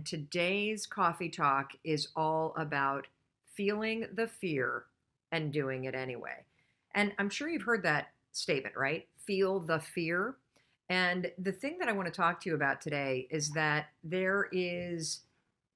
today's coffee talk is all about feeling the fear and doing it anyway. And I'm sure you've heard that statement, right? Feel the fear. And the thing that I want to talk to you about today is that there is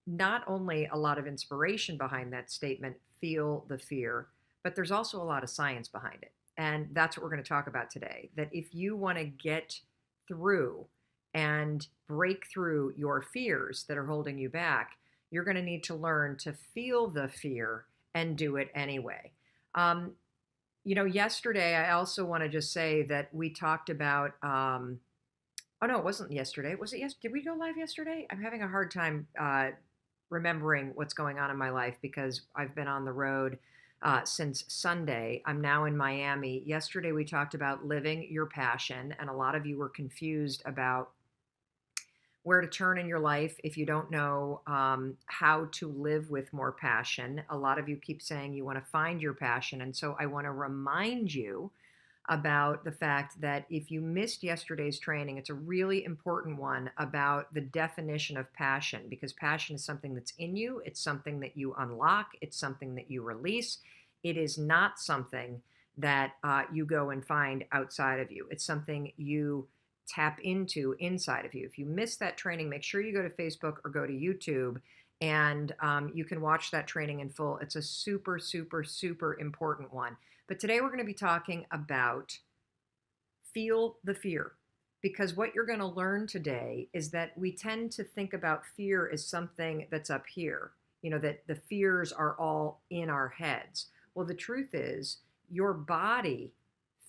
not only a lot of inspiration behind that statement, feel the fear, but there's also a lot of science behind it. And that's what we're going to talk about today. That if you want to get through and break through your fears that are holding you back, you're going to need to learn to feel the fear and do it anyway. Um, Yesterday, I also want to just say that we talked about, oh no, it wasn't yesterday. Was it yes? Did we go live yesterday? I'm having a hard time remembering what's going on in my life because I've been on the road since Sunday. I'm now in Miami. Yesterday, we talked about living your passion, and a lot of you were confused about where to turn in your life if you don't know how to live with more passion. A lot of you keep saying you want to find your passion. And so I want to remind you about the fact that if you missed yesterday's training, it's a really important one about the definition of passion, because passion is something that's in you. It's something that you unlock. It's something that you release. It is not something that you go and find outside of you. It's something you tap into inside of you. If you missed that training, make sure you go to Facebook or go to YouTube, and you can watch that training in full. It's a super, super, super important one. But today we're going to be talking about feel the fear, because what you're going to learn today is that we tend to think about fear as something that's up here, that the fears are all in our heads. Well, the truth is your body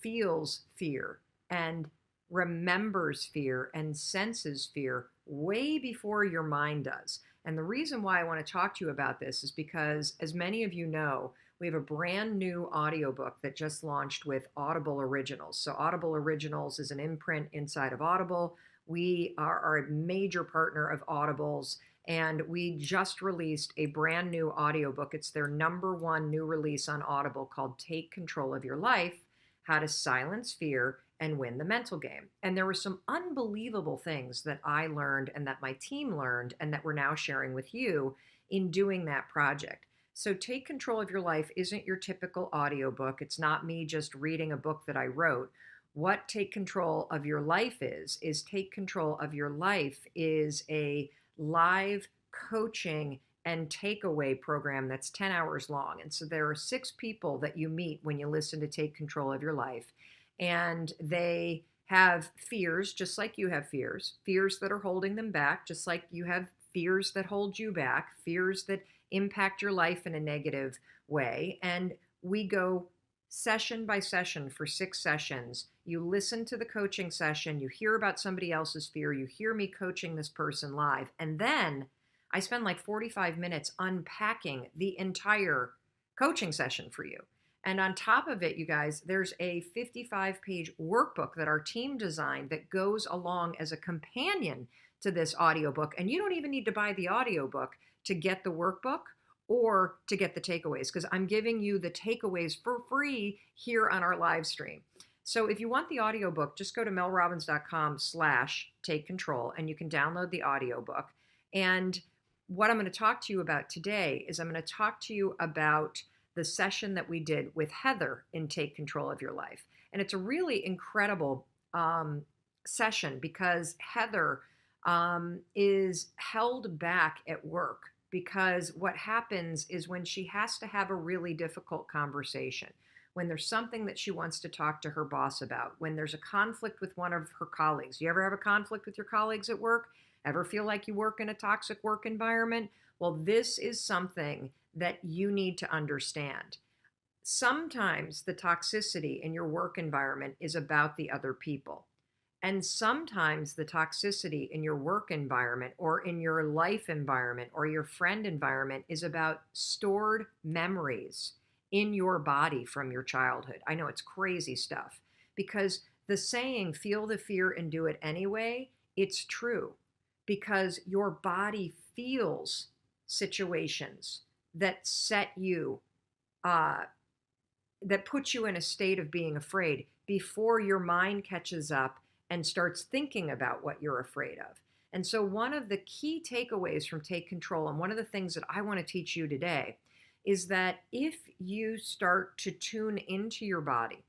feels fear and remembers fear and senses fear way before your mind does. And the reason why I want to talk to you about this is because, as many of you know, we have a brand new audiobook that just launched with Audible Originals. So Audible Originals is an imprint inside of Audible. We are a major partner of Audible's, and we just released a brand new audiobook. It's their #1 new release on Audible, called Take Control of Your Life: How to Silence Fear and Win the Mental Game. And there were some unbelievable things that I learned and that my team learned and that we're now sharing with you in doing that project. So Take Control of Your Life isn't your typical audiobook. It's not me just reading a book that I wrote. What Take Control of Your Life is Take Control of Your Life is a live coaching and takeaway program that's 10 hours long. And so there are 6 people that you meet when you listen to Take Control of Your Life. And they have fears, just like you have fears that are holding them back, just like you have fears that hold you back, fears that impact your life in a negative way. And we go session by session for 6 sessions. You listen to the coaching session, you hear about somebody else's fear, you hear me coaching this person live, and then I spend like 45 minutes unpacking the entire coaching session for you. And on top of it, you guys, there's a 55-page workbook that our team designed that goes along as a companion to this audiobook. And you don't even need to buy the audiobook to get the workbook or to get the takeaways, because I'm giving you the takeaways for free here on our live stream. So if you want the audiobook, just go to melrobbins.com/take control and you can download the audiobook. And what I'm going to talk to you about today is I'm going to talk to you about the session that we did with Heather in Take Control of Your Life. And it's a really incredible session because Heather is held back at work, because what happens is when she has to have a really difficult conversation, when there's something that she wants to talk to her boss about, when there's a conflict with one of her colleagues. You ever have a conflict with your colleagues at work? Ever feel like you work in a toxic work environment? Well, this is something that you need to understand. Sometimes the toxicity in your work environment is about the other people. And sometimes the toxicity in your work environment or in your life environment or your friend environment is about stored memories in your body from your childhood. I know it's crazy stuff, because the saying, feel the fear and do it anyway, it's true, because your body feels situations that set you, that put you in a state of being afraid before your mind catches up and starts thinking about what you're afraid of. And so one of the key takeaways from Take Control, and one of the things that I want to teach you today, is that if you start to tune into your body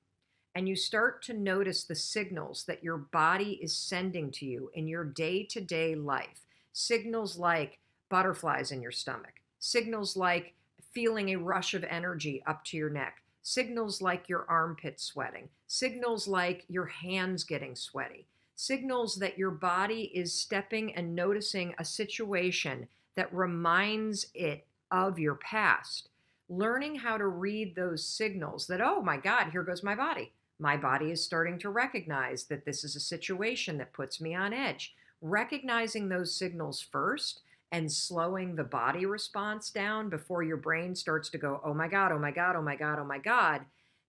and you start to notice the signals that your body is sending to you in your day-to-day life, signals like butterflies in your stomach, signals like feeling a rush of energy up to your neck, signals like your armpits sweating, signals like your hands getting sweaty, signals that your body is stepping and noticing a situation that reminds it of your past. Learning how to read those signals that, oh my God, here goes my body. My body is starting to recognize that this is a situation that puts me on edge. Recognizing those signals first and slowing the body response down before your brain starts to go, oh my God, oh my God, oh my God, oh my God,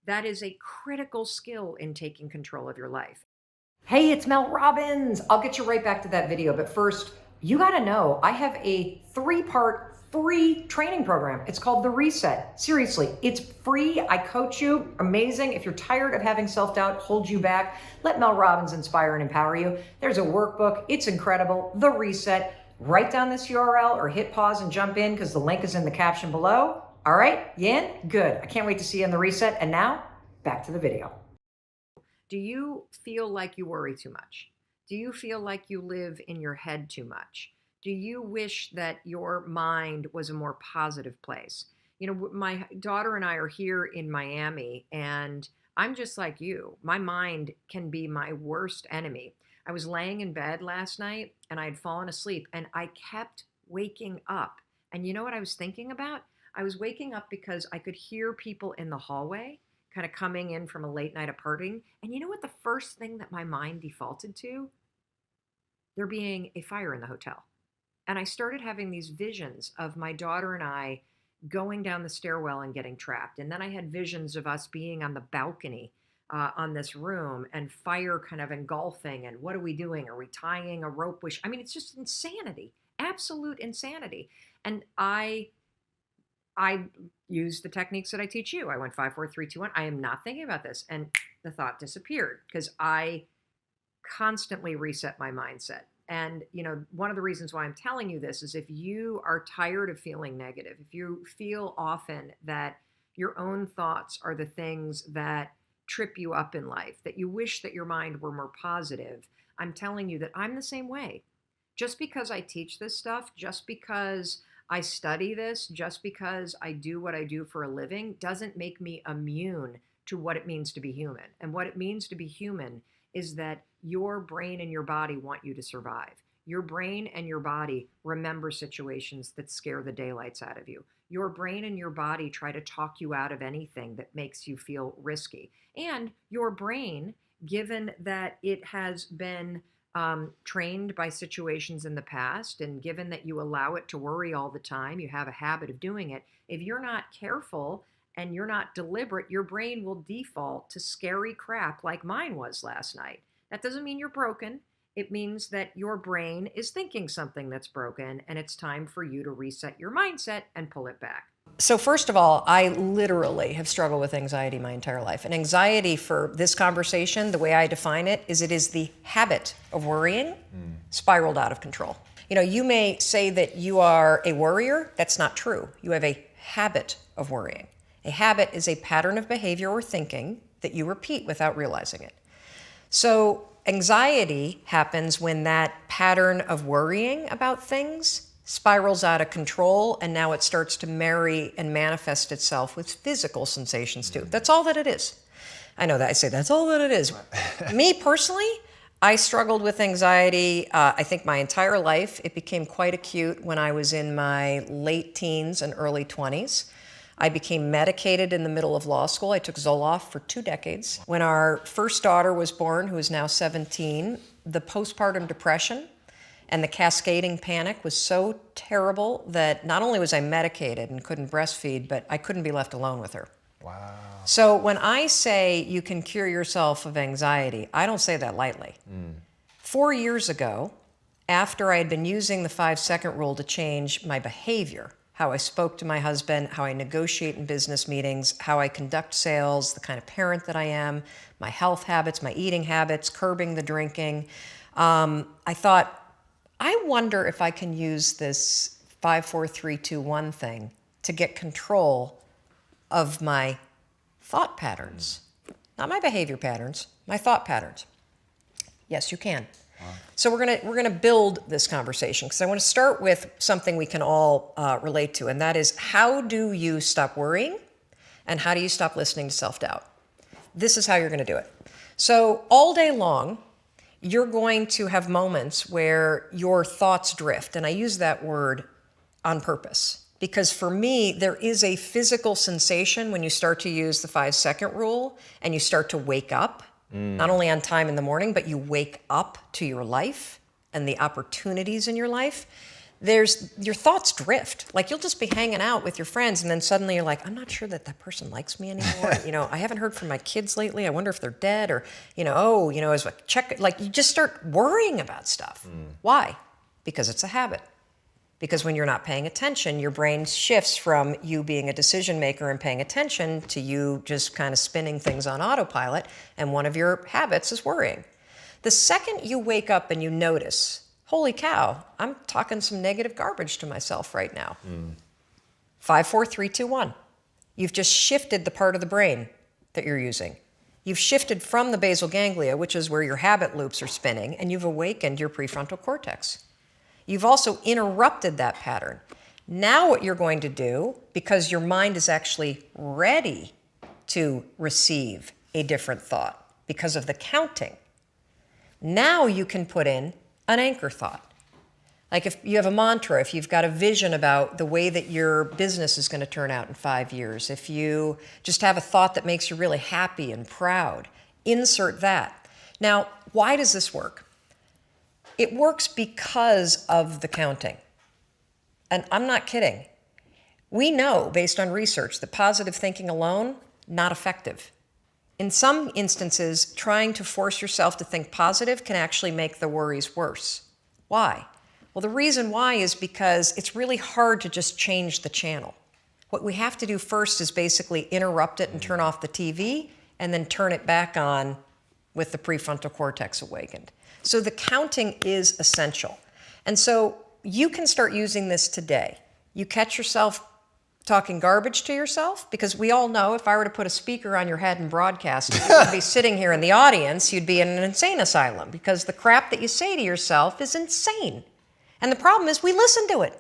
that is a critical skill in taking control of your life. Hey, it's Mel Robbins. I'll get you right back to that video. But first, you got to know I have a 3-part free training program. It's called The Reset. Seriously, it's free. I coach you. Amazing. If you're tired of having self-doubt hold you back, let Mel Robbins inspire and empower you. There's a workbook. It's incredible. The Reset. Write down this URL or hit pause and jump in because the link is in the caption below. All right, you in? Good. I can't wait to see you in The Reset. And now, back to the video. Do you feel like you worry too much? Do you feel like you live in your head too much? Do you wish that your mind was a more positive place? You know, my daughter and I are here in Miami, and I'm just like you. My mind can be my worst enemy. I was laying in bed last night and I had fallen asleep and I kept waking up. And you know what I was thinking about? I was waking up because I could hear people in the hallway kind of coming in from a late night of partying. And you know what the first thing that my mind defaulted to? There being a fire in the hotel. And I started having these visions of my daughter and I going down the stairwell and getting trapped. And then I had visions of us being on the balcony on this room and fire kind of engulfing. And what are we doing? Are we tying a rope? I mean, it's just insanity, absolute insanity. And I used the techniques that I teach you. I went 5, 4, 3, 2, 1. I am not thinking about this. And the thought disappeared because I constantly reset my mindset. And, you know, one of the reasons why I'm telling you this is if you are tired of feeling negative, if you feel often that your own thoughts are the things that trip you up in life, that you wish that your mind were more positive, I'm telling you that I'm the same way. Just because I teach this stuff, just because I study this, just because I do what I do for a living, doesn't make me immune to what it means to be human. And what it means to be human is that your brain and your body want you to survive. Your brain and your body remember situations that scare the daylights out of you. Your brain and your body try to talk you out of anything that makes you feel risky. And your brain, given that it has been trained by situations in the past, and given that you allow it to worry all the time, you have a habit of doing it, if you're not careful and you're not deliberate, your brain will default to scary crap like mine was last night. That doesn't mean you're broken. It means that your brain is thinking something that's broken, and it's time for you to reset your mindset and pull it back. So first of all, I literally have struggled with anxiety my entire life. And anxiety for this conversation, the way I define it is the habit of worrying spiraled out of control. You know, you may say that you are a worrier. That's not true. You have a habit of worrying. A habit is a pattern of behavior or thinking that you repeat without realizing it. So anxiety happens when that pattern of worrying about things spirals out of control, and now it starts to marry and manifest itself with physical sensations too. That's all that it is. I know that I say that's all that it is. Me personally, I struggled with anxiety, I think my entire life. It became quite acute when I was in my late teens and early 20s. I became medicated in the middle of law school. I took Zoloft for 2 decades. When our first daughter was born, who is now 17, the postpartum depression and the cascading panic was so terrible that not only was I medicated and couldn't breastfeed, but I couldn't be left alone with her. Wow. So when I say you can cure yourself of anxiety, I don't say that lightly. 4 years ago, after I had been using the 5-second rule to change my behavior, how I spoke to my husband, how I negotiate in business meetings, how I conduct sales, the kind of parent that I am, my health habits, my eating habits, curbing the drinking, I thought, I wonder if I can use this 5, 4, 3, 2, 1 thing to get control of my thought patterns. Not my behavior patterns, my thought patterns. Yes, you can. Wow. So we're gonna build this conversation because I want to start with something we can all relate to, and that is, how do you stop worrying and how do you stop listening to self-doubt? This is how you're going to do it. So all day long, you're going to have moments where your thoughts drift, and I use that word on purpose because for me, there is a physical sensation when you start to use the 5-second rule and you start to wake up. Not only on time in the morning, but you wake up to your life and the opportunities in your life. Your thoughts drift. Like you'll just be hanging out with your friends and then suddenly you're like, I'm not sure that person likes me anymore. I haven't heard from my kids lately. I wonder if they're dead or, as a check, like you just start worrying about stuff. Why? Because it's a habit. Because when you're not paying attention, your brain shifts from you being a decision maker and paying attention to you just kind of spinning things on autopilot. And one of your habits is worrying. The second you wake up and you notice, holy cow, I'm talking some negative garbage to myself right now. 5, 4, 3, 2, 1. You've just shifted the part of the brain that you're using. You've shifted from the basal ganglia, which is where your habit loops are spinning, and you've awakened your prefrontal cortex. You've also interrupted that pattern. Now what you're going to do, because your mind is actually ready to receive a different thought because of the counting, now you can put in an anchor thought. Like if you have a mantra, if you've got a vision about the way that your business is going to turn out in 5 years, if you just have a thought that makes you really happy and proud, insert that. Now, why does this work? It works because of the counting. And I'm not kidding. We know, based on research, that positive thinking alone, not effective. In some instances, trying to force yourself to think positive can actually make the worries worse. Why? Well, the reason why is because it's really hard to just change the channel. What we have to do first is basically interrupt it and turn off the TV, and then turn it back on with the prefrontal cortex awakened. So the counting is essential. And so you can start using this today. You catch yourself talking garbage to yourself, because we all know if I were to put a speaker on your head and broadcast, you would be sitting here in the audience, you'd be in an insane asylum, because the crap that you say to yourself is insane. And the problem is we listen to it.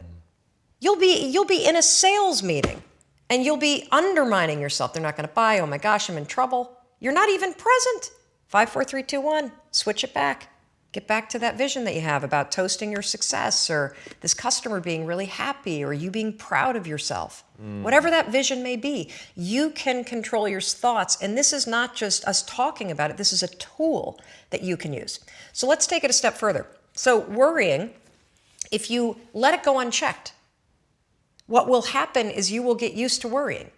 You'll be in a sales meeting and you'll be undermining yourself. They're not going to buy. Oh my gosh, I'm in trouble. You're not even present. 5, 4, 3, 2, 1. Switch it back. Get back to that vision that you have about toasting your success, or this customer being really happy, or you being proud of yourself. Whatever that vision may be, you can control your thoughts. And this is not just us talking about it. This is a tool that you can use. So let's take it a step further. So worrying, if you let it go unchecked, what will happen is you will get used to worrying.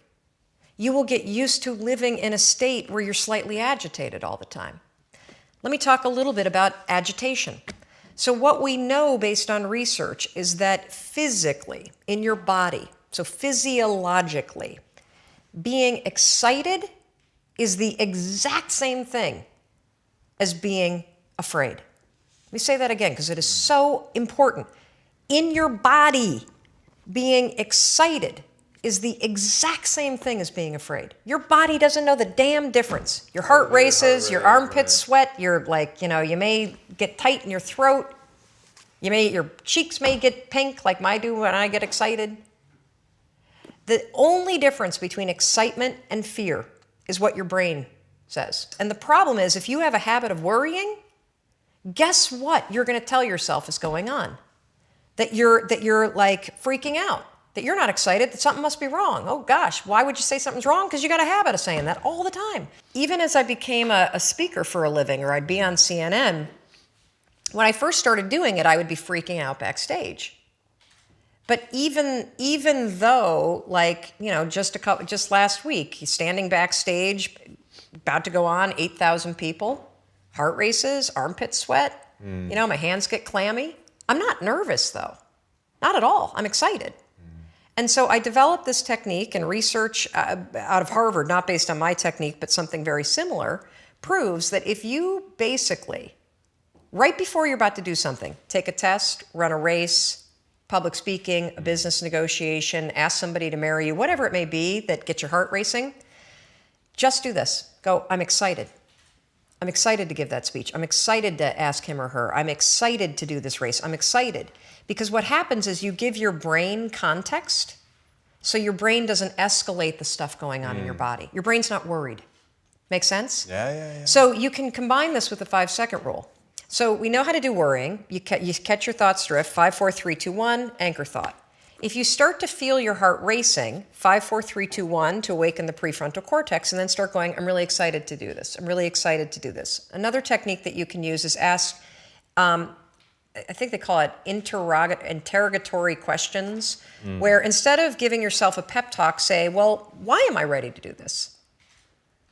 You will get used to living in a state where you're slightly agitated all the time. Let me talk a little bit about agitation. So what we know based on research is that physically, in your body, so physiologically, being excited is the exact same thing as being afraid. Let me say that again because it is so important. In your body, being excited is the exact same thing as being afraid. Your body doesn't know the damn difference. Your heart races, your armpits sweat, you're like, you may get tight in your throat. Your cheeks may get pink like mine do when I get excited. The only difference between excitement and fear is what your brain says. And the problem is, if you have a habit of worrying, guess what you're going to tell yourself is going on? That you're like freaking out. That you're not excited, that something must be wrong. Oh gosh, why would you say something's wrong? Because you got a habit of saying that all the time. Even as I became a speaker for a living, or I'd be on CNN, when I first started doing it, I would be freaking out backstage. But even though, just last week, he's standing backstage, about to go on, 8,000 people, heart races, armpit sweat, my hands get clammy. I'm not nervous though, not at all. I'm excited. And so I developed this technique, and research out of Harvard, not based on my technique, but something very similar, proves that if you basically right before you're about to do something, take a test, run a race, public speaking, a business negotiation, ask somebody to marry you, whatever it may be that gets your heart racing, just do this. Go, I'm excited. I'm excited to give that speech. I'm excited to ask him or her. I'm excited to do this race. I'm excited. Because what happens is you give your brain context, so your brain doesn't escalate the stuff going on in your body. Your brain's not worried. Make sense? Yeah. So you can combine this with the 5-second rule. So we know how to do worrying. You catch your thoughts drift, 5, 4, 3, 2, 1, anchor thought. If you start to feel your heart racing, 5, 4, 3, 2, 1 to awaken the prefrontal cortex, and then start going, I'm really excited to do this. I'm really excited to do this. Another technique that you can use is ask, I think they call it interrogatory questions, where instead of giving yourself a pep talk, say, well, why am I ready to do this?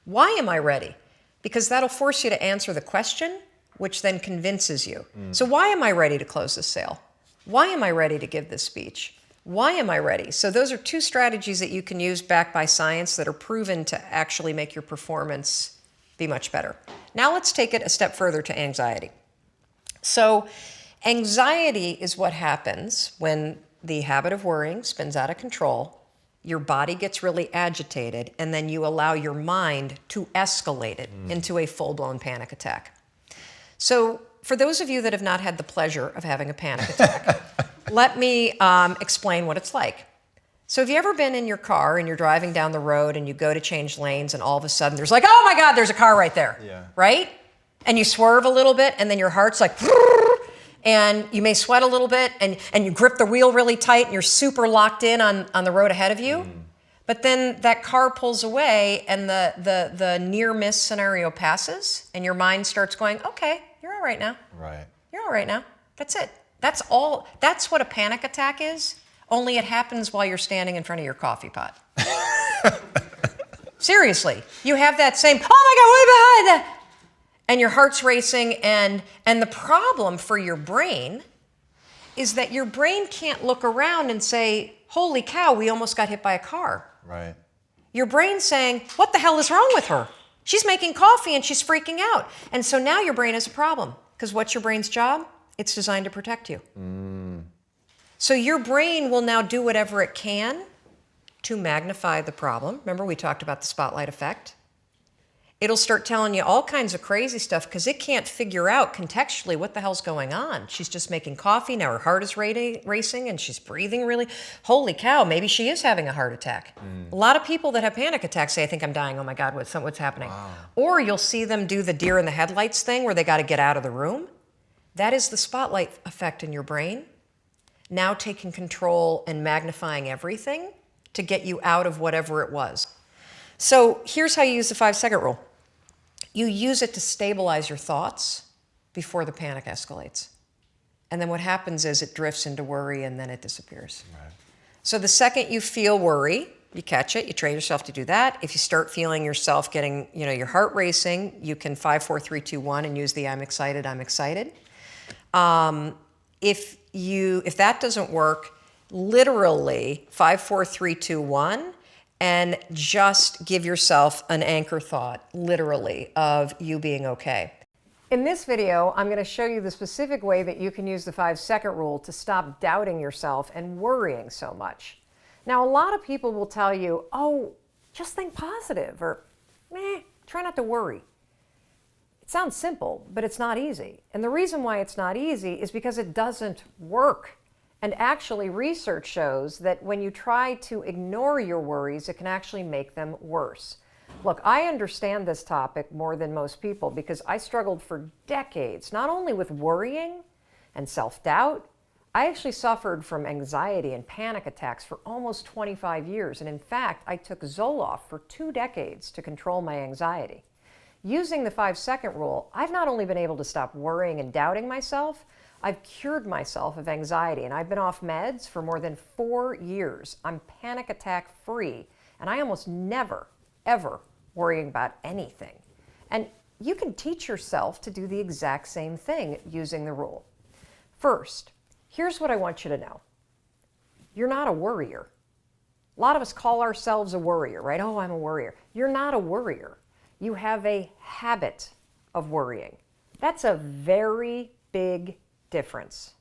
Why am I ready? Because that'll force you to answer the question, which then convinces you. So why am I ready to close this sale? Why am I ready to give this speech? Why am I ready? So those are 2 strategies that you can use backed by science that are proven to actually make your performance be much better. Now let's take it a step further to anxiety. So anxiety is what happens when the habit of worrying spins out of control, your body gets really agitated, and then you allow your mind to escalate it into a full-blown panic attack. So for those of you that have not had the pleasure of having a panic attack, let me explain what it's like. So have you ever been in your car and you're driving down the road and you go to change lanes and all of a sudden there's like, oh my God, there's a car right there, right? And you swerve a little bit and then your heart's like, and you may sweat a little bit and you grip the wheel really tight and you're super locked in on the road ahead of you. But then that car pulls away and the near miss scenario passes and your mind starts going, okay, you're all right now. Right. You're all right now. That's it. That's all. That's what a panic attack is, only it happens while you're standing in front of your coffee pot. Seriously. You have that same, oh my God, way behind that. And your heart's racing, and the problem for your brain is that your brain can't look around and say, holy cow, we almost got hit by a car. Right. Your brain's saying, what the hell is wrong with her? She's making coffee and she's freaking out. And so now your brain has a problem. Because what's your brain's job? It's designed to protect you. So your brain will now do whatever it can to magnify the problem. Remember we talked about the spotlight effect? It'll start telling you all kinds of crazy stuff because it can't figure out contextually what the hell's going on. She's just making coffee, now her heart is racing and she's breathing really. Holy cow, maybe she is having a heart attack. A lot of people that have panic attacks say, I think I'm dying, oh my God, what's happening? Wow. Or you'll see them do the deer in the headlights thing where they got to get out of the room. That is the spotlight effect in your brain, now taking control and magnifying everything to get you out of whatever it was. So here's how you use the 5-second rule. You use it to stabilize your thoughts before the panic escalates. And then what happens is it drifts into worry and then it disappears. Right. So the second you feel worry, you catch it, you train yourself to do that. If you start feeling yourself getting, your heart racing, you can 5, 4, 3, 2, 1 and use the I'm excited, I'm excited. If that doesn't work, literally 5, 4, 3, 2, 1, and just give yourself an anchor thought, literally, of you being okay. In this video, I'm going to show you the specific way that you can use the 5-second rule to stop doubting yourself and worrying so much. Now, a lot of people will tell you, oh, just think positive, or try not to worry. It sounds simple, but it's not easy. And the reason why it's not easy is because it doesn't work. And actually, research shows that when you try to ignore your worries, it can actually make them worse. Look, I understand this topic more than most people because I struggled for decades, not only with worrying and self-doubt, I actually suffered from anxiety and panic attacks for almost 25 years. And in fact, I took Zoloft for 2 decades to control my anxiety. Using the 5-second rule, I've not only been able to stop worrying and doubting myself, I've cured myself of anxiety, and I've been off meds for more than 4 years. I'm panic attack free, and I almost never, ever worry about anything. And you can teach yourself to do the exact same thing using the rule. First, here's what I want you to know. You're not a worrier. A lot of us call ourselves a worrier, right? Oh, I'm a worrier. You're not a worrier. You have a habit of worrying. That's a very big difference.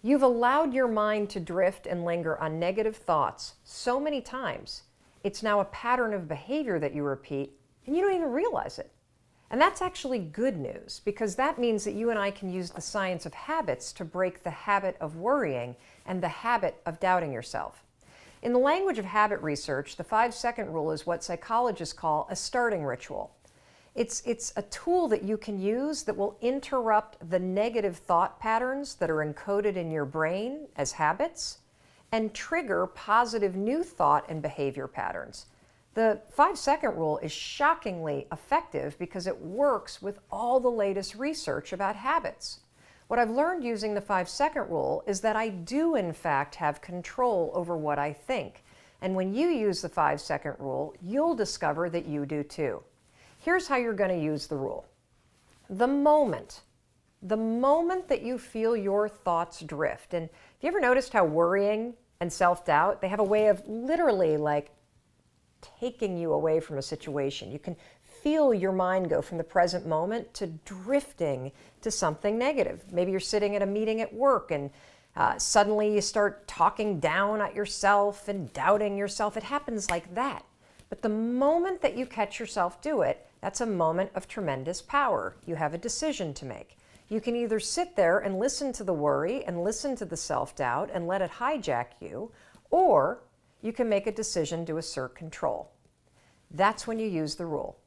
You've allowed your mind to drift and linger on negative thoughts so many times, it's now a pattern of behavior that you repeat and you don't even realize it. And that's actually good news, because that means that you and I can use the science of habits to break the habit of worrying and the habit of doubting yourself. In the language of habit research, the 5-second rule is what psychologists call a starting ritual. It's a tool that you can use that will interrupt the negative thought patterns that are encoded in your brain as habits and trigger positive new thought and behavior patterns. The 5-second rule is shockingly effective because it works with all the latest research about habits. What I've learned using the 5-second rule is that I do in fact have control over what I think. And when you use the 5-second rule, you'll discover that you do too. Here's how you're going to use the rule. The moment that you feel your thoughts drift, and have you ever noticed how worrying and self-doubt, they have a way of literally like taking you away from a situation. You can feel your mind go from the present moment to drifting to something negative. Maybe you're sitting at a meeting at work and suddenly you start talking down at yourself and doubting yourself. It happens like that. But the moment that you catch yourself do it, that's a moment of tremendous power. You have a decision to make. You can either sit there and listen to the worry and listen to the self-doubt and let it hijack you, or you can make a decision to assert control. That's when you use the rule.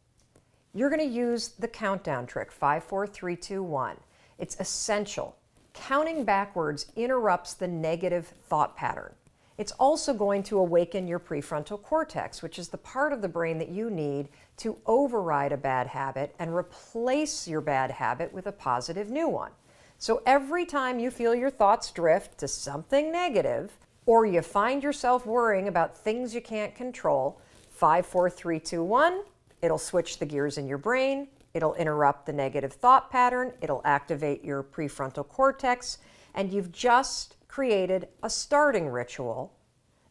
You're going to use the countdown trick, 5, 4, 3, 2, 1. It's essential. Counting backwards interrupts the negative thought pattern. It's also going to awaken your prefrontal cortex, which is the part of the brain that you need to override a bad habit and replace your bad habit with a positive new one. So every time you feel your thoughts drift to something negative, or you find yourself worrying about things you can't control, 5, 4, 3, 2, 1, it'll switch the gears in your brain, it'll interrupt the negative thought pattern, it'll activate your prefrontal cortex, and you've just created a starting ritual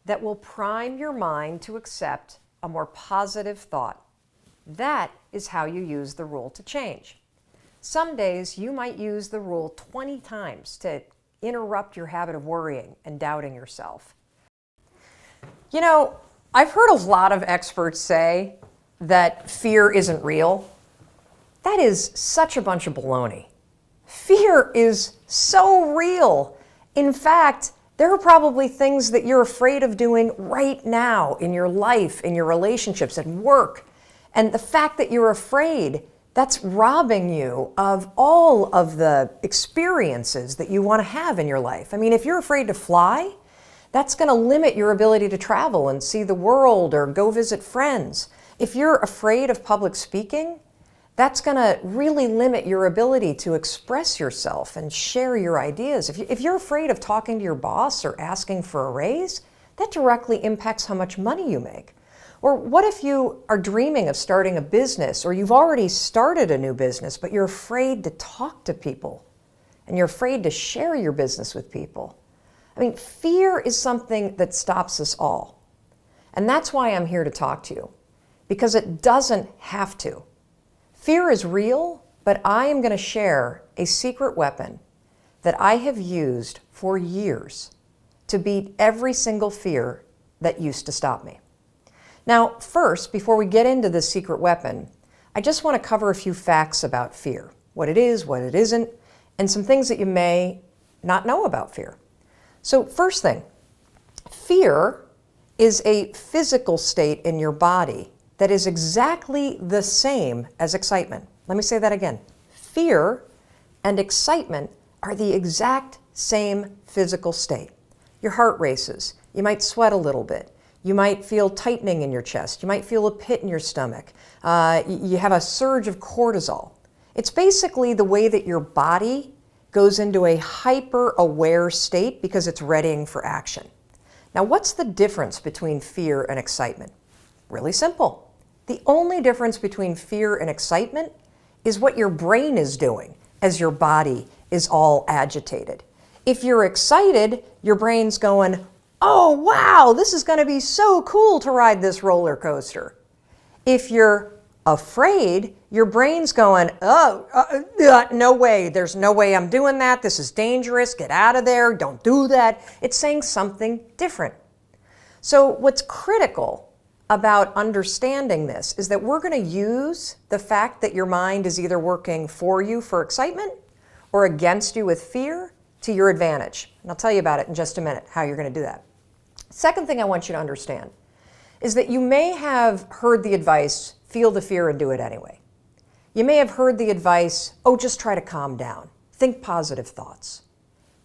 that will prime your mind to accept a more positive thought. That is how you use the rule to change. Some days you might use the rule 20 times to interrupt your habit of worrying and doubting yourself. You know, I've heard a lot of experts say that fear isn't real. That is such a bunch of baloney. Fear is so real. In fact, there are probably things that you're afraid of doing right now in your life, in your relationships, at work. And the fact that you're afraid, that's robbing you of all of the experiences that you want to have in your life. I mean, if you're afraid to fly, that's going to limit your ability to travel and see the world or go visit friends. If you're afraid of public speaking, that's going to really limit your ability to express yourself and share your ideas. If you're afraid of talking to your boss or asking for a raise, that directly impacts how much money you make. Or what if you are dreaming of starting a business, or you've already started a new business, but you're afraid to talk to people and you're afraid to share your business with people? I mean, fear is something that stops us all. And that's why I'm here to talk to you, because it doesn't have to. Fear is real, but I am going to share a secret weapon that I have used for years to beat every single fear that used to stop me. Now, first, before we get into this secret weapon, I just want to cover a few facts about fear, what it is, what it isn't, and some things that you may not know about fear. So first thing, fear is a physical state in your body that is exactly the same as excitement. Let me say that again. Fear and excitement are the exact same physical state. Your heart races. You might sweat a little bit. You might feel tightening in your chest. You might feel a pit in your stomach. You have a surge of cortisol. It's basically the way that your body goes into a hyper-aware state because it's readying for action. Now, what's the difference between fear and excitement? Really simple. The only difference between fear and excitement is what your brain is doing as your body is all agitated. If you're excited, your brain's going, oh, wow, this is going to be so cool to ride this roller coaster. If you're Afraid, your brain's going, no way, there's no way I'm doing that, this is dangerous, get out of there, don't do that. It's saying something different. So what's critical about understanding this is that we're going to use the fact that your mind is either working for you for excitement or against you with fear to your advantage. And I'll tell you about it in just a minute, how you're going to do that. Second thing I want you to understand is that you may have heard the advice, feel the fear and do it anyway. You may have heard the advice, oh, just try to calm down. Think positive thoughts.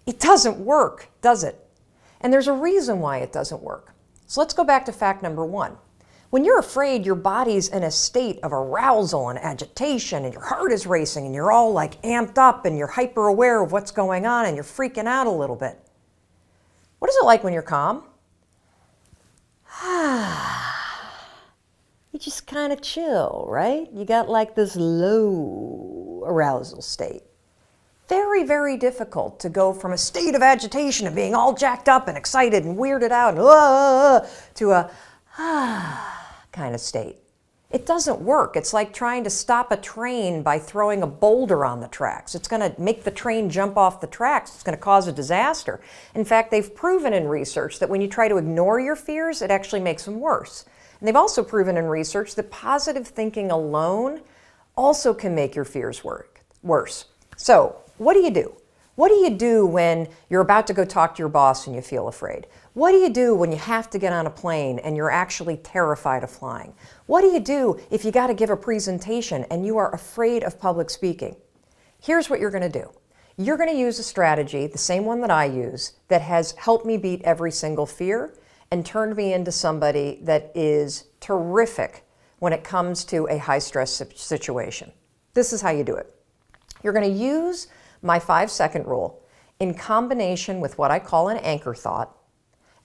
It doesn't work, does it? And there's a reason why it doesn't work. So let's go back to fact number one. When you're afraid, your body's in a state of arousal and agitation, and your heart is racing, and you're all like amped up, and you're hyper aware of what's going on, and you're freaking out a little bit. What is it like when you're calm? You just kind of chill, right? You got like this low arousal state. Very, very difficult to go from a state of agitation and being all jacked up and excited and weirded out and to a kind of state. It doesn't work. It's like trying to stop a train by throwing a boulder on the tracks. It's going to make the train jump off the tracks. It's going to cause a disaster. In fact, they've proven in research that when you try to ignore your fears, it actually makes them worse. And they've also proven in research that positive thinking alone also can make your fears worse. So, what do you do? What do you do when you're about to go talk to your boss and you feel afraid? What do you do when you have to get on a plane and you're actually terrified of flying? What do you do if you got to give a presentation and you are afraid of public speaking? Here's what you're going to do. You're going to use a strategy, the same one that I use, that has helped me beat every single fear and turned me into somebody that is terrific when it comes to a high-stress situation. This is how you do it. You're going to use my 5-second rule in combination with what I call an anchor thought,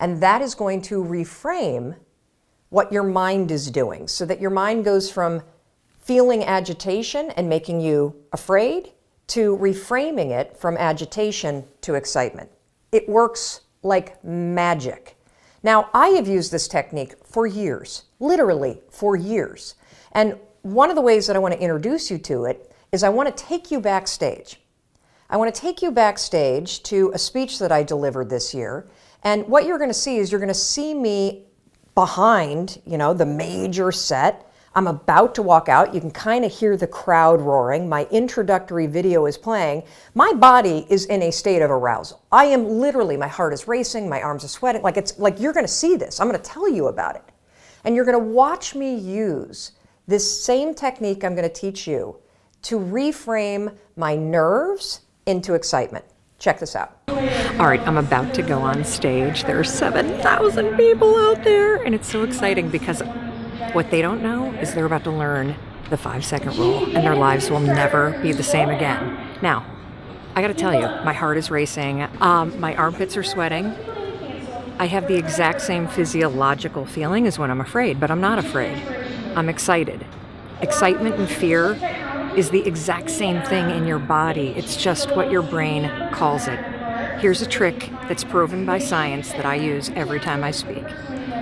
and that is going to reframe what your mind is doing so that your mind goes from feeling agitation and making you afraid to reframing it from agitation to excitement. It works like magic. Now, I have used this technique for years, literally for years. And one of the ways that I want to introduce you to it is I want to take you backstage. I want to take you backstage to a speech that I delivered this year. And what you're going to see is you're going to see me behind, the major set. I'm about to walk out. You can kind of hear the crowd roaring. My introductory video is playing. My body is in a state of arousal. I am literally, my heart is racing, my arms are sweating. It's like you're going to see this. I'm going to tell you about it. And you're going to watch me use this same technique I'm going to teach you to reframe my nerves into excitement. Check this out. All right, I'm about to go on stage. There are 7,000 people out there, and it's so exciting because what they don't know is they're about to learn the 5-second rule, and their lives will never be the same again. Now, I gotta tell you, my heart is racing, my armpits are sweating. I have the exact same physiological feeling as when I'm afraid, but I'm not afraid. I'm excited. Excitement and fear is the exact same thing in your body. It's just what your brain calls it. Here's a trick that's proven by science that I use every time I speak.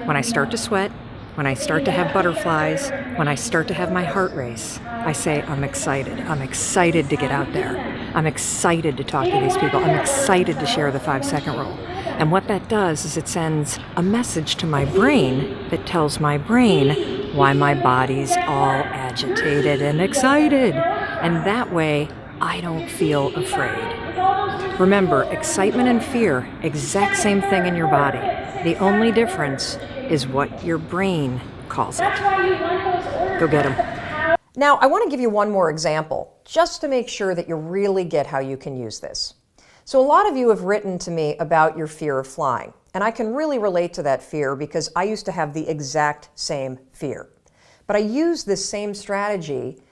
When I start to sweat, when I start to have butterflies, when I start to have my heart race, I say, I'm excited. I'm excited to get out there. I'm excited to talk to these people. I'm excited to share the 5-second rule. And what that does is it sends a message to my brain that tells my brain why my body's all agitated and excited. And that way, I don't feel afraid. Remember, excitement and fear, exact same thing in your body. The only difference is what your brain calls it. Go get them. Now, I want to give you one more example, just to make sure that you really get how you can use this. So a lot of you have written to me about your fear of flying, and I can really relate to that fear because I used to have the exact same fear. But I use this same strategy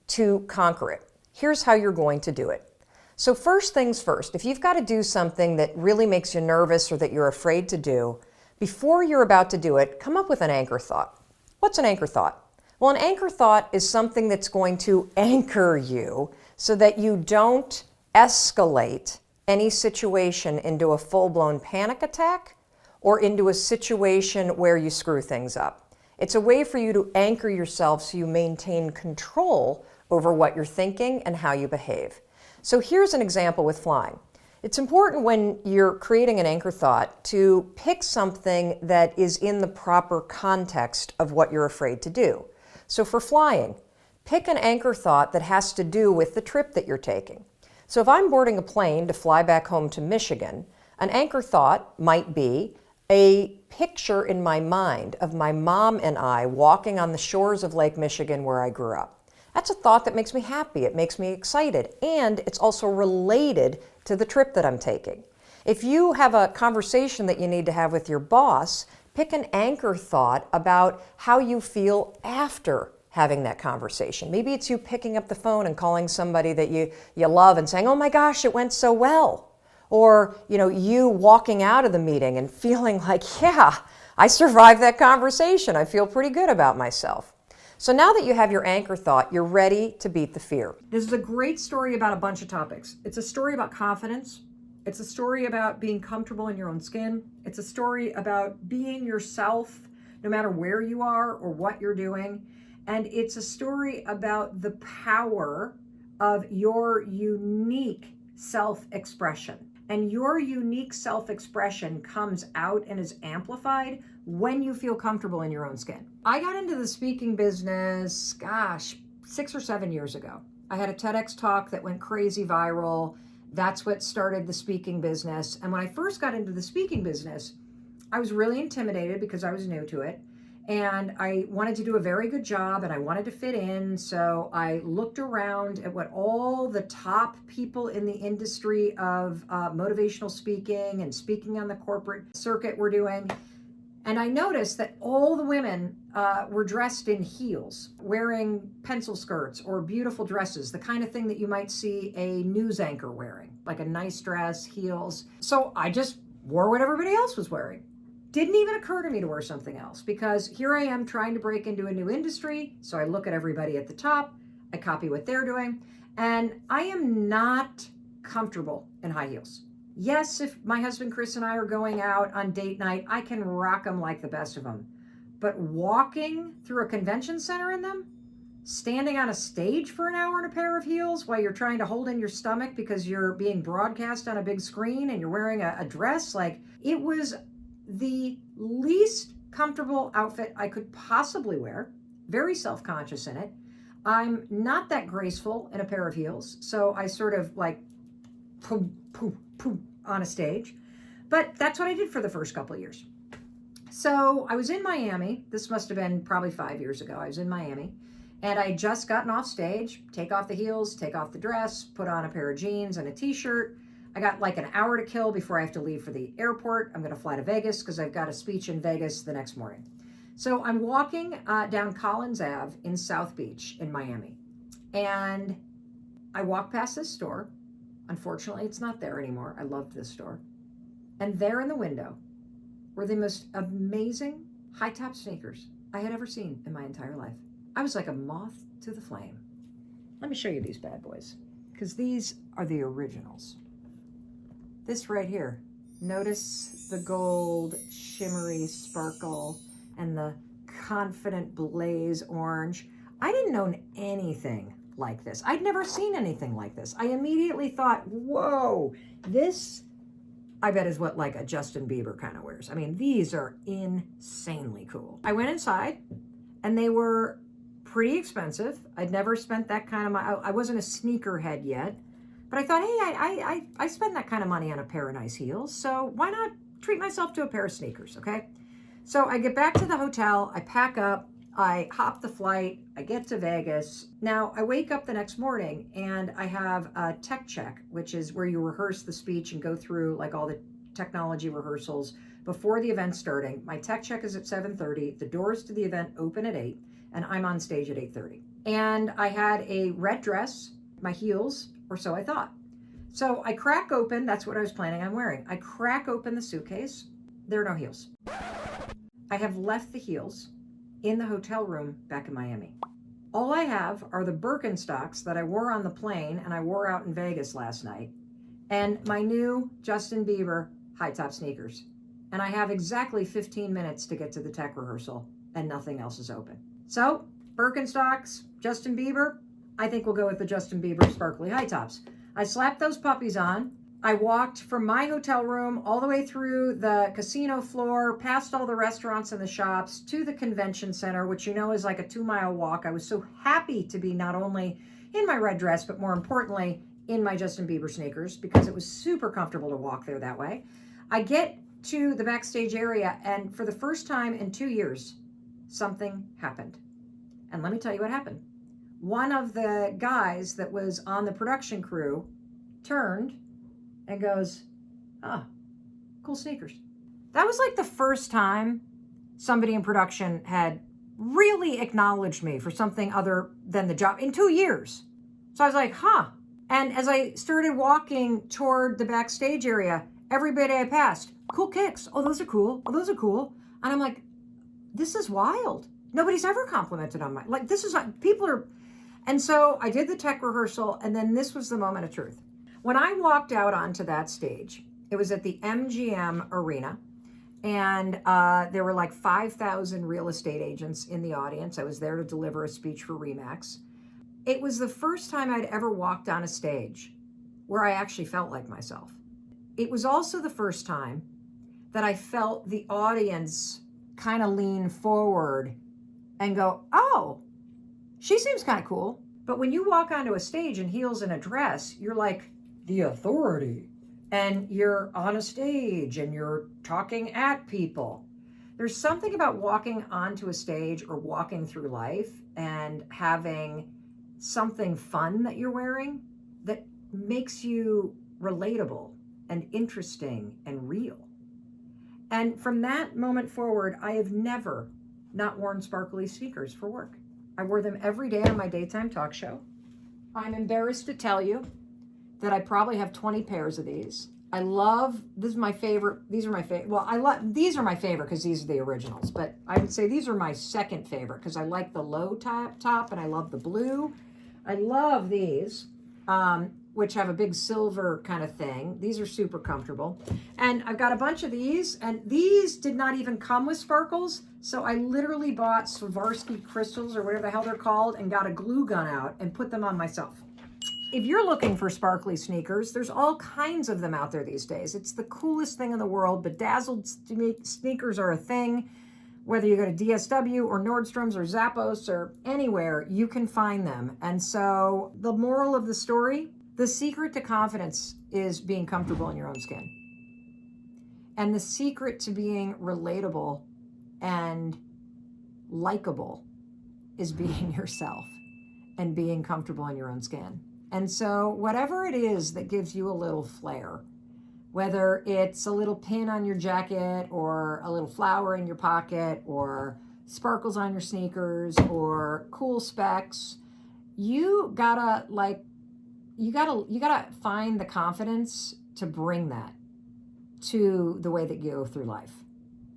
to conquer it. Here's how you're going to do it. So first things first, if you've got to do something that really makes you nervous or that you're afraid to do, before you're about to do it, come up with an anchor thought. What's an anchor thought? Well, an anchor thought is something that's going to anchor you so that you don't escalate any situation into a full-blown panic attack or into a situation where you screw things up. It's a way for you to anchor yourself so you maintain control over what you're thinking and how you behave. So here's an example with flying. It's important when you're creating an anchor thought to pick something that is in the proper context of what you're afraid to do. So for flying, pick an anchor thought that has to do with the trip that you're taking. So if I'm boarding a plane to fly back home to Michigan, an anchor thought might be a picture in my mind of my mom and I walking on the shores of Lake Michigan where I grew up. That's a thought that makes me happy, it makes me excited, and it's also related to the trip that I'm taking. If you have a conversation that you need to have with your boss, pick an anchor thought about how you feel after having that conversation. Maybe it's you picking up the phone and calling somebody that you love and saying, "Oh my gosh, it went so well." Or, you walking out of the meeting and feeling like, "Yeah, I survived that conversation. I feel pretty good about myself." So now that you have your anchor thought, you're ready to beat the fear. This is a great story about a bunch of topics. It's a story about confidence. It's a story about being comfortable in your own skin. It's a story about being yourself, no matter where you are or what you're doing. And it's a story about the power of your unique self-expression. And your unique self-expression comes out and is amplified when you feel comfortable in your own skin. I got into the speaking business, 6 or 7 years ago. I had a TEDx talk that went crazy viral. That's what started the speaking business. And when I first got into the speaking business, I was really intimidated because I was new to it. And I wanted to do a very good job and I wanted to fit in. So I looked around at what all the top people in the industry of motivational speaking and speaking on the corporate circuit were doing. And I noticed that all the women were dressed in heels, wearing pencil skirts or beautiful dresses, the kind of thing that you might see a news anchor wearing, like a nice dress, heels. So I just wore what everybody else was wearing. Didn't even occur to me to wear something else because here I am trying to break into a new industry. So I look at everybody at the top, I copy what they're doing, and I am not comfortable in high heels. Yes, if my husband Chris and I are going out on date night, I can rock them like the best of them. But walking through a convention center in them, standing on a stage for an hour in a pair of heels while you're trying to hold in your stomach because you're being broadcast on a big screen and you're wearing a dress, it was the least comfortable outfit I could possibly wear, very self-conscious in it. I'm not that graceful in a pair of heels, so I sort of poof, poof, poof on a stage. But that's what I did for the first couple of years. So I was in Miami. This must have been probably 5 years ago. I was in Miami and I had just gotten off stage, take off the heels, take off the dress, put on a pair of jeans and a t-shirt. I got an hour to kill before I have to leave for the airport. I'm going to fly to Vegas because I've got a speech in Vegas the next morning. So I'm walking down Collins Ave in South Beach in Miami. And I walk past this store. Unfortunately, it's not there anymore. I loved this store. And there in the window were the most amazing high-top sneakers I had ever seen in my entire life. I was like a moth to the flame. Let me show you these bad boys because these are the originals. This right here, notice the gold shimmery sparkle and the confident blaze orange. I didn't own anything like this. I'd never seen anything like this. I immediately thought, whoa, this I bet is what a Justin Bieber kind of wears. I mean, these are insanely cool. I went inside and they were pretty expensive. I'd never spent that kind of money. I wasn't a sneakerhead yet. But I thought, hey, I spend that kind of money on a pair of nice heels, so why not treat myself to a pair of sneakers, okay? So I get back to the hotel, I pack up, I hop the flight, I get to Vegas. Now, I wake up the next morning and I have a tech check, which is where you rehearse the speech and go through all the technology rehearsals before the event starting. My tech check is at 7:30, the doors to the event open at 8, and I'm on stage at 8:30. And I had a red dress, my heels, or so I thought. So I crack open, that's what I was planning on wearing. I crack open the suitcase, there are no heels. I have left the heels in the hotel room back in Miami. All I have are the Birkenstocks that I wore on the plane and I wore out in Vegas last night, and my new Justin Bieber high top sneakers. And I have exactly 15 minutes to get to the tech rehearsal and nothing else is open. So Birkenstocks, Justin Bieber, I think we'll go with the Justin Bieber sparkly high tops. I slapped those puppies on. I walked from my hotel room all the way through the casino floor, past all the restaurants and the shops, to the convention center, which you know is like a 2-mile walk. I was so happy to be not only in my red dress, but more importantly, in my Justin Bieber sneakers, because it was super comfortable to walk there that way. I get to the backstage area, and for the first time in 2 years, something happened. And let me tell you what happened. One of the guys that was on the production crew turned and goes, "Ah, cool sneakers." That was like the first time somebody in production had really acknowledged me for something other than the job in 2 years. So I was like, huh. And as I started walking toward the backstage area, everybody I passed, "Cool kicks. Oh, those are cool. Oh, those are cool." And I'm like, this is wild. Nobody's ever complimented on like, this is, people are. And so I did the tech rehearsal, and then this was the moment of truth. When I walked out onto that stage, it was at the MGM Arena, and there were like 5,000 real estate agents in the audience. I was there to deliver a speech for RE/MAX. It was the first time I'd ever walked on a stage where I actually felt like myself. It was also the first time that I felt the audience kind of lean forward and go, "Oh, she seems kind of cool." But when you walk onto a stage in heels and a dress, you're like the authority, and you're on a stage and you're talking at people. There's something about walking onto a stage or walking through life and having something fun that you're wearing that makes you relatable and interesting and real. And from that moment forward, I have never not worn sparkly sneakers for work. I wore them every day on my daytime talk show. I'm embarrassed to tell you that I probably have 20 pairs of these. I love, this is my favorite, these are my favorite, well, these are my favorite because these are the originals, but I would say these are my second favorite because I like the low top and I love the blue. I love these, which have a big silver kind of thing. These are super comfortable. And I've got a bunch of these, and these did not even come with sparkles. So I literally bought Swarovski crystals or whatever the hell they're called and got a glue gun out and put them on myself. If you're looking for sparkly sneakers, there's all kinds of them out there these days. It's the coolest thing in the world. Bedazzled sneakers are a thing. Whether you go to DSW or Nordstrom's or Zappos or anywhere, you can find them. And so the moral of the story, the secret to confidence is being comfortable in your own skin. And the secret to being relatable and likable is being yourself and being comfortable in your own skin. And so whatever it is that gives you a little flair, whether it's a little pin on your jacket or a little flower in your pocket or sparkles on your sneakers or cool specs, you gotta find the confidence to bring that to the way that you go through life,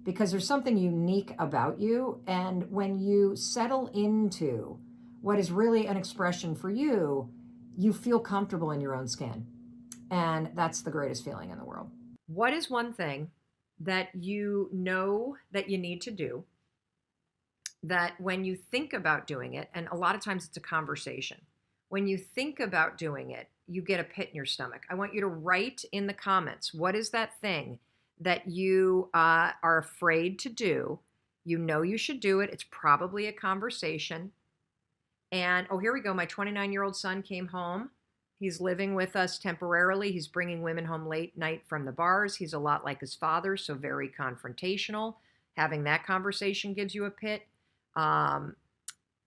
because there's something unique about you. And when you settle into what is really an expression for you, you feel comfortable in your own skin. And that's the greatest feeling in the world. What is one thing that you know that you need to do, that when you think about doing it, and a lot of times it's a conversation, when you think about doing it, you get a pit in your stomach? I want you to write in the comments, what is that thing that you are afraid to do? You know you should do it. It's probably a conversation. And, oh, here we go. My 29-year-old son came home. He's living with us temporarily. He's bringing women home late night from the bars. He's a lot like his father, so very confrontational. Having that conversation gives you a pit.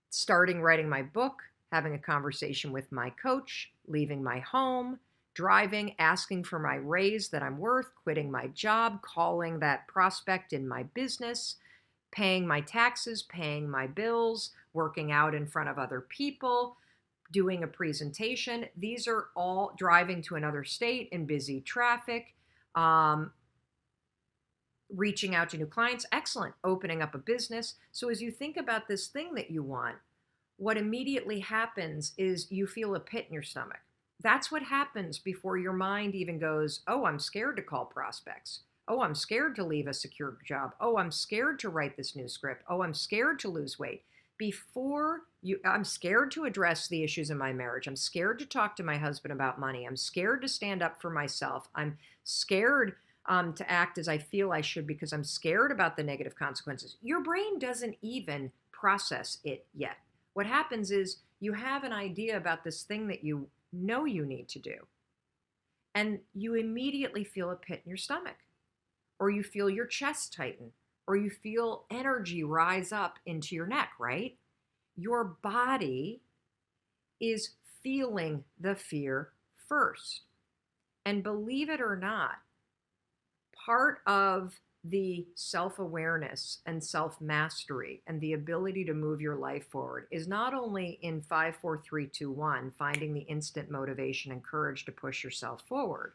Starting writing my book, having a conversation with my coach, leaving my home, driving, asking for my raise that I'm worth, quitting my job, calling that prospect in my business, paying my taxes, paying my bills, working out in front of other people, doing a presentation. These are all driving to another state in busy traffic, reaching out to new clients. Excellent. Opening up a business. So as you think about this thing that you want, what immediately happens is you feel a pit in your stomach. That's what happens before your mind even goes, oh, I'm scared to call prospects. Oh, I'm scared to leave a secure job. Oh, I'm scared to write this new script. Oh, I'm scared to lose weight. I'm scared to address the issues in my marriage. I'm scared to talk to my husband about money. I'm scared to stand up for myself. I'm scared to act as I feel I should because I'm scared about the negative consequences. Your brain doesn't even process it yet. What happens is you have an idea about this thing that you know you need to do, and you immediately feel a pit in your stomach, or you feel your chest tighten, or you feel energy rise up into your neck, right? Your body is feeling the fear first. And believe it or not, part of the self awareness and self mastery and the ability to move your life forward is not only in 5, 4, 3, 2, 1, finding the instant motivation and courage to push yourself forward,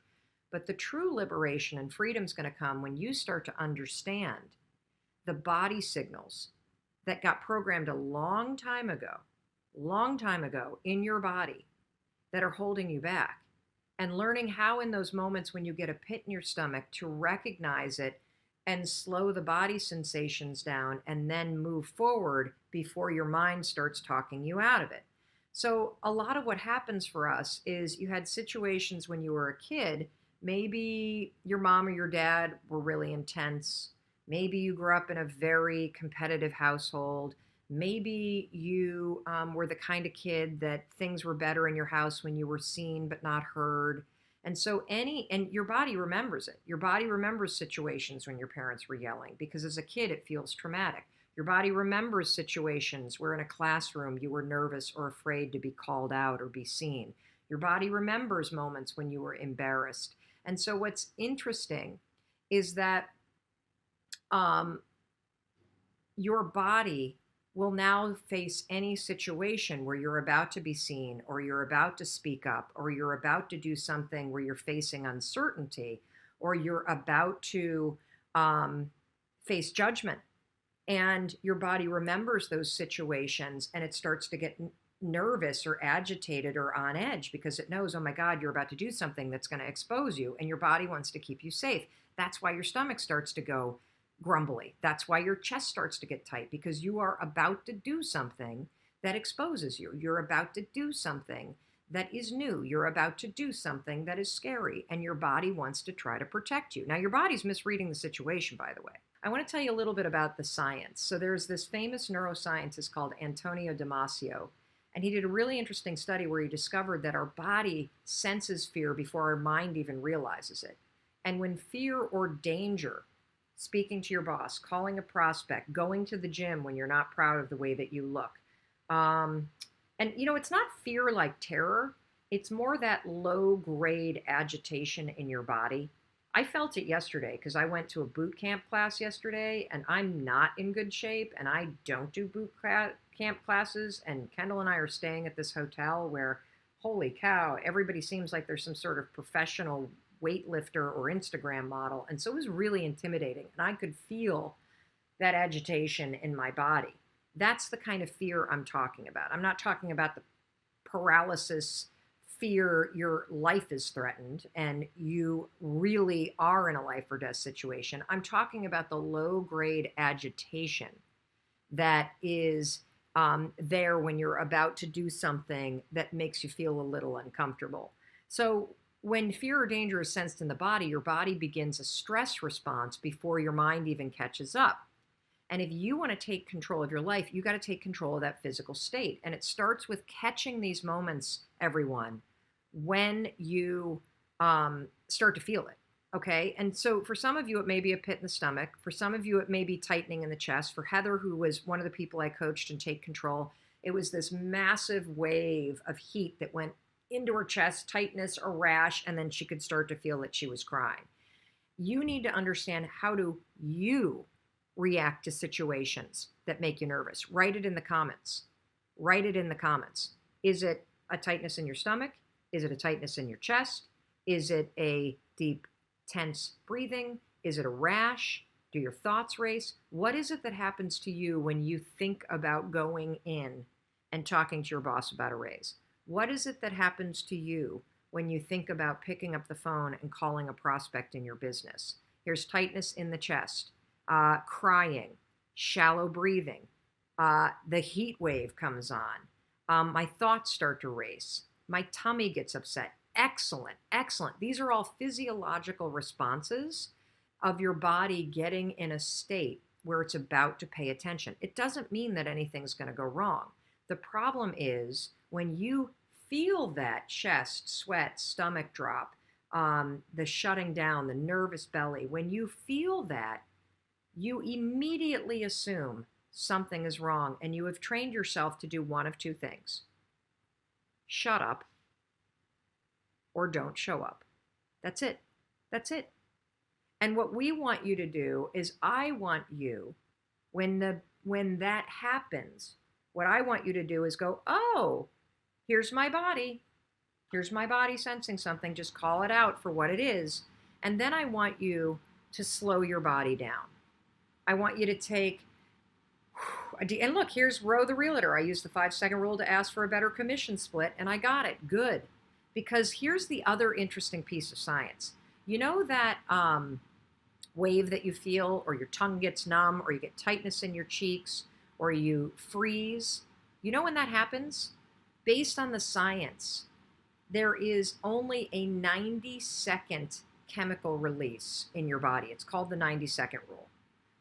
but the true liberation and freedom is going to come when you start to understand the body signals that got programmed a long time ago in your body that are holding you back, and learning how in those moments when you get a pit in your stomach to recognize it and slow the body sensations down and then move forward before your mind starts talking you out of it. So a lot of what happens for us is you had situations when you were a kid, maybe your mom or your dad were really intense. Maybe you grew up in a very competitive household. Maybe you were the kind of kid that things were better in your house when you were seen but not heard. And your body remembers it. Your body remembers situations when your parents were yelling because as a kid it feels traumatic. Your body remembers situations where in a classroom you were nervous or afraid to be called out or be seen. Your body remembers moments when you were embarrassed. And so what's interesting is that um, your body will now face any situation where you're about to be seen or you're about to speak up or you're about to do something where you're facing uncertainty or you're about to face judgment. And your body remembers those situations and it starts to get nervous or agitated or on edge because it knows, oh my God, you're about to do something that's going to expose you. And your body wants to keep you safe. That's why your stomach starts to go grumbly. That's why your chest starts to get tight because you are about to do something that exposes you. You're about to do something that is new. You're about to do something that is scary, and your body wants to try to protect you. Now, your body's misreading the situation, by the way. I want to tell you a little bit about the science. So there's this famous neuroscientist called Antonio Damasio, and he did a really interesting study where he discovered that our body senses fear before our mind even realizes it. And when fear or danger, speaking to your boss, calling a prospect, going to the gym when you're not proud of the way that you look. And it's not fear like terror. It's more that low grade agitation in your body. I felt it yesterday because I went to a boot camp class yesterday and I'm not in good shape and I don't do camp classes. And Kendall and I are staying at this hotel where, holy cow, everybody seems like there's some sort of professional weightlifter or Instagram model. And so it was really intimidating. And I could feel that agitation in my body. That's the kind of fear I'm talking about. I'm not talking about the paralysis fear your life is threatened and you really are in a life or death situation. I'm talking about the low grade agitation that is there when you're about to do something that makes you feel a little uncomfortable. So when fear or danger is sensed in the body, your body begins a stress response before your mind even catches up. And if you want to take control of your life, you got to take control of that physical state. And it starts with catching these moments, everyone, when you start to feel it. Okay. And so for some of you, it may be a pit in the stomach. For some of you, it may be tightening in the chest. For Heather, who was one of the people I coached in Take Control, it was this massive wave of heat that went into her chest, tightness, a rash, and then she could start to feel that she was crying. You need to understand how do you react to situations that make you nervous. Write it in the comments. Write it in the comments. Is it a tightness in your stomach? Is it a tightness in your chest? Is it a deep, tense breathing? Is it a rash? Do your thoughts race? What is it that happens to you when you think about going in and talking to your boss about a raise? What is it that happens to you when you think about picking up the phone and calling a prospect in your business? Here's tightness in the chest, crying, shallow breathing. The heat wave comes on. My thoughts start to race. My tummy gets upset. Excellent, excellent. These are all physiological responses of your body getting in a state where it's about to pay attention. It doesn't mean that anything's going to go wrong. The problem is when you feel that chest, sweat, stomach drop, the shutting down, the nervous belly, when you feel that, you immediately assume something is wrong, and you have trained yourself to do one of two things: shut up or don't show up. That's it. That's it. And what we want you to do is, I want you, when that happens, what I want you to do is go, oh, here's my body. Here's my body sensing something. Just call it out for what it is. And then I want you to slow your body down. I want you to take, and look, here's Ro the realtor. I used the 5-second rule to ask for a better commission split, and I got it. Good. Because here's the other interesting piece of science. You know that wave that you feel, or your tongue gets numb, or you get tightness in your cheeks, or you freeze? You know when that happens? Based on the science, there is only a 90-second chemical release in your body. It's called the 90-second rule.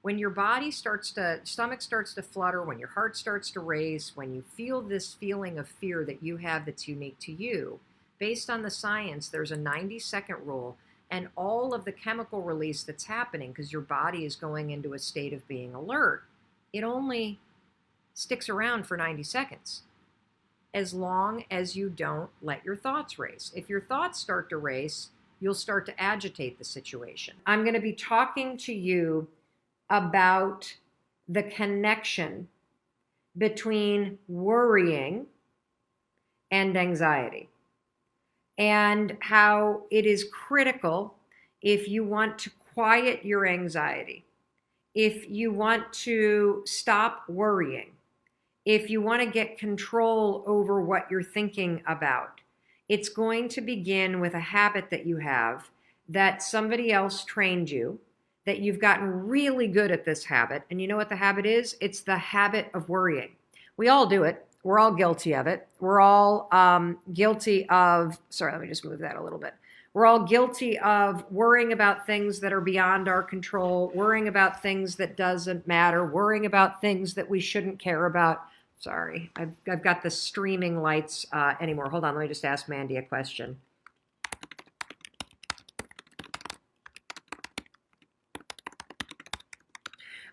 When your body stomach starts to flutter, when your heart starts to race, when you feel this feeling of fear that you have that's unique to you, based on the science, there's a 90-second rule, and all of the chemical release that's happening, because your body is going into a state of being alert, it only sticks around for 90 seconds. As long as you don't let your thoughts race. If your thoughts start to race, you'll start to agitate the situation. I'm going to be talking to you about the connection between worrying and anxiety, and how it is critical if you want to quiet your anxiety, if you want to stop worrying, if you want to get control over what you're thinking about. It's going to begin with a habit that you have, that somebody else trained you, that you've gotten really good at this habit. And you know what the habit is? It's the habit of worrying. We all do it. We're all guilty of it. We're all guilty of, sorry, let me just move that a little bit. We're all guilty of worrying about things that are beyond our control, worrying about things that doesn't matter, worrying about things that we shouldn't care about. Sorry, I've got the streaming lights anymore. Hold on, let me just ask Mandy a question.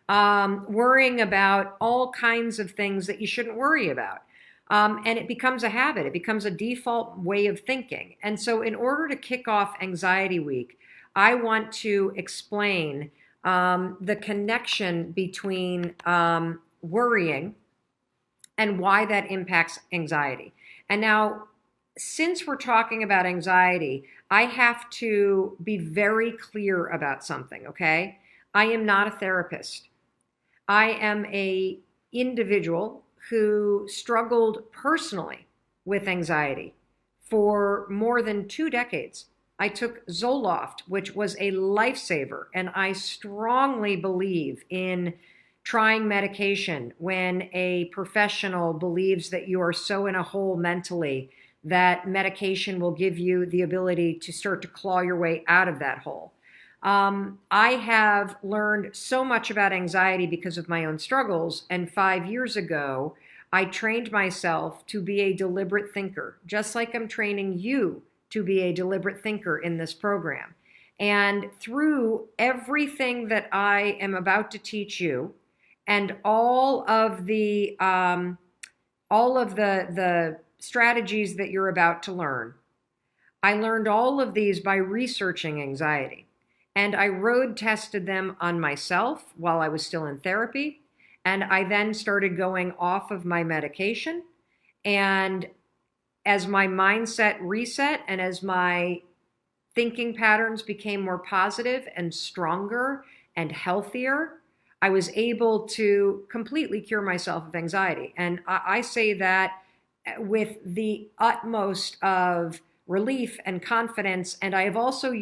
Worrying about all kinds of things that you shouldn't worry about. And it becomes a habit. It becomes a default way of thinking. And so in order to kick off Anxiety Week, I want to explain the connection between worrying and why that impacts anxiety. And now, since we're talking about anxiety, I have to be very clear about something, okay? I am not a therapist. I am an individual who struggled personally with anxiety for more than 2 decades. I took Zoloft, which was a lifesaver, and I strongly believe in trying medication when a professional believes that you are so in a hole mentally that medication will give you the ability to start to claw your way out of that hole. I have learned so much about anxiety because of my own struggles, and 5 years ago, I trained myself to be a deliberate thinker, just like I'm training you to be a deliberate thinker in this program. And through everything that I am about to teach you, and all of the strategies that you're about to learn, I learned all of these by researching anxiety. And I road tested them on myself while I was still in therapy. And I then started going off of my medication. And as my mindset reset and as my thinking patterns became more positive and stronger and healthier, I was able to completely cure myself of anxiety. And I say that with the utmost of relief and confidence. And I have also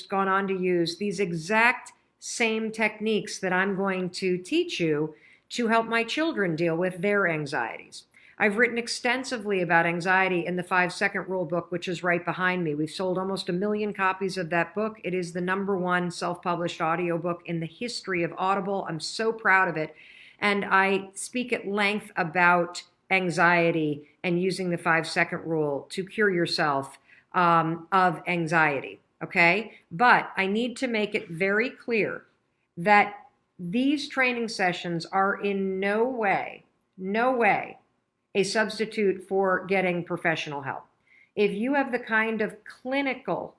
gone on to use these exact same techniques that I'm going to teach you to help my children deal with their anxieties. I've written extensively about anxiety in the 5-Second Rule book, which is right behind me. We've sold almost 1 million copies of that book. It is the #1 self-published audiobook in the history of Audible. I'm so proud of it. And I speak at length about anxiety and using the 5-second rule to cure yourself of anxiety. Okay? But I need to make it very clear that these training sessions are in no way a substitute for getting professional help. If you have the kind of clinical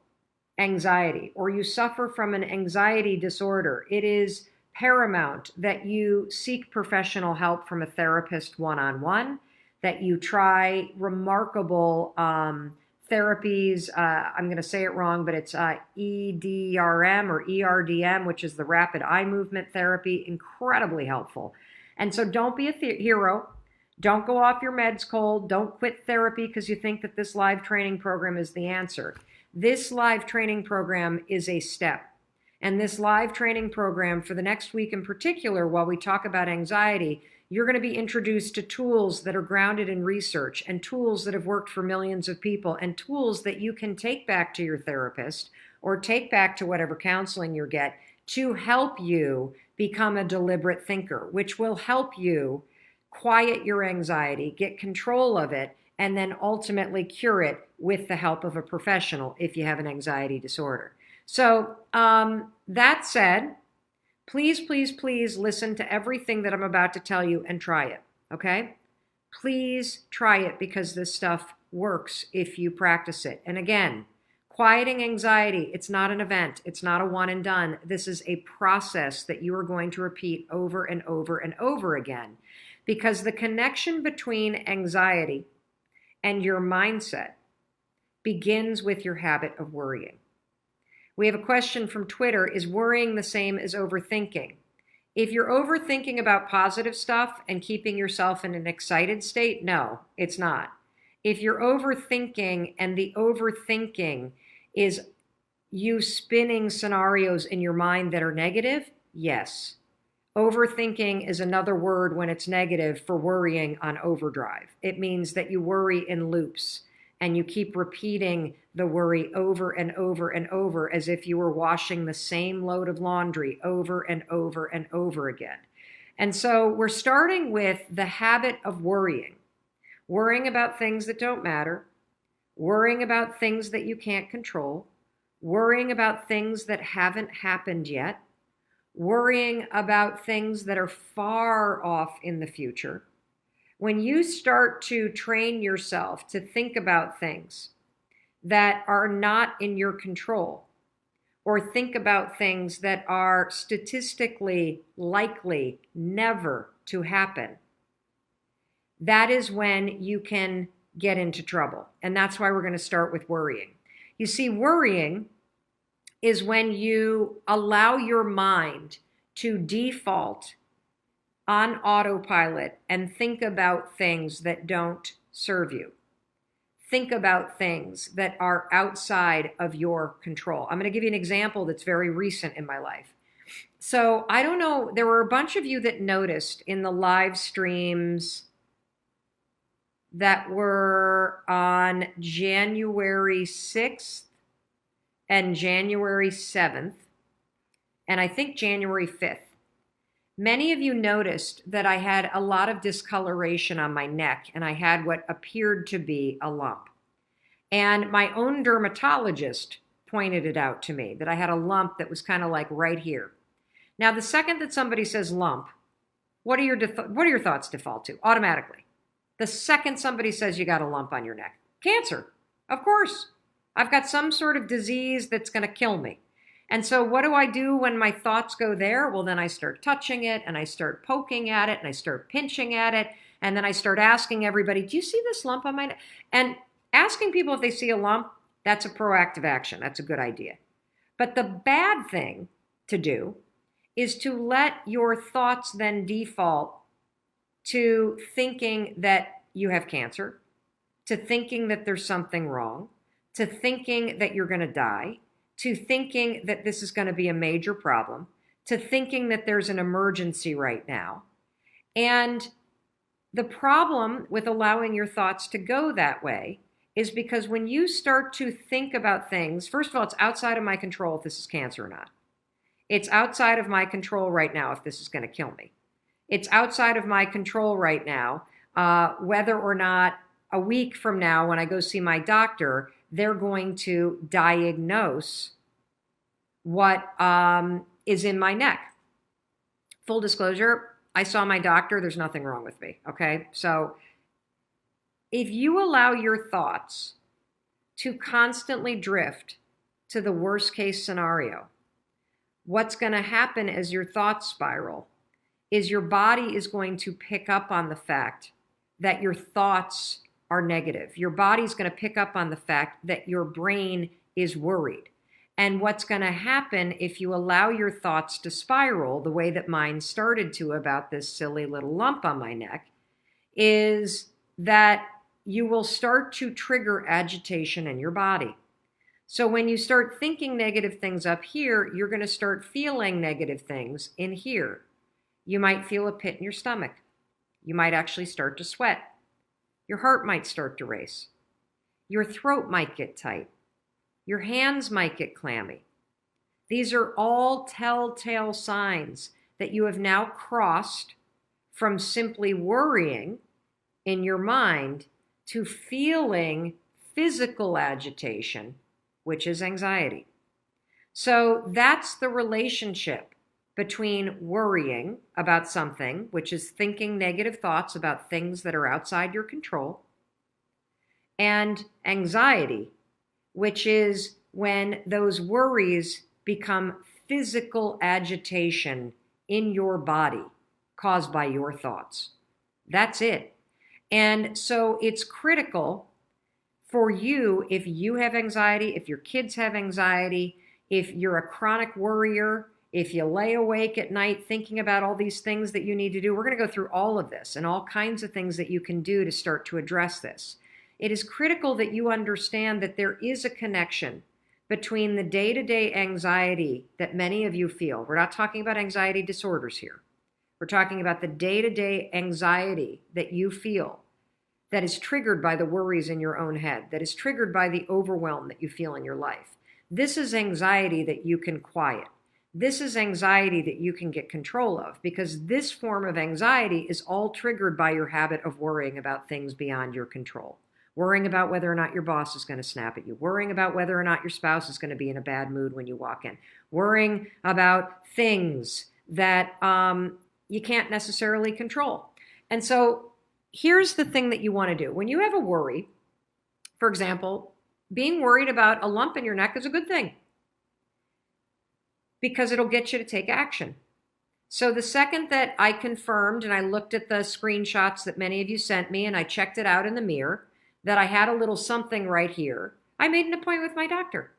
anxiety or you suffer from an anxiety disorder, it is paramount that you seek professional help from a therapist one-on-one, that you try remarkable therapies. I'm going to say it wrong, but it's EDRM or ERDM, which is the rapid eye movement therapy, incredibly helpful. And so don't be a hero. Don't go off your meds cold. Don't quit therapy because you think that this live training program is the answer. This live training program is a step. And this live training program for the next week in particular, while we talk about anxiety, you're going to be introduced to tools that are grounded in research and tools that have worked for millions of people and tools that you can take back to your therapist or take back to whatever counseling you get to help you become a deliberate thinker, which will help you quiet your anxiety, get control of it, and then ultimately cure it with the help of a professional if you have an anxiety disorder. So that said, please, please, please listen to everything that I'm about to tell you and try it, okay? Please try it because this stuff works if you practice it. And again, quieting anxiety, it's not an event. It's not a one and done. This is a process that you are going to repeat over and over and over again because the connection between anxiety and your mindset begins with your habit of worrying. We have a question from Twitter. Is worrying the same as overthinking? If you're overthinking about positive stuff and keeping yourself in an excited state, no, it's not. If you're overthinking and the overthinking is you spinning scenarios in your mind that are negative, yes. Overthinking is another word when it's negative for worrying on overdrive. It means that you worry in loops and you keep repeating the worry over and over and over as if you were washing the same load of laundry over and over and over again. And so we're starting with the habit of worrying about things that don't matter, worrying about things that you can't control, worrying about things that haven't happened yet, worrying about things that are far off in the future. When you start to train yourself to think about things that are not in your control, or think about things that are statistically likely never to happen, that is when you can get into trouble. And that's why we're going to start with worrying. You see, worrying is when you allow your mind to default on autopilot and think about things that don't serve you. Think about things that are outside of your control. I'm going to give you an example that's very recent in my life. So I don't know, there were a bunch of you that noticed in the live streams that were on January 6th and January 7th, and I think January 5th. Many of you noticed that I had a lot of discoloration on my neck and I had what appeared to be a lump. And my own dermatologist pointed it out to me that I had a lump that was kind of like right here. Now, the second that somebody says lump, what are your thoughts default to automatically? The second somebody says you got a lump on your neck, cancer, of course. I've got some sort of disease that's going to kill me. And so what do I do when my thoughts go there? Well, then I start touching it and I start poking at it and I start pinching at it. And then I start asking everybody, do you see this lump on my neck? And asking people if they see a lump, that's a proactive action. That's a good idea. But the bad thing to do is to let your thoughts then default to thinking that you have cancer, to thinking that there's something wrong, to thinking that you're going to die, to thinking that this is going to be a major problem, to thinking that there's an emergency right now. And the problem with allowing your thoughts to go that way is because when you start to think about things, first of all, it's outside of my control if this is cancer or not. It's outside of my control right now if this is going to kill me. It's outside of my control right now whether or not a week from now when I go see my doctor, they're going to diagnose what is in my neck. Full disclosure, I saw my doctor. There's nothing wrong with me, okay? So if you allow your thoughts to constantly drift to the worst case scenario, what's going to happen as your thoughts spiral is your body is going to pick up on the fact that your thoughts are negative. Your body's going to pick up on the fact that your brain is worried. And what's going to happen if you allow your thoughts to spiral the way that mine started to about this silly little lump on my neck is that you will start to trigger agitation in your body. So when you start thinking negative things up here, you're going to start feeling negative things in here. You might feel a pit in your stomach. You might actually start to sweat. Your heart might start to race. Your throat might get tight. Your hands might get clammy. These are all telltale signs that you have now crossed from simply worrying in your mind to feeling physical agitation, which is anxiety. So that's the relationship between worrying about something, which is thinking negative thoughts about things that are outside your control, and anxiety, which is when those worries become physical agitation in your body caused by your thoughts. That's it. And so it's critical for you, if you have anxiety, if your kids have anxiety, if you're a chronic worrier, if you lay awake at night thinking about all these things that you need to do, we're going to go through all of this and all kinds of things that you can do to start to address this. It is critical that you understand that there is a connection between the day-to-day anxiety that many of you feel. We're not talking about anxiety disorders here. We're talking about the day-to-day anxiety that you feel that is triggered by the worries in your own head, that is triggered by the overwhelm that you feel in your life. This is anxiety that you can quiet. This is anxiety that you can get control of, because this form of anxiety is all triggered by your habit of worrying about things beyond your control. Worrying about whether or not your boss is going to snap at you. Worrying about whether or not your spouse is going to be in a bad mood when you walk in. Worrying about things that you can't necessarily control. And so here's the thing that you want to do. When you have a worry, for example, being worried about a lump in your neck is a good thing, because it'll get you to take action. So the second that I confirmed and I looked at the screenshots that many of you sent me and I checked it out in the mirror, that I had a little something right here, I made an appointment with my doctor.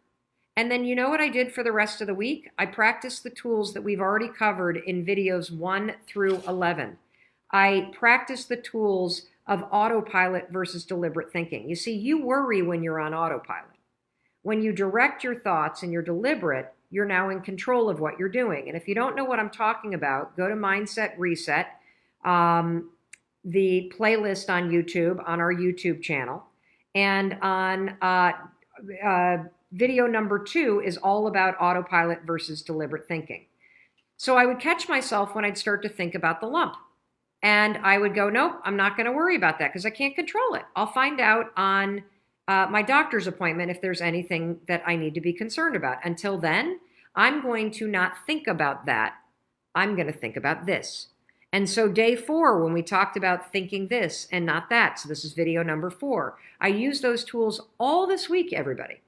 And then you know what I did for the rest of the week? I practiced the tools that we've already covered in videos 1 through 11. I practiced the tools of autopilot versus deliberate thinking. You see, you worry when you're on autopilot. When you direct your thoughts and you're deliberate, you're now in control of what you're doing. And if you don't know what I'm talking about, go to Mindset Reset, the playlist on YouTube, on our YouTube channel. And on video number 2 is all about autopilot versus deliberate thinking. So I would catch myself when I'd start to think about the lump. And I would go, nope, I'm not going to worry about that because I can't control it. I'll find out on my doctor's appointment if there's anything that I need to be concerned about. Until then, I'm going to not think about that. I'm going to think about this. And so day 4, when we talked about thinking this and not that, so this is video number 4, I used those tools all this week, everybody,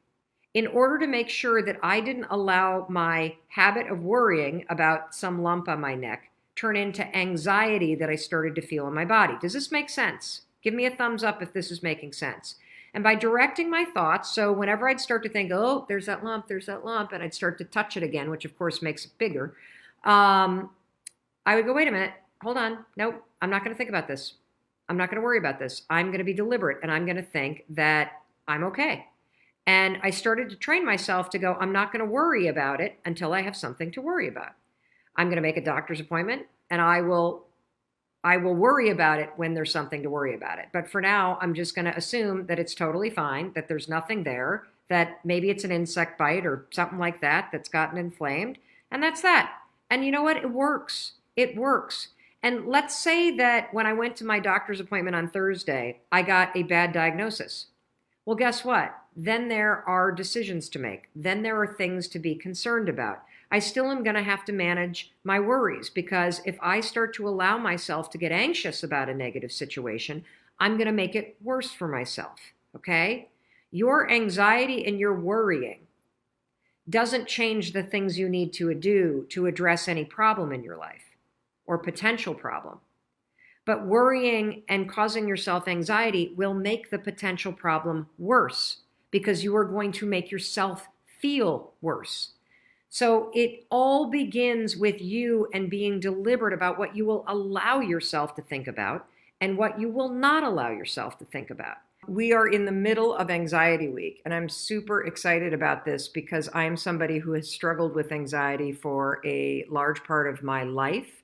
in order to make sure that I didn't allow my habit of worrying about some lump on my neck turn into anxiety that I started to feel in my body. Does this make sense? Give me a thumbs up if this is making sense. And by directing my thoughts, so whenever I'd start to think, oh, there's that lump, and I'd start to touch it again, which of course makes it bigger, I would go, wait a minute, hold on, nope, I'm not going to think about this. I'm not going to worry about this. I'm going to be deliberate, and I'm going to think that I'm okay. And I started to train myself to go, I'm not going to worry about it until I have something to worry about. I'm going to make a doctor's appointment, and I will worry about it when there's something to worry about it. But for now, I'm just going to assume that it's totally fine, that there's nothing there, that maybe it's an insect bite or something like that that's gotten inflamed, and that's that. And you know what? It works. It works. And let's say that when I went to my doctor's appointment on Thursday, I got a bad diagnosis. Well, guess what? Then there are decisions to make. Then there are things to be concerned about. I still am going to have to manage my worries, because if I start to allow myself to get anxious about a negative situation, I'm going to make it worse for myself. Okay? Your anxiety and your worrying doesn't change the things you need to do to address any problem in your life or potential problem. But worrying and causing yourself anxiety will make the potential problem worse, because you are going to make yourself feel worse. So it all begins with you and being deliberate about what you will allow yourself to think about and what you will not allow yourself to think about. We are in the middle of Anxiety Week, and I'm super excited about this because I am somebody who has struggled with anxiety for a large part of my life.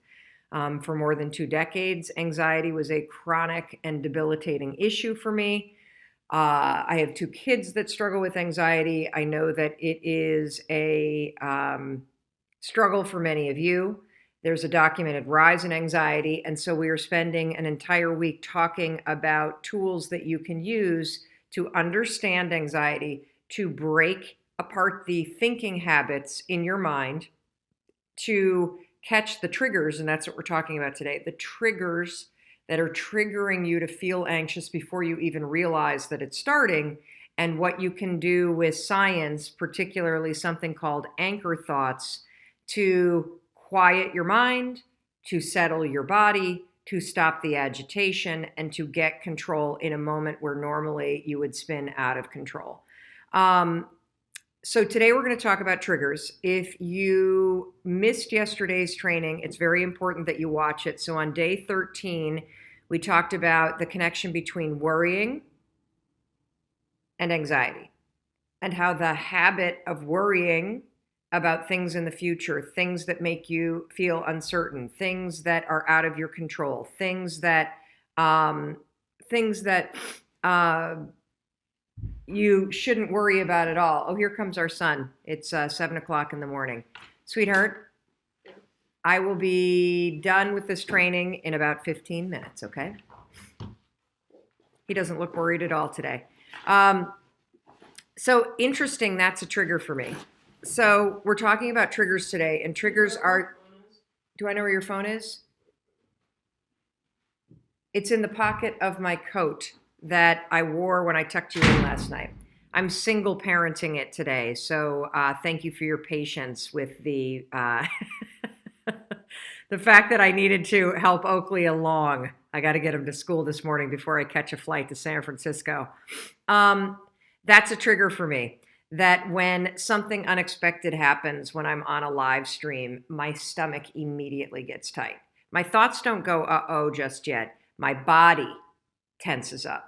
For more than 2 decades, anxiety was a chronic and debilitating issue for me. I have 2 kids that struggle with anxiety. I know that it is a struggle for many of you. There's a documented rise in anxiety, and so we are spending an entire week talking about tools that you can use to understand anxiety, to break apart the thinking habits in your mind, to catch the triggers, and that's what we're talking about today, the triggers that are triggering you to feel anxious before you even realize that it's starting, and what you can do with science, particularly something called anchor thoughts, to quiet your mind, to settle your body, to stop the agitation, and to get control in a moment where normally you would spin out of control. So today we're going to talk about triggers. If you missed yesterday's training, it's very important that you watch it. So on day 13, we talked about the connection between worrying and anxiety, and how the habit of worrying about things in the future, things that make you feel uncertain, things that are out of your control, things that you shouldn't worry about at all. Oh, here comes our son. It's 7 o'clock in the morning. Sweetheart, I will be done with this training in about 15 minutes, okay? He doesn't look worried at all today. So interesting, that's a trigger for me. So we're talking about triggers today, and triggers are, do I know where your phone is? It's in the pocket of my coat that I wore when I tucked you in last night. I'm single parenting it today, so thank you for your patience with the the fact that I needed to help Oakley along. I got to get him to school this morning before I catch a flight to San Francisco. That's a trigger for me, that when something unexpected happens when I'm on a live stream, my stomach immediately gets tight. My thoughts don't go, uh-oh, just yet. My body tenses up.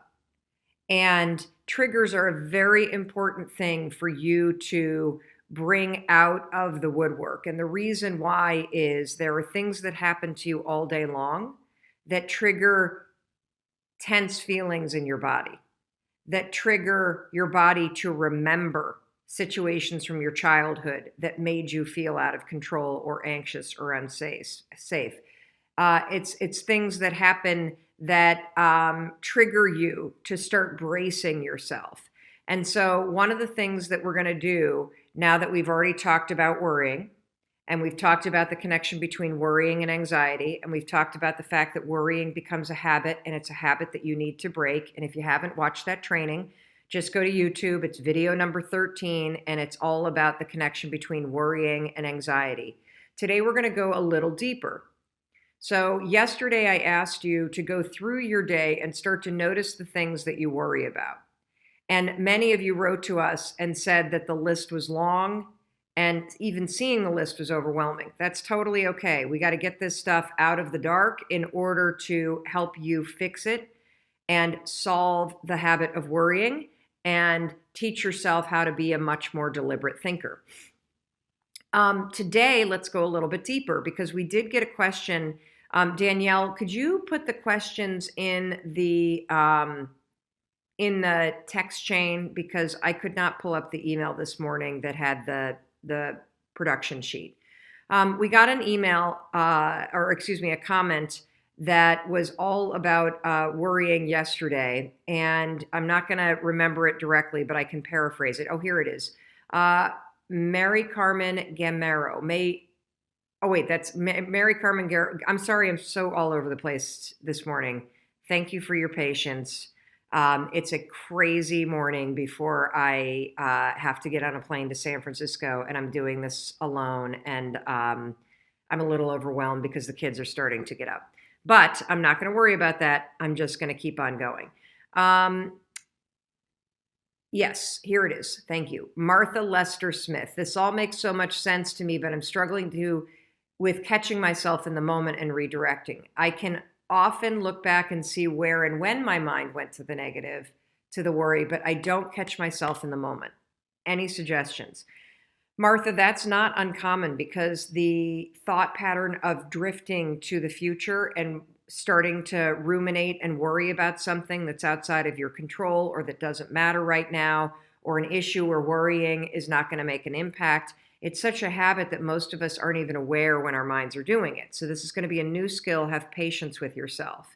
And triggers are a very important thing for you to bring out of the woodwork. And the reason why is there are things that happen to you all day long that trigger tense feelings in your body, that trigger your body to remember situations from your childhood that made you feel out of control or anxious or unsafe. It's things that happen that trigger you to start bracing yourself. And so one of the things that we're going to do, now that we've already talked about worrying, and we've talked about the connection between worrying and anxiety, and we've talked about the fact that worrying becomes a habit, and it's a habit that you need to break. And if you haven't watched that training, just go to YouTube. It's video number 13, and it's all about the connection between worrying and anxiety. Today, we're going to go a little deeper. So yesterday I asked you to go through your day and start to notice the things that you worry about. And many of you wrote to us and said that the list was long, and even seeing the list was overwhelming. That's totally okay. We got to get this stuff out of the dark in order to help you fix it and solve the habit of worrying and teach yourself how to be a much more deliberate thinker. Today, let's go a little bit deeper because we did get a question. Danielle, could you put the questions in the text chain, because I could not pull up the email this morning that had the production sheet. We got an email, or excuse me, a comment that was all about worrying yesterday, and I'm not going to remember it directly, but I can paraphrase it. Oh, here it is. Mary Carmen Gamero. That's Mary Carmen Gamero. I'm sorry, I'm so all over the place this morning. Thank you for your patience. It's a crazy morning before I have to get on a plane to San Francisco, and I'm doing this alone, and I'm a little overwhelmed because the kids are starting to get up. But I'm not going to worry about that. I'm just going to keep on going. Yes, here it is. Thank you. Martha Lester Smith. This all makes so much sense to me, but I'm struggling with catching myself in the moment and redirecting. I can often look back and see where and when my mind went to the negative, to the worry, but I don't catch myself in the moment. Any suggestions? Martha, that's not uncommon, because the thought pattern of drifting to the future and starting to ruminate and worry about something that's outside of your control or that doesn't matter right now, or an issue or worrying is not going to make an impact. It's such a habit that most of us aren't even aware when our minds are doing it. So this is going to be a new skill. Have patience with yourself.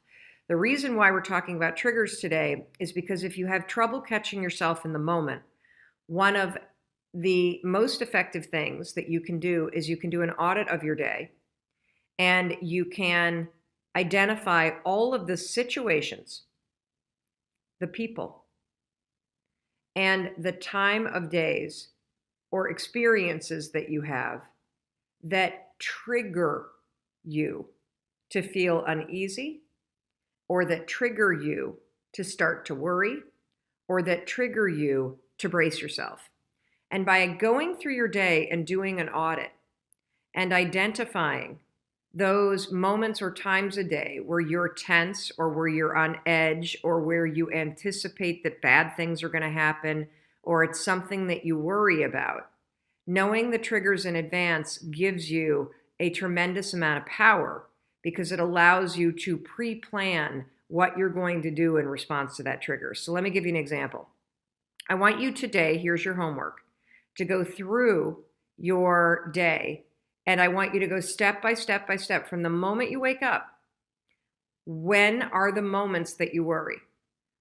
The reason why we're talking about triggers today is because if you have trouble catching yourself in the moment, one of the most effective things that you can do is you can do an audit of your day, and you can identify all of the situations, the people, and the time of days or experiences that you have that trigger you to feel uneasy, or that trigger you to start to worry, or that trigger you to brace yourself. And by going through your day and doing an audit and identifying those moments or times a day where you're tense, or where you're on edge, or where you anticipate that bad things are going to happen, or it's something that you worry about, knowing the triggers in advance gives you a tremendous amount of power, because it allows you to pre-plan what you're going to do in response to that trigger. So let me give you an example. I want you today, here's your homework, to go through your day, and I want you to go step by step by step from the moment you wake up. When are the moments that you worry?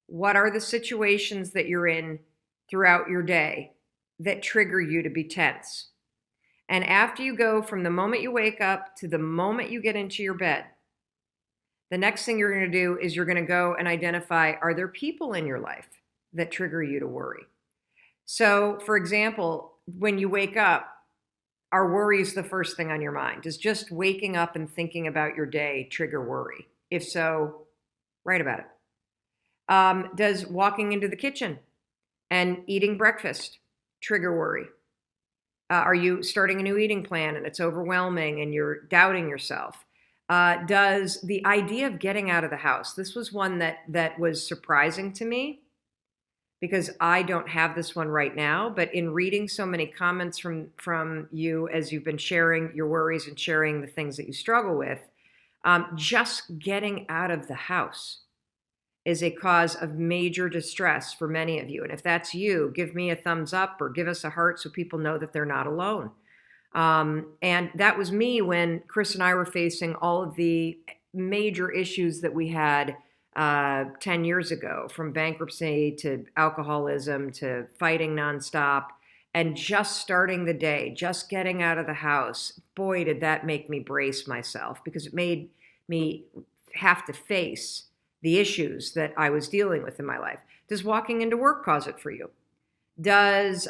What are the situations that you're in throughout your day that trigger you to be tense? And after you go from the moment you wake up to the moment you get into your bed, the next thing you're going to do is you're going to go and identify, are there people in your life that trigger you to worry? So, for example, when you wake up, are worries the first thing on your mind? Does just waking up and thinking about your day trigger worry? If so, write about it. Does walking into the kitchen and eating breakfast trigger worry? Are you starting a new eating plan and it's overwhelming and you're doubting yourself? Does the idea of getting out of the house, this was one that was surprising to me, because I don't have this one right now, but in reading so many comments from you as you've been sharing your worries and sharing the things that you struggle with, just getting out of the house is a cause of major distress for many of you. And if that's you, give me a thumbs up or give us a heart so people know that they're not alone. And that was me when Chris and I were facing all of the major issues that we had 10 years ago, from bankruptcy to alcoholism to fighting nonstop, and just starting the day, just getting out of the house. Boy, did that make me brace myself, because it made me have to face the issues that I was dealing with in my life. Does walking into work cause it for you? Does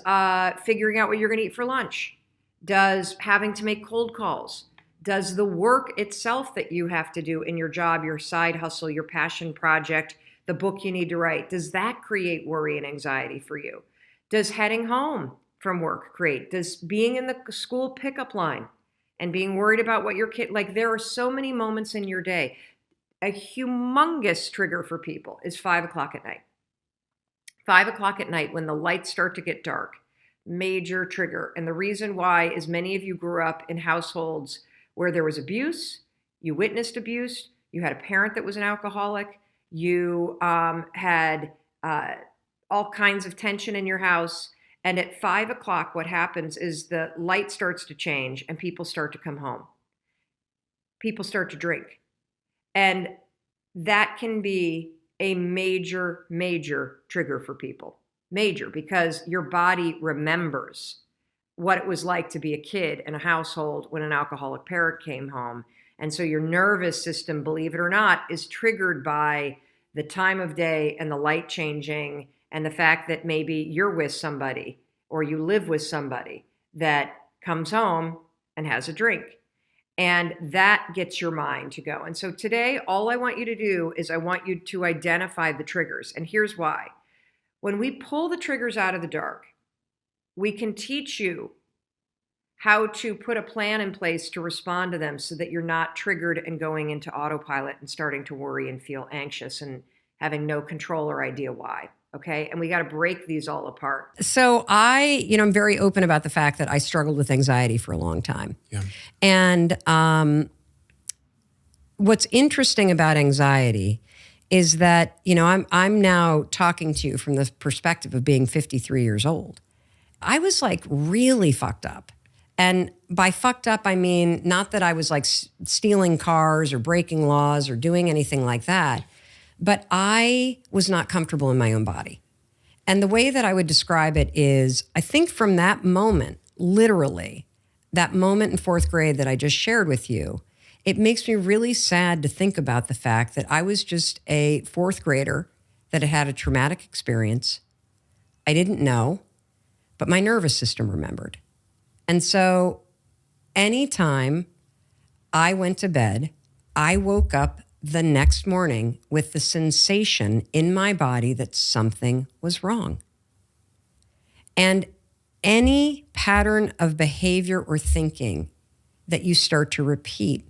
figuring out what you're going to eat for lunch? Does having to make cold calls? Does the work itself that you have to do in your job, your side hustle, your passion project, the book you need to write, does that create worry and anxiety for you? Does heading home from work create? Does being in the school pickup line and being worried about what your kid, like, there are so many moments in your day. A humongous trigger for people is 5 o'clock at night. 5 o'clock at night, when the lights start to get dark, major trigger. And the reason why is many of you grew up in households where there was abuse, you witnessed abuse, you had a parent that was an alcoholic, you had all kinds of tension in your house. And at 5 o'clock, what happens is the light starts to change and people start to come home. People start to drink. And that can be a major, major trigger for people. Major, because your body remembers what it was like to be a kid in a household when an alcoholic parent came home. And so your nervous system, believe it or not, is triggered by the time of day and the light changing and the fact that maybe you're with somebody or you live with somebody that comes home and has a drink. And that gets your mind to go. And so today, all I want you to do is I want you to identify the triggers. And here's why. When we pull the triggers out of the dark, we can teach you how to put a plan in place to respond to them so that you're not triggered and going into autopilot and starting to worry and feel anxious and having no control or idea why. Okay. And we got to break these all apart. So I'm very open about the fact that I struggled with anxiety for a long time. Yeah. And what's interesting about anxiety is that, I'm now talking to you from the perspective of being 53 years old. I was like really fucked up. And by fucked up, I mean, not that I was like stealing cars or breaking laws or doing anything like that, but I was not comfortable in my own body. And the way that I would describe it is, I think from that moment, literally, that moment in fourth grade that I just shared with you, it makes me really sad to think about the fact that I was just a fourth grader that had had a traumatic experience. I didn't know, but my nervous system remembered. And so anytime I went to bed, I woke up the next morning with the sensation in my body that something was wrong. And any pattern of behavior or thinking that you start to repeat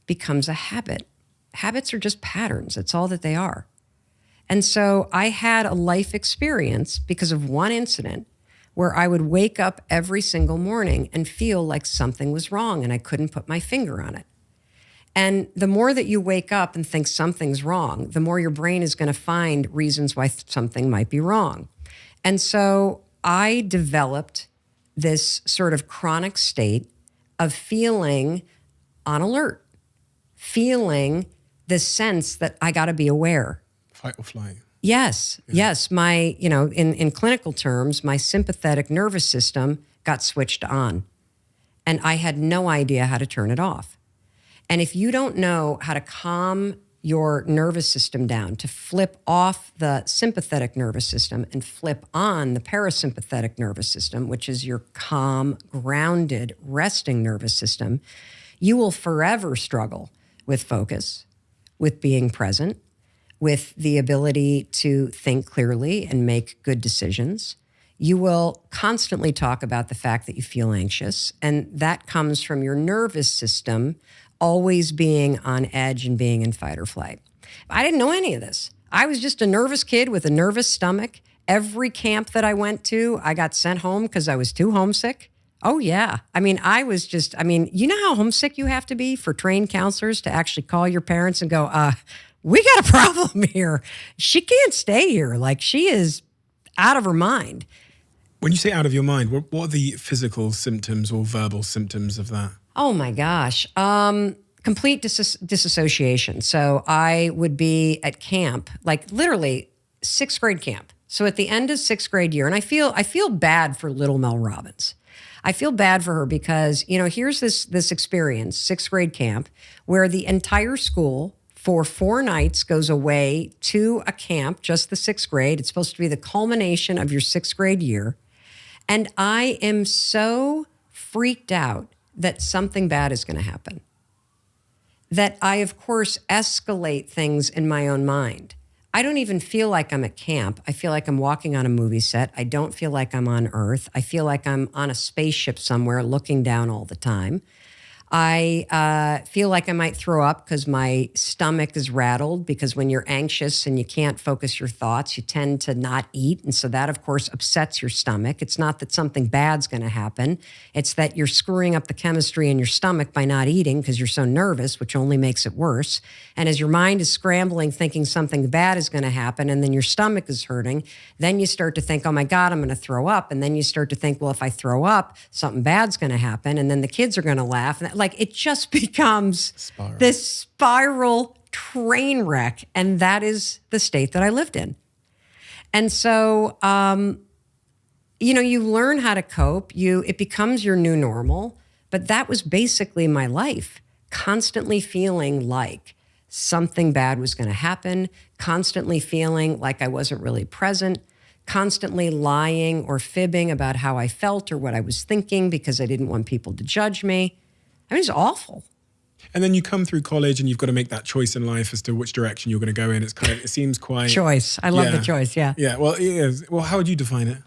becomes a habit. Habits are just patterns. That's all that they are. And so I had a life experience because of one incident where I would wake up every single morning and feel like something was wrong and I couldn't put my finger on it. And the more that you wake up and think something's wrong, the more your brain is going to find reasons why something might be wrong. And so I developed this sort of chronic state of feeling on alert, feeling this sense that I got to be aware. Fight or flight. Yes, yeah. Yes. My, in clinical terms, my sympathetic nervous system got switched on and I had no idea how to turn it off. And if you don't know how to calm your nervous system down, to flip off the sympathetic nervous system and flip on the parasympathetic nervous system, which is your calm, grounded, resting nervous system, you will forever struggle with focus, with being present, with the ability to think clearly and make good decisions. You will constantly talk about the fact that you feel anxious, and that comes from your nervous system always being on edge and being in fight or flight. I didn't know any of this. I was just a nervous kid with a nervous stomach. Every camp that I went to, I got sent home because I was too homesick. Oh, yeah. I mean, you know how homesick you have to be for trained counselors to actually call your parents and go, we got a problem here. She can't stay here. Like, she is out of her mind. When you say out of your mind, what are the physical symptoms or verbal symptoms of that? Oh my gosh. Complete disassociation. So I would be at camp, like literally sixth grade camp. So at the end of sixth grade year, and I feel bad for little Mel Robbins. I feel bad for her because, here's this experience, sixth grade camp, where the entire school for 4 nights goes away to a camp, just the sixth grade. It's supposed to be the culmination of your sixth grade year. And I am so freaked out that something bad is going to happen, that I, of course, escalate things in my own mind. I don't even feel like I'm at camp. I feel like I'm walking on a movie set. I don't feel like I'm on Earth. I feel like I'm on a spaceship somewhere looking down all the time. I feel like I might throw up because my stomach is rattled, because when you're anxious and you can't focus your thoughts, you tend to not eat. And so that, of course, upsets your stomach. It's not that something bad's going to happen. It's that you're screwing up the chemistry in your stomach by not eating because you're so nervous, which only makes it worse. And as your mind is scrambling, thinking something bad is going to happen, and then your stomach is hurting, then you start to think, oh my God, I'm going to throw up. And then you start to think, well, if I throw up, something bad's going to happen. And then the kids are going to laugh. And like, it just becomes this spiral train wreck. And that is the state that I lived in. And so, you learn how to cope. It becomes your new normal. But that was basically my life, constantly feeling like something bad was going to happen, constantly feeling like I wasn't really present, constantly lying or fibbing about how I felt or what I was thinking because I didn't want people to judge me. I mean, it's awful. And then you come through college and you've got to make that choice in life as to which direction you're going to go in. It seems quite... Choice. I love the choice, yeah. Yeah, well, it is. Well, how would you define it?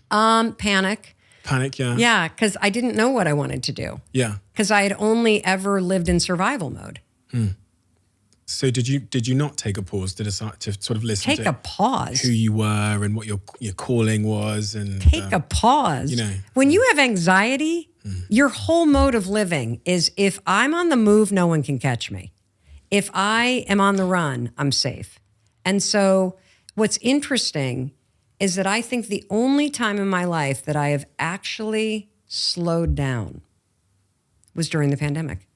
Panic. Panic, yeah. Yeah, because I didn't know what I wanted to do. Yeah. Because I had only ever lived in survival mode. So did you not take a pause to decide to sort of listen Take a pause? who you were and what your calling was? And Take a pause. When you have anxiety, your whole mode of living is, if I'm on the move, no one can catch me. If I am on the run, I'm safe. And so what's interesting is that I think the only time in my life that I have actually slowed down was during the pandemic.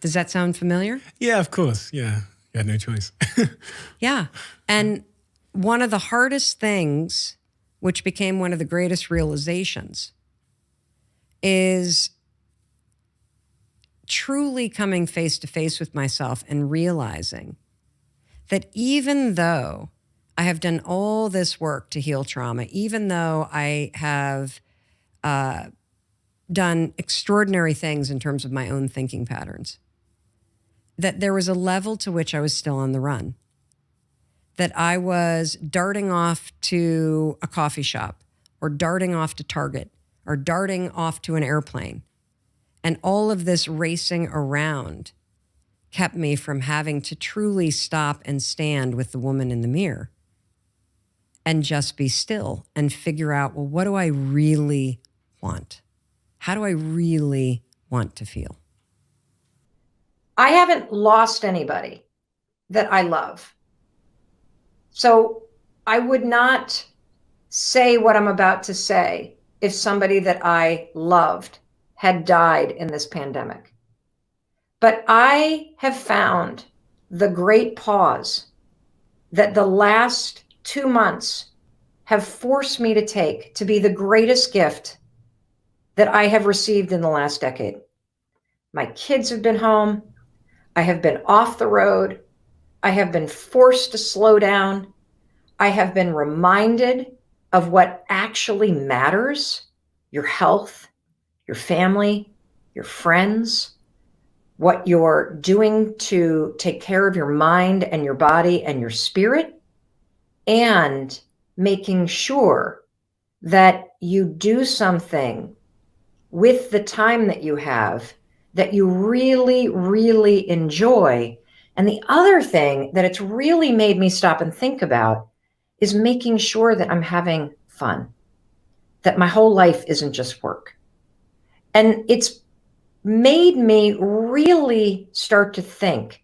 Does that sound familiar? Yeah, of course. Yeah. You had no choice. Yeah. And one of the hardest things, which became one of the greatest realizations, is truly coming face to face with myself and realizing that even though I have done all this work to heal trauma, even though I have done extraordinary things in terms of my own thinking patterns, that there was a level to which I was still on the run, that I was darting off to a coffee shop or darting off to Target or darting off to an airplane. And all of this racing around kept me from having to truly stop and stand with the woman in the mirror and just be still and figure out, well, what do I really want? How do I really want to feel? I haven't lost anybody that I love. So I would not say what I'm about to say if somebody that I loved had died in this pandemic. But I have found the great pause that the last 2 months have forced me to take to be the greatest gift that I have received in the last decade. My kids have been home. I have been off the road. I have been forced to slow down. I have been reminded of what actually matters: your health, your family, your friends, what you're doing to take care of your mind and your body and your spirit, and making sure that you do something with the time that you have that you really, really enjoy. And the other thing that it's really made me stop and think about is making sure that I'm having fun, that my whole life isn't just work. And it's made me really start to think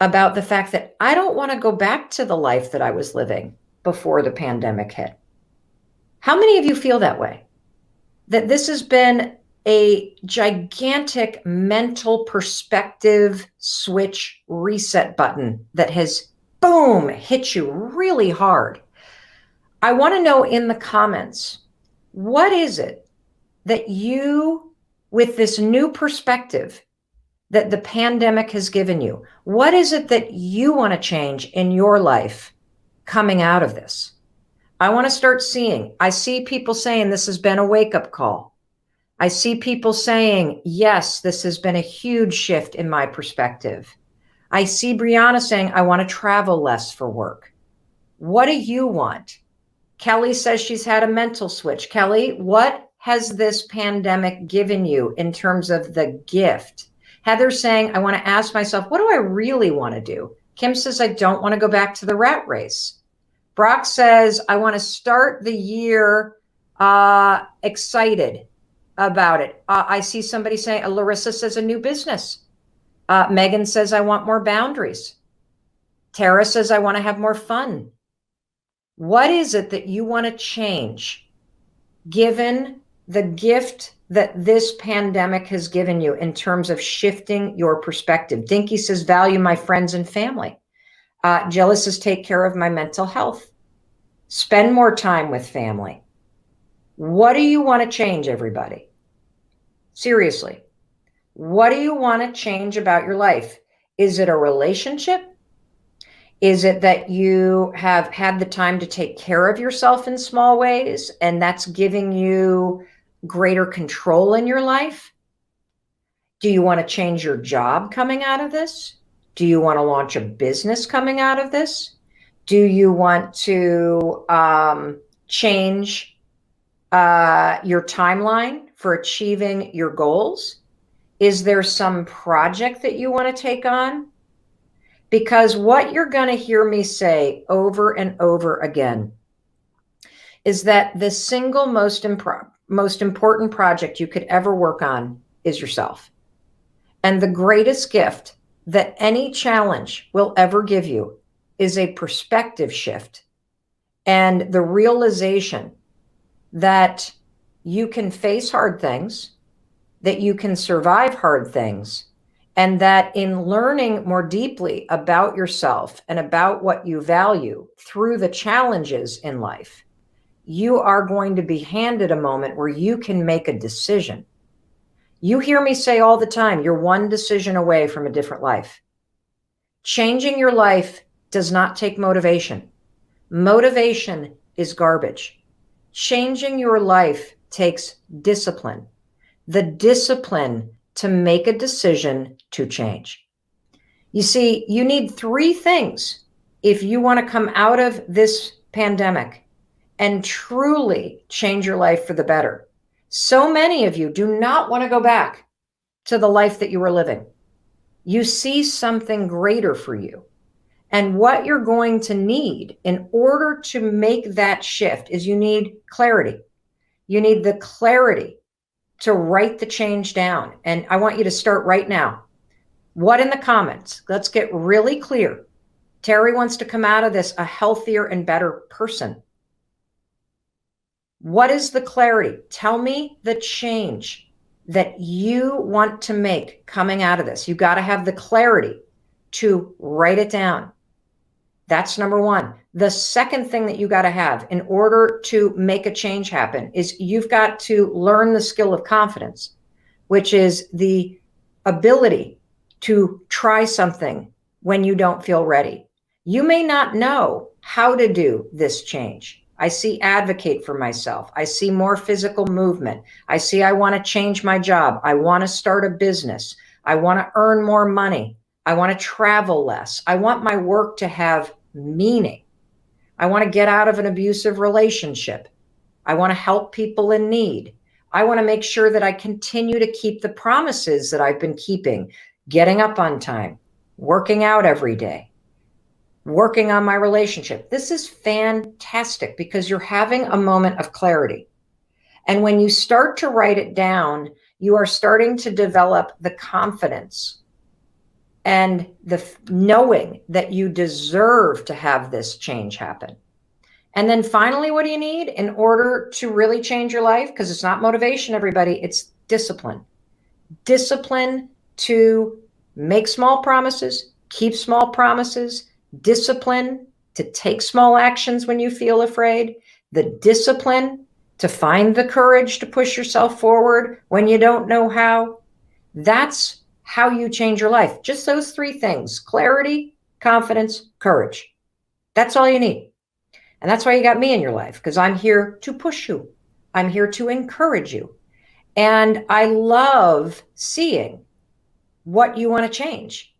about the fact that I don't want to go back to the life that I was living before the pandemic hit. How many of you feel that way? That this has been a gigantic mental perspective switch reset button that has, boom, hit you really hard. I want to know in the comments, what is it that you, with this new perspective that the pandemic has given you, what is it that you want to change in your life coming out of this? I want to start seeing. I see people saying this has been a wake-up call. I see people saying, yes, this has been a huge shift in my perspective. I see Brianna saying, I want to travel less for work. What do you want? Kelly says she's had a mental switch. Kelly, what has this pandemic given you in terms of the gift? Heather's saying, I want to ask myself, what do I really want to do? Kim says, I don't want to go back to the rat race. Brock says, I want to start the year excited about it. I see somebody saying, Larissa says, a new business. Megan says, I want more boundaries. Tara says, I want to have more fun. What is it that you want to change, given the gift that this pandemic has given you in terms of shifting your perspective? Dinky says, value my friends and family. Jill says, take care of my mental health. Spend more time with family. What do you want to change, everybody? Seriously, what do you want to change about your life? Is it a relationship? Is it that you have had the time to take care of yourself in small ways, and that's giving you greater control in your life? Do you want to change your job coming out of this? Do you want to launch a business coming out of this? Do you want to change your timeline for achieving your goals? Is there some project that you want to take on? Because what you're going to hear me say over and over again is that the single most important project you could ever work on is yourself. And the greatest gift that any challenge will ever give you is a perspective shift and the realization that you can face hard things, that you can survive hard things, and that in learning more deeply about yourself and about what you value through the challenges in life, you are going to be handed a moment where you can make a decision. You hear me say all the time, you're one decision away from a different life. Changing your life does not take motivation. Motivation is garbage. Changing your life takes discipline. The discipline to make a decision to change. You see, you need three things if you want to come out of this pandemic and truly change your life for the better. So many of you do not want to go back to the life that you were living. You see something greater for you. And what you're going to need in order to make that shift is you need clarity. You need the clarity to write the change down. And I want you to start right now. What in the comments? Let's get really clear. Terry wants to come out of this a healthier and better person. What is the clarity? Tell me the change that you want to make coming out of this. You got to have the clarity to write it down. That's number one. The second thing that you got to have in order to make a change happen is you've got to learn the skill of confidence, which is the ability to try something when you don't feel ready. You may not know how to do this change. I see advocate for myself. I see more physical movement. I see I want to change my job. I want to start a business. I want to earn more money. I want to travel less. I want my work to have meaning. I want to get out of an abusive relationship. I want to help people in need. I want to make sure that I continue to keep the promises that I've been keeping, getting up on time, working out every day, working on my relationship. This is fantastic because you're having a moment of clarity. And when you start to write it down, you are starting to develop the confidence and the knowing that you deserve to have this change happen. And then finally, what do you need in order to really change your life? Because it's not motivation, everybody, it's discipline. Discipline to make small promises, keep small promises, discipline to take small actions when you feel afraid, the discipline to find the courage to push yourself forward when you don't know how. That's how you change your life. Just those three things: clarity, confidence, courage. That's all you need. And that's why you got me in your life, because I'm here to push you. I'm here to encourage you. And I love seeing what you want to change.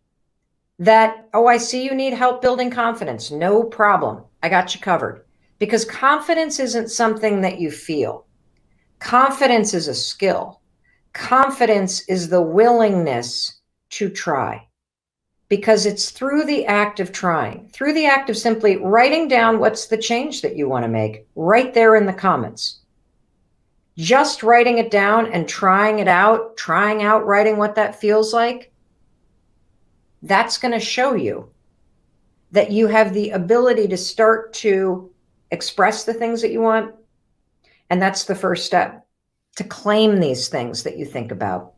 That, oh, I see you need help building confidence. No problem. I got you covered. Because confidence isn't something that you feel. Confidence is a skill. Confidence is the willingness to try, because it's through the act of trying, through the act of simply writing down what's the change that you want to make right there in the comments. Just writing it down and trying out writing what that feels like, that's going to show you that you have the ability to start to express the things that you want. And that's the first step, to claim these things that you think about.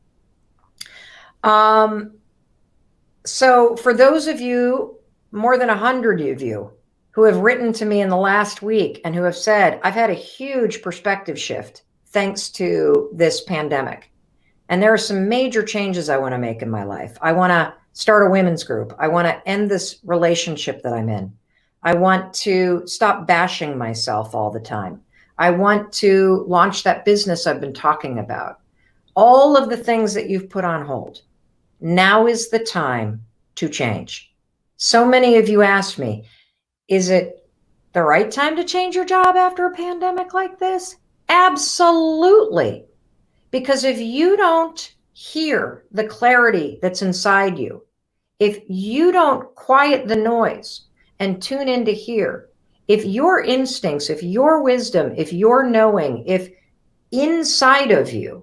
So for those of you, more than 100 of you, who have written to me in the last week and who have said, I've had a huge perspective shift thanks to this pandemic. And there are some major changes I want to make in my life. I want to start a women's group. I want to end this relationship that I'm in. I want to stop bashing myself all the time. I want to launch that business I've been talking about. All of the things that you've put on hold. Now is the time to change. So many of you asked me, is it the right time to change your job after a pandemic like this? Absolutely. Because if you don't hear the clarity that's inside you, if you don't quiet the noise and tune in to hear, if your instincts, if your wisdom, if your knowing, if inside of you,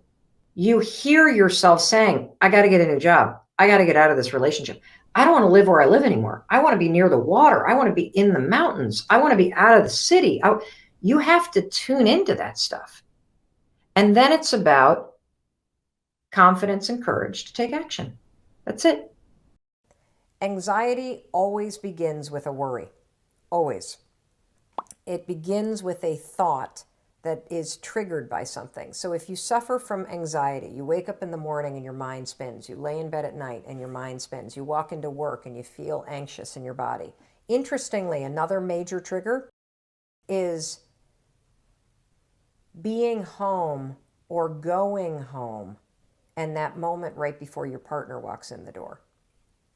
you hear yourself saying, I got to get a new job. I got to get out of this relationship. I don't want to live where I live anymore. I want to be near the water. I want to be in the mountains. I want to be out of the city. You have to tune into that stuff. And then it's about confidence and courage to take action. That's it. Anxiety always begins with a worry. Always. It begins with a thought that is triggered by something. So if you suffer from anxiety, you wake up in the morning and your mind spins, you lay in bed at night and your mind spins, you walk into work and you feel anxious in your body. Interestingly, another major trigger is being home or going home and that moment right before your partner walks in the door.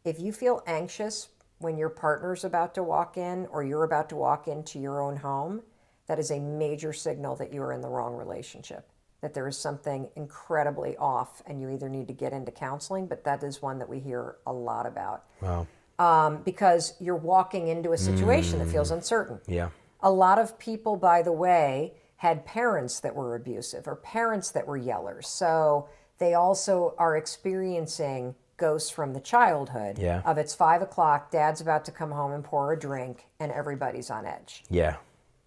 If you feel anxious when your partner's about to walk in or you're about to walk into your own home, that is a major signal that you are in the wrong relationship, that there is something incredibly off and you either need to get into counseling, but that is one that we hear a lot about. Wow. Because you're walking into a situation that feels uncertain. Yeah. A lot of people, by the way, had parents that were abusive or parents that were yellers. So they also are experiencing ghosts from the childhood of it's 5 o'clock, dad's about to come home and pour a drink and everybody's on edge. Yeah.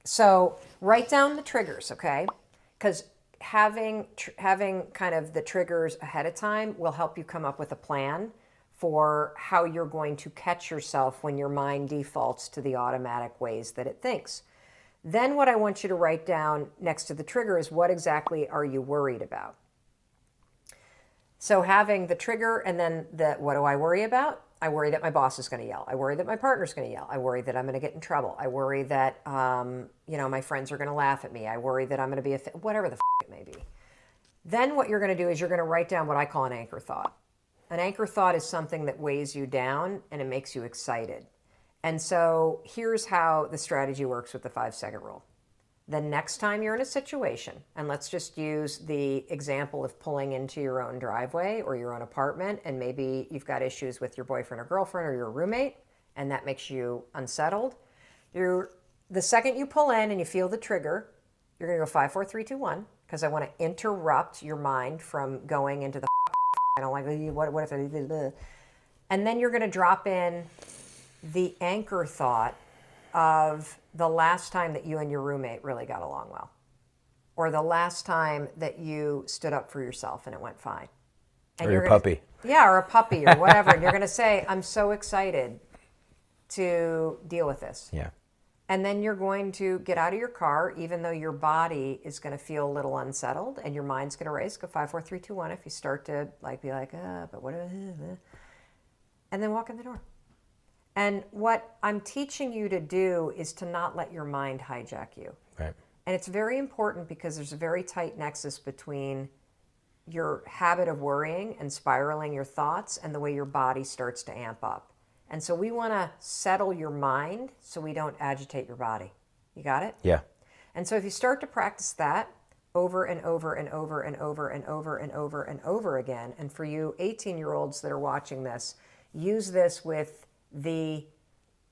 So write down the triggers, okay? Because having kind of the triggers ahead of time will help you come up with a plan for how you're going to catch yourself when your mind defaults to the automatic ways that it thinks. Then what I want you to write down next to the trigger is, what exactly are you worried about? So having the trigger and then what do I worry about? I worry that my boss is going to yell. I worry that my partner's going to yell. I worry that I'm going to get in trouble. I worry that, my friends are going to laugh at me. I worry that I'm going to be whatever the it may be. Then what you're going to do is you're going to write down what I call an anchor thought. An anchor thought is something that weighs you down and it makes you excited. And so here's how the strategy works with the 5-second rule. The next time you're in a situation, and let's just use the example of pulling into your own driveway or your own apartment, and maybe you've got issues with your boyfriend or girlfriend or your roommate, and that makes you unsettled. The second you pull in and you feel the trigger, you're going to go 5, 4, 3, 2, 1, because I want to interrupt your mind from going into the I don't like, what if I, and then you're going to drop in the anchor thought of the last time that you and your roommate really got along well, or the last time that you stood up for yourself and it went fine. And or your puppy. Yeah, or a puppy or whatever. And you're going to say, I'm so excited to deal with this. Yeah. And then you're going to get out of your car, even though your body is going to feel a little unsettled and your mind's going to race. Go 5, 4, 3, 2, 1. If you start to be like, but what, and then walk in the door. And what I'm teaching you to do is to not let your mind hijack you. Right. And it's very important because there's a very tight nexus between your habit of worrying and spiraling your thoughts and the way your body starts to amp up. And so we want to settle your mind so we don't agitate your body. You got it? Yeah. And so if you start to practice that, over and over and over and over and over and over and over again. And for you 18-year-olds that are watching this, use this with the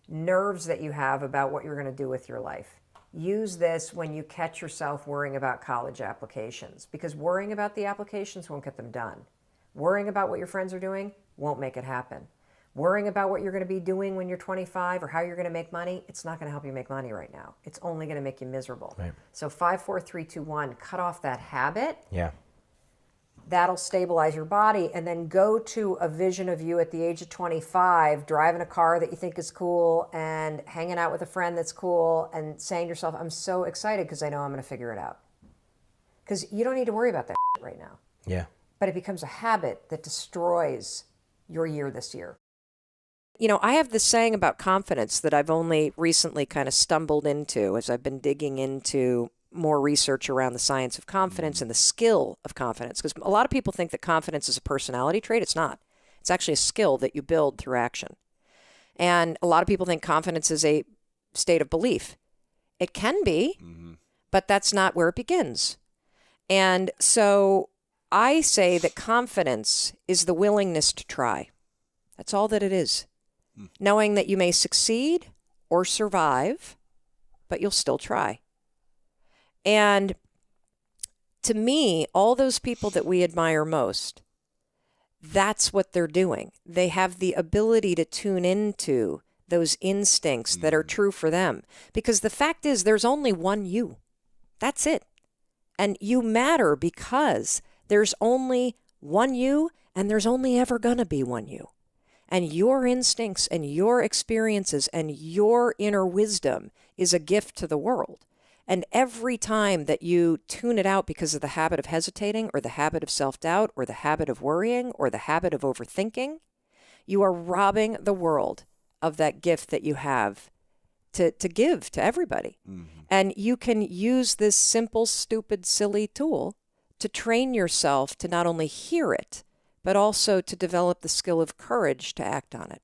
nerves that you have about what you're going to do with your life. Use this when you catch yourself worrying about college applications, because worrying about the applications won't get them done. Worrying about what your friends are doing won't make it happen. Worrying about what you're going to be doing when you're 25 or how you're going to make money, it's not going to help you make money right now. It's only going to make you miserable. Right. So 5, 4, 3, 2, 1, cut off that habit. Yeah. That'll stabilize your body, and then go to a vision of you at the age of 25, driving a car that you think is cool and hanging out with a friend that's cool and saying to yourself, I'm so excited because I know I'm going to figure it out. Because you don't need to worry about that right now. Yeah. But it becomes a habit that destroys your year this year. You know, I have this saying about confidence that I've only recently kind of stumbled into as I've been digging into more research around the science of confidence and the skill of confidence. Because a lot of people think that confidence is a personality trait. It's not. It's actually a skill that you build through action. And a lot of people think confidence is a state of belief. It can be, but that's not where it begins. And so I say that confidence is the willingness to try. That's all that it is. Knowing that you may succeed or survive, but you'll still try. And to me, all those people that we admire most, that's what they're doing. They have the ability to tune into those instincts that are true for them. Because the fact is, there's only one you. That's it. And you matter because there's only one you, and there's only ever going to be one you. And your instincts and your experiences and your inner wisdom is a gift to the world. And every time that you tune it out because of the habit of hesitating or the habit of self-doubt or the habit of worrying or the habit of overthinking, you are robbing the world of that gift that you have to give to everybody. And you can use this simple, stupid, silly tool to train yourself to not only hear it, but also to develop the skill of courage to act on it.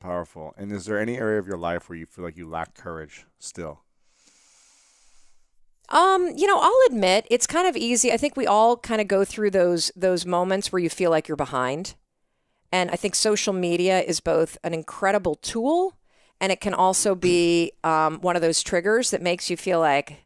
Powerful. And is there any area of your life where you feel like you lack courage still? You know, I'll admit it's kind of easy. I think we all kind of go through those moments where you feel like you're behind. And I think social media is both an incredible tool, and it can also be one of those triggers that makes you feel like,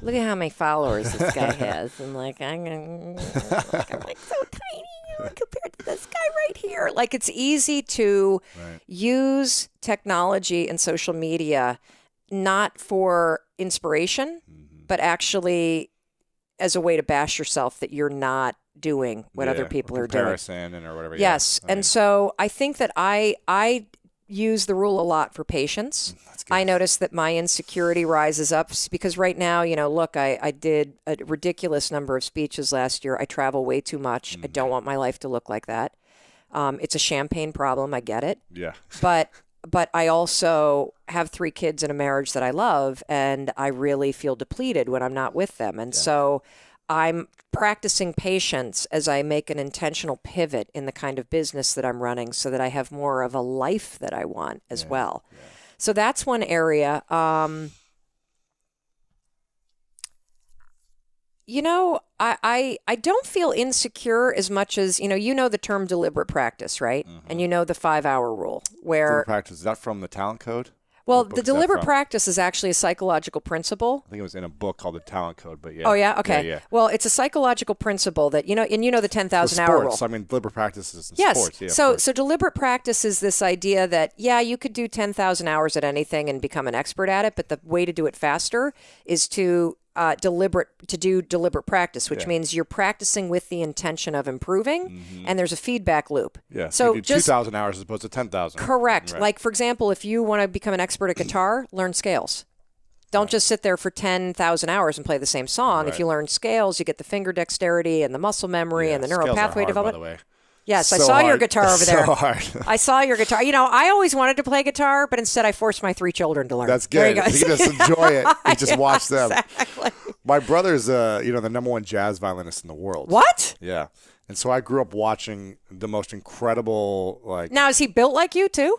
look at how many followers this guy has. And like, I'm like so tiny compared to this guy right here. Like, it's easy to use technology and social media not for inspiration, but actually as a way to bash yourself that you're not doing what other people are doing. Comparison or whatever. Yes. And so I think that I use the rule a lot for patience. I notice that my insecurity rises up because right now, you know, look, I did a ridiculous number of speeches last year. I travel way too much. I don't want my life to look like that. It's a champagne problem. I get it. Yeah. But I also have 3 kids in a marriage that I love, and I really feel depleted when I'm not with them. And so I'm practicing patience as I make an intentional pivot in the kind of business that I'm running so that I have more of a life that I want as well. Yeah. So that's one area. You know, I don't feel insecure as much as, you know the term deliberate practice, right? And you know the 5-hour rule where... Deliberate practice, is that from the Talent Code? Well, the deliberate practice is actually a psychological principle. I think it was in a book called The Talent Code, but yeah. Oh, yeah? Okay. Yeah. Well, it's a psychological principle that, and you know the 10,000-hour rule. I mean, deliberate practice is in sports. Yeah, so deliberate practice is this idea that, you could do 10,000 hours at anything and become an expert at it, but the way to do it faster is to do deliberate practice, which means you're practicing with the intention of improving, and there's a feedback loop. Yeah, so you do 2,000 hours as opposed to 10,000. Correct. Right. Like, for example, if you want to become an expert at guitar, learn scales. Don't just sit there for 10,000 hours and play the same song. Right. If you learn scales, you get the finger dexterity and the muscle memory and the neural pathway development. By the way. Yes, I saw your guitar over there. So hard. I saw your guitar. I always wanted to play guitar, but instead I forced my 3 children to learn. That's good. You can just enjoy it. You just watch them. Exactly. My brother's, the number 1 jazz violinist in the world. What? Yeah. And so I grew up watching the most incredible, Now, is he built like you, too?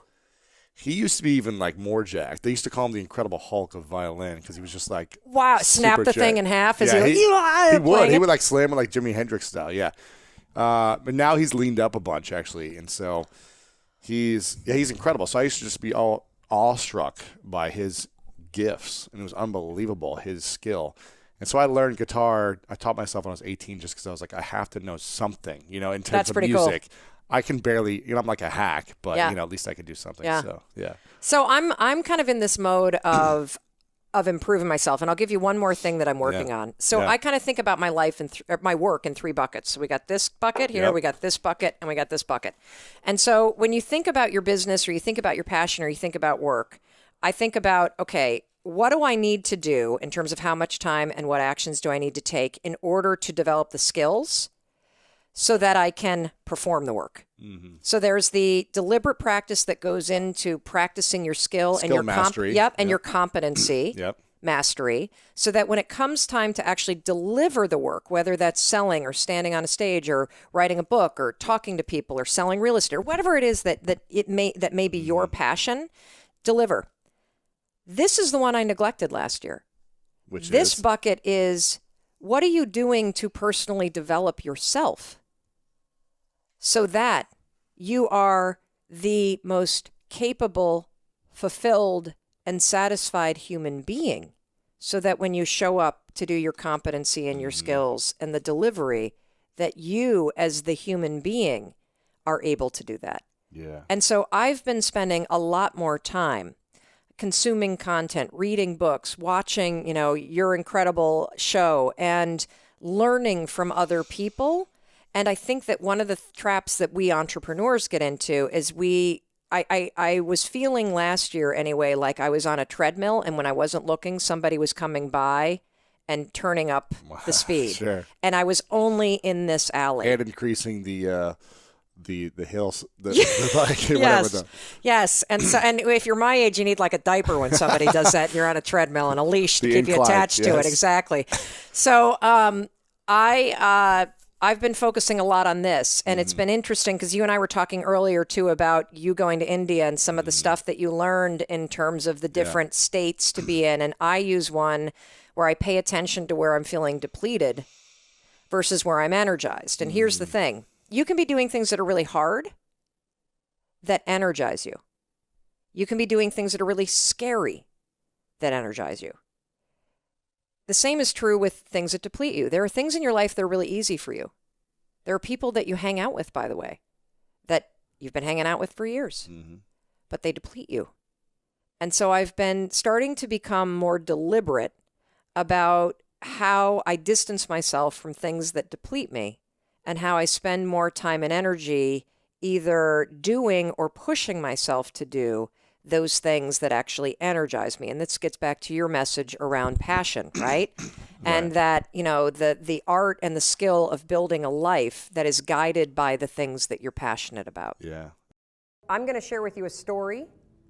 He used to be even like more jacked. They used to call him the Incredible Hulk of violin because he was just like Wow, snap super the thing jacked. in half as Yeah, he would. playing He it? would like slam it like Jimi Hendrix style. Yeah, but now he's leaned up a bunch actually, and so he's incredible. So I used to just be all awestruck by his gifts, and it was unbelievable his skill. And so I learned guitar. I taught myself when I was 18 just because I was like, I have to know something, in terms That's of pretty cool. music. I can barely, I'm like a hack, but Yeah. at least I can do something. Yeah. So yeah. So I'm kind of in this mode of improving myself, and I'll give you one more thing that I'm working on. So Yeah. I kind of think about my life and my work in 3 buckets. So we got this bucket here, Yep. we got this bucket, and we got this bucket. And so when you think about your business, or you think about your passion, or you think about work, I think about, okay, what do I need to do in terms of how much time and what actions do I need to take in order to develop the skills so that I can perform the work? Mm-hmm. So there's the deliberate practice that goes into practicing your skill and your mastery. and your competency Yep. mastery, so that when it comes time to actually deliver the work, whether that's selling or standing on a stage or writing a book or talking to people or selling real estate or whatever it is that may be your passion, deliver. This is the one I neglected last year. This bucket is, what are you doing to personally develop yourself so that you are the most capable, fulfilled, and satisfied human being, so that when you show up to do your competency and your skills and the delivery, that you as the human being are able to do that. Yeah. And so I've been spending a lot more time consuming content, reading books, watching, your incredible show, and learning from other people. And I think that one of the traps that we entrepreneurs get into is I was feeling last year anyway, like I was on a treadmill, and when I wasn't looking, somebody was coming by and turning up the speed. Sure. And I was only in this alley. And increasing the hills, the bike, whatever. Yes. And so, and if you're my age, you need like a diaper when somebody does that. You're on a treadmill and a leash to keep you attached to it. Exactly. So I've been focusing a lot on this, and it's been interesting because you and I were talking earlier too about you going to India and some of the stuff that you learned in terms of the different states to be in. And I use one where I pay attention to where I'm feeling depleted versus where I'm energized. And here's the thing. You can be doing things that are really hard that energize you. You can be doing things that are really scary that energize you. The same is true with things that deplete you. There are things in your life that are really easy for you. There are people that you hang out with, by the way, that you've been hanging out with for years, but they deplete you. And so I've been starting to become more deliberate about how I distance myself from things that deplete me, and how I spend more time and energy either doing or pushing myself to do those things that actually energize me. And this gets back to your message around passion, right? And that, the art and the skill of building a life that is guided by the things that you're passionate about. Yeah. I'm going to share with you a story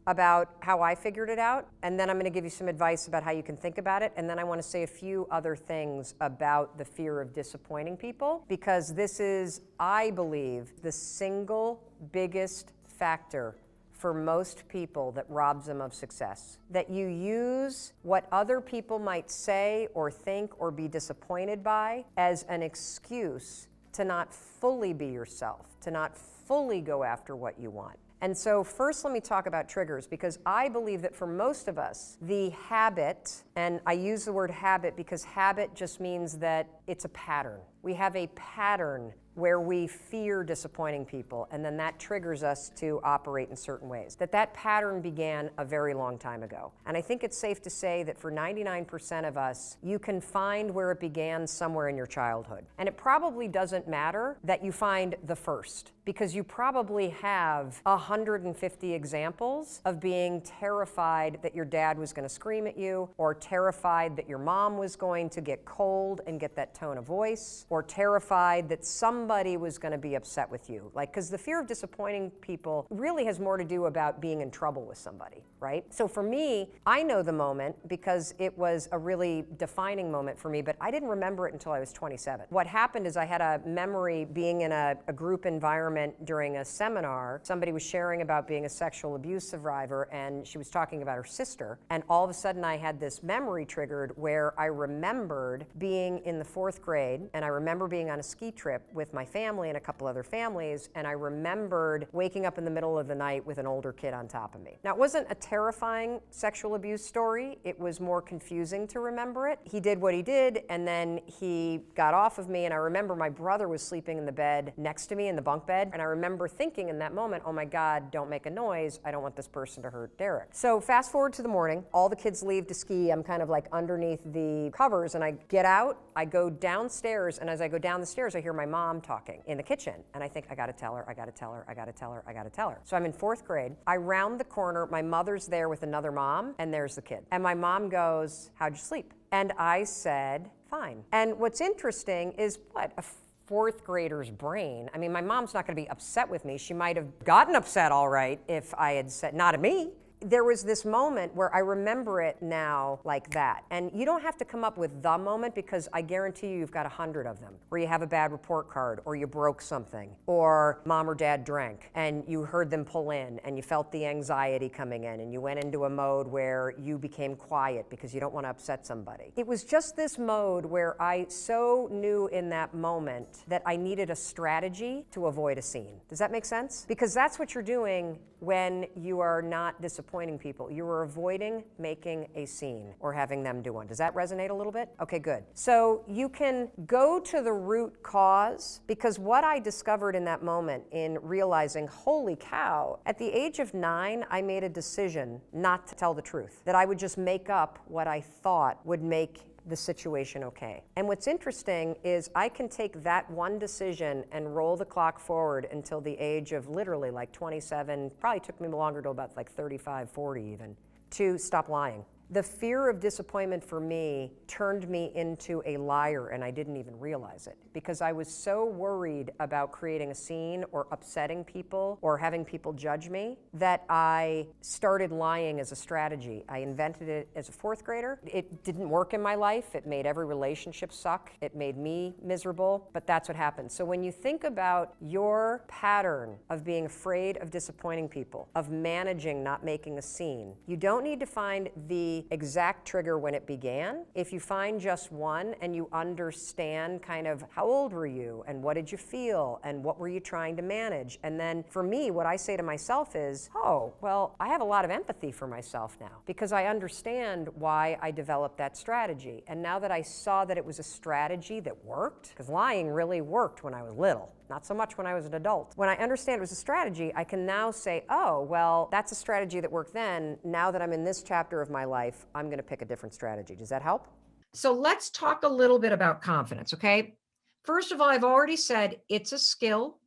about how I figured it out, and then I'm going to give you some advice about how you can think about it, and then I want to say a few other things about the fear of disappointing people, because this is, I believe, the single biggest factor for most people that robs them of success. That you use what other people might say or think or be disappointed by as an excuse to not fully be yourself, to not fully go after what you want. And so first, let me talk about triggers, because I believe that for most of us, the habit, and I use the word habit because habit just means that it's a pattern. We have a pattern where we fear disappointing people, and then that triggers us to operate in certain ways. That pattern began a very long time ago. And I think it's safe to say that for 99% of us, you can find where it began somewhere in your childhood. And it probably doesn't matter that you find the first, because you probably have 150 examples of being terrified that your dad was going to scream at you, or terrified that your mom was going to get cold and get that tone of voice, or terrified that somebody somebody was going to be upset with you. Like, because the fear of disappointing people really has more to do about being in trouble with somebody, right? So for me, I know the moment because it was a really defining moment for me, but I didn't remember it until I was 27. What happened is I had a memory being in a group environment during a seminar. Somebody was sharing about being a sexual abuse survivor, and she was talking about her sister. And all of a sudden I had this memory triggered where I remembered being in the 4th grade, and I remember being on a ski trip with my family and a couple other families, and I remembered waking up in the middle of the night with an older kid on top of me. Now, it wasn't a terrifying sexual abuse story. It was more confusing to remember it. He did what he did, and then he got off of me, and I remember my brother was sleeping in the bed next to me in the bunk bed, and I remember thinking in that moment, oh my God, don't make a noise. I don't want this person to hurt Derek. So fast forward to the morning, all the kids leave to ski. I'm kind of like underneath the covers, and I get out, I go downstairs, and as I go down the stairs, I hear my mom talking in the kitchen, and I think, I gotta tell her, I gotta tell her, I gotta tell her, I gotta tell her. So I'm in 4th grade. I round the corner, my mother's there with another mom, and there's the kid. And my mom goes, how'd you sleep? And I said, fine. And what's interesting is what? A 4th grader's brain. I mean, my mom's not gonna be upset with me. She might have gotten upset all right if I had said, not at me. There was this moment where I remember it now like that. And you don't have to come up with the moment, because I guarantee you've got 100 of them where you have a bad report card, or you broke something, or mom or dad drank and you heard them pull in and you felt the anxiety coming in and you went into a mode where you became quiet because you don't want to upset somebody. It was just this mode where I so knew in that moment that I needed a strategy to avoid a scene. Does that make sense? Because that's what you're doing when you are not disappointing people. You are avoiding making a scene or having them do one. Does that resonate a little bit? Okay, good. So you can go to the root cause, because what I discovered in that moment in realizing, holy cow, at the age of 9, I made a decision not to tell the truth, that I would just make up what I thought would make the situation okay. And what's interesting is I can take that one decision and roll the clock forward until the age of literally like 27, probably took me longer to about like 35, 40 even, to stop lying. The fear of disappointment for me turned me into a liar, and I didn't even realize it, because I was so worried about creating a scene or upsetting people or having people judge me that I started lying as a strategy. I invented it as a 4th grader. It didn't work in my life. It made every relationship suck. It made me miserable, but that's what happened. So when you think about your pattern of being afraid of disappointing people, of managing not making a scene, you don't need to find the exact trigger when it began. If you find just one and you understand kind of how old were you and what did you feel and what were you trying to manage, and then for me, what I say to myself is, oh, well, I have a lot of empathy for myself now because I understand why I developed that strategy. And now that I saw that it was a strategy that worked, because lying really worked when I was little, not so much when I was an adult. When I understand it was a strategy, I can now say, oh, well, that's a strategy that worked then. Now that I'm in this chapter of my life, I'm going to pick a different strategy. Does that help? So let's talk a little bit about confidence, okay? First of all, I've already said it's a skill.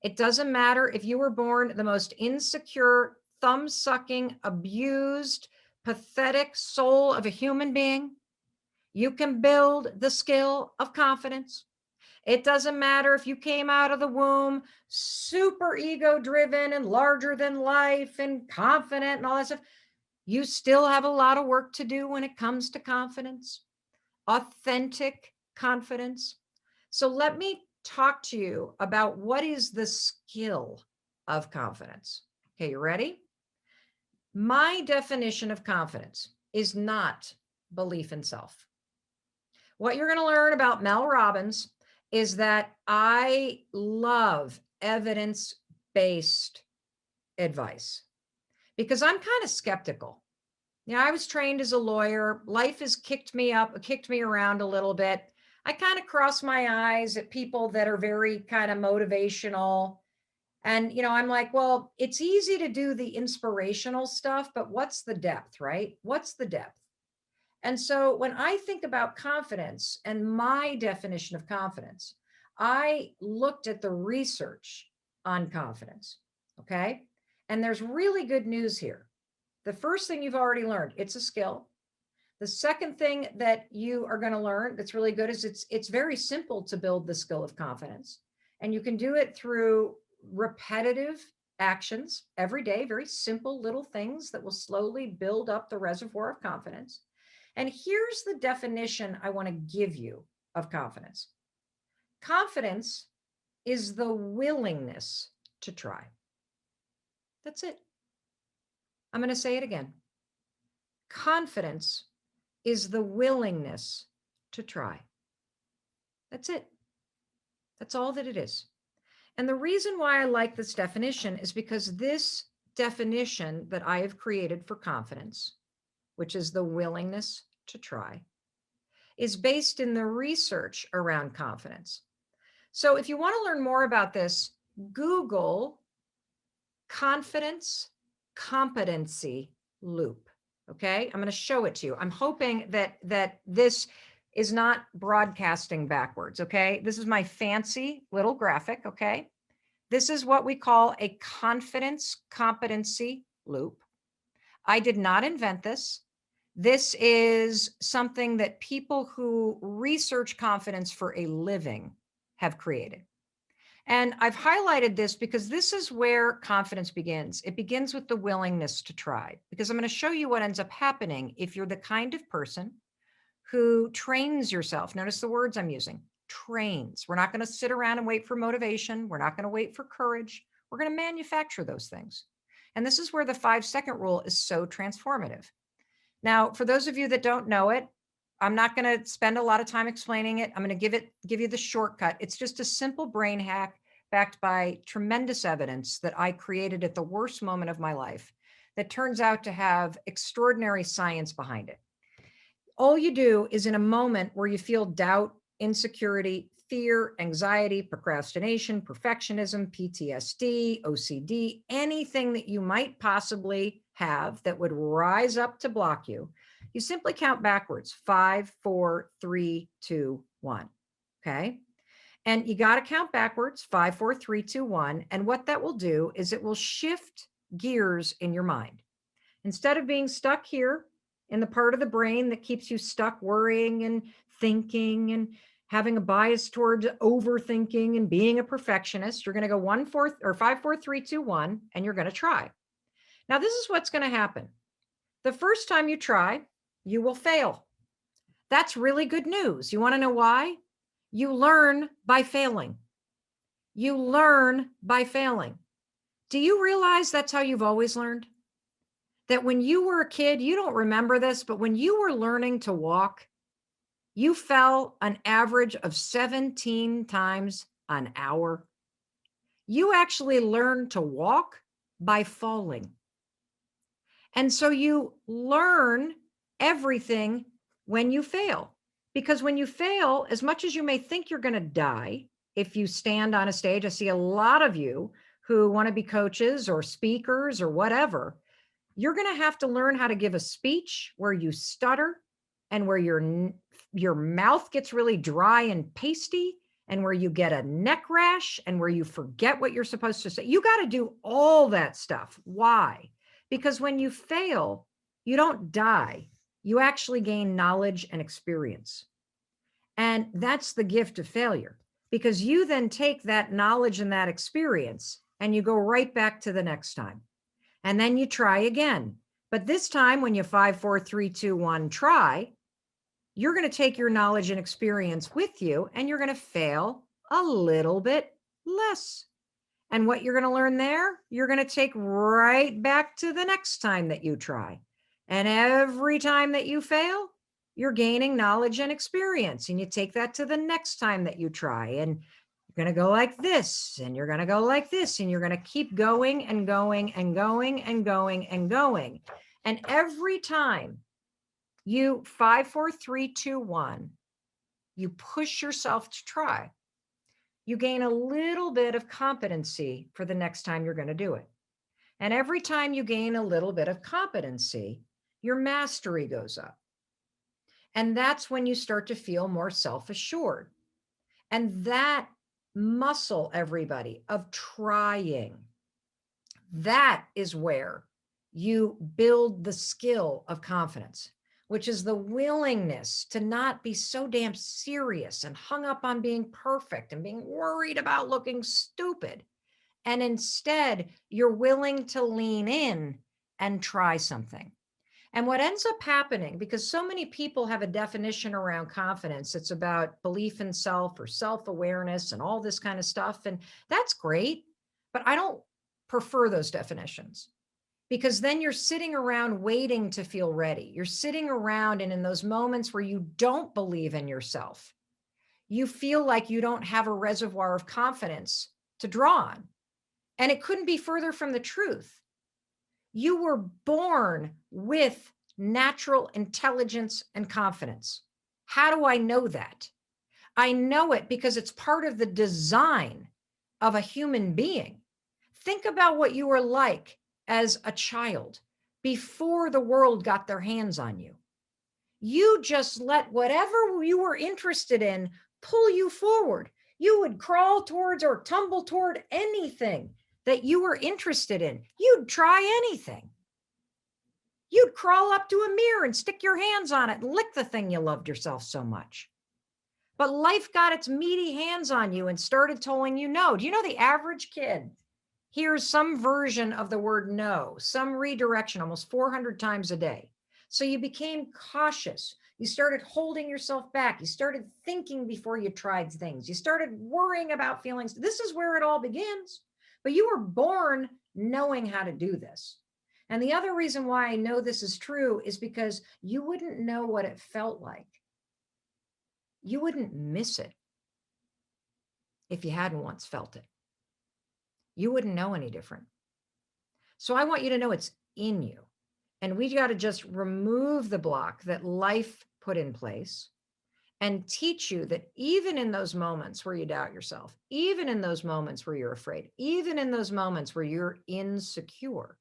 It doesn't matter if you were born the most insecure, thumb-sucking, abused, pathetic soul of a human being. You can build the skill of confidence. It doesn't matter if you came out of the womb super ego-driven and larger than life and confident and all that stuff. You still have a lot of work to do when it comes to confidence, authentic confidence. So let me talk to you about what is the skill of confidence. Okay, you ready? My definition of confidence is not belief in self. What you're going to learn about Mel Robbins is that I love evidence-based advice because I'm kind of skeptical. You know, I was trained as a lawyer. Life has kicked me around a little bit. I kind of cross my eyes at people that are very kind of motivational. And, you know, I'm like, well, it's easy to do the inspirational stuff, but what's the depth, right? What's the depth? And so when I think about confidence and my definition of confidence, I looked at the research on confidence, okay? And there's really good news here. The first thing you've already learned, it's a skill. The second thing that you are going to learn that's really good is it's very simple to build the skill of confidence. And you can do it through repetitive actions every day, very simple little things that will slowly build up the reservoir of confidence. And here's the definition I want to give you of confidence. Confidence is the willingness to try. That's it. I'm going to say it again. Confidence is the willingness to try. That's it. That's all that it is. And the reason why I like this definition is because this definition that I have created for confidence, which is the willingness to try, is based in the research around confidence. So if you want to learn more about this, Google confidence competency loop. Okay, I'm going to show it to you. I'm hoping that this is not broadcasting backwards. Okay, this is my fancy little graphic. Okay, this is what we call a confidence competency loop. I did not invent this. This is something that people who research confidence for a living have created. And I've highlighted this because this is where confidence begins. It begins with the willingness to try, because I'm going to show you what ends up happening if you're the kind of person who trains yourself. Notice the words I'm using, trains. We're not going to sit around and wait for motivation. We're not going to wait for courage. We're going to manufacture those things. And this is where the 5-second rule is so transformative. Now, for those of you that don't know it, I'm not going to spend a lot of time explaining it. I'm going to give you the shortcut. It's just a simple brain hack backed by tremendous evidence that I created at the worst moment of my life that turns out to have extraordinary science behind it. All you do is in a moment where you feel doubt, insecurity, fear, anxiety, procrastination, perfectionism, PTSD, OCD, anything that you might possibly have that would rise up to block you, you simply count backwards, 5, 4, 3, 2, 1. Okay. And you got to count backwards, 5, 4, 3, 2, 1. And what that will do is it will shift gears in your mind. Instead of being stuck here in the part of the brain that keeps you stuck worrying and thinking and having a bias towards overthinking and being a perfectionist, you're going to go 1, 4, or 5, 4, 3, 2, 1, and you're going to try. Now, this is what's going to happen. The first time you try, you will fail. That's really good news. You want to know why? You learn by failing. You learn by failing. Do you realize that's how you've always learned? That when you were a kid, you don't remember this, but when you were learning to walk, you fell an average of 17 times an hour. You actually learned to walk by falling. And so you learn everything when you fail. Because when you fail, as much as you may think you're going to die, if you stand on a stage, I see a lot of you who want to be coaches or speakers or whatever, you're going to have to learn how to give a speech where you stutter and where your mouth gets really dry and pasty and where you get a neck rash and where you forget what you're supposed to say. You got to do all that stuff. Why? Because when you fail, you don't die. You actually gain knowledge and experience. And that's the gift of failure, because you then take that knowledge and that experience and you go right back to the next time. And then you try again. But this time when you 5, 4, 3, 2, 1, try, you're going to take your knowledge and experience with you and you're going to fail a little bit less. And what you're going to learn there, you're going to take right back to the next time that you try. And every time that you fail, you're gaining knowledge and experience. And you take that to the next time that you try. And you're going to go like this, and you're going to go like this, and you're going to keep going and going and going and going and going. And every time you 5, 4, 3, 2, 1, you push yourself to try, you gain a little bit of competency for the next time you're going to do it. And every time you gain a little bit of competency, your mastery goes up. And that's when you start to feel more self-assured. And that muscle, everybody, of trying, that is where you build the skill of confidence. which is the willingness to not be so damn serious and hung up on being perfect and being worried about looking stupid. And instead, you're willing to lean in and try something. And what ends up happening, because so many people have a definition around confidence, it's about belief in self or self-awareness and all this kind of stuff. And that's great, but I don't prefer those definitions, because then you're sitting around waiting to feel ready. You're sitting around, and in those moments where you don't believe in yourself, you feel like you don't have a reservoir of confidence to draw on. And it couldn't be further from the truth. You were born with natural intelligence and confidence. How do I know that? I know it because it's part of the design of a human being. Think about what you were like as a child before the world got their hands on you. You just let whatever you were interested in pull you forward. You would crawl towards or tumble toward anything that you were interested in. You'd try anything. You'd crawl up to a mirror and stick your hands on it and lick the thing you loved yourself so much. But life got its meaty hands on you and started telling you no. Do you know the average kid hears some version of the word no, some redirection almost 400 times a day? So you became cautious. You started holding yourself back. You started thinking before you tried things. You started worrying about feelings. This is where it all begins. But you were born knowing how to do this. And the other reason why I know this is true is because you wouldn't know what it felt like. You wouldn't miss it if you hadn't once felt it. You wouldn't know any different. So I want you to know it's in you. And we got to just remove the block that life put in place and teach you that even in those moments where you doubt yourself, even in those moments where you're afraid, even in those moments where you're insecure,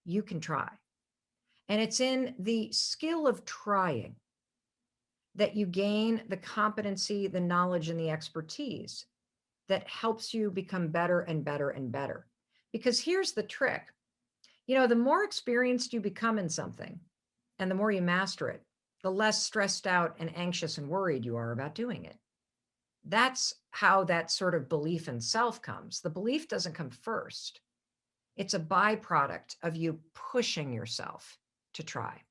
you can try. And it's in the skill of trying that you gain the competency, the knowledge, and the expertise that helps you become better and better and better. Because here's the trick. You know, the more experienced you become in something and the more you master it, the less stressed out and anxious and worried you are about doing it. That's how that sort of belief in self comes. The belief doesn't come first. It's a byproduct of you pushing yourself to try.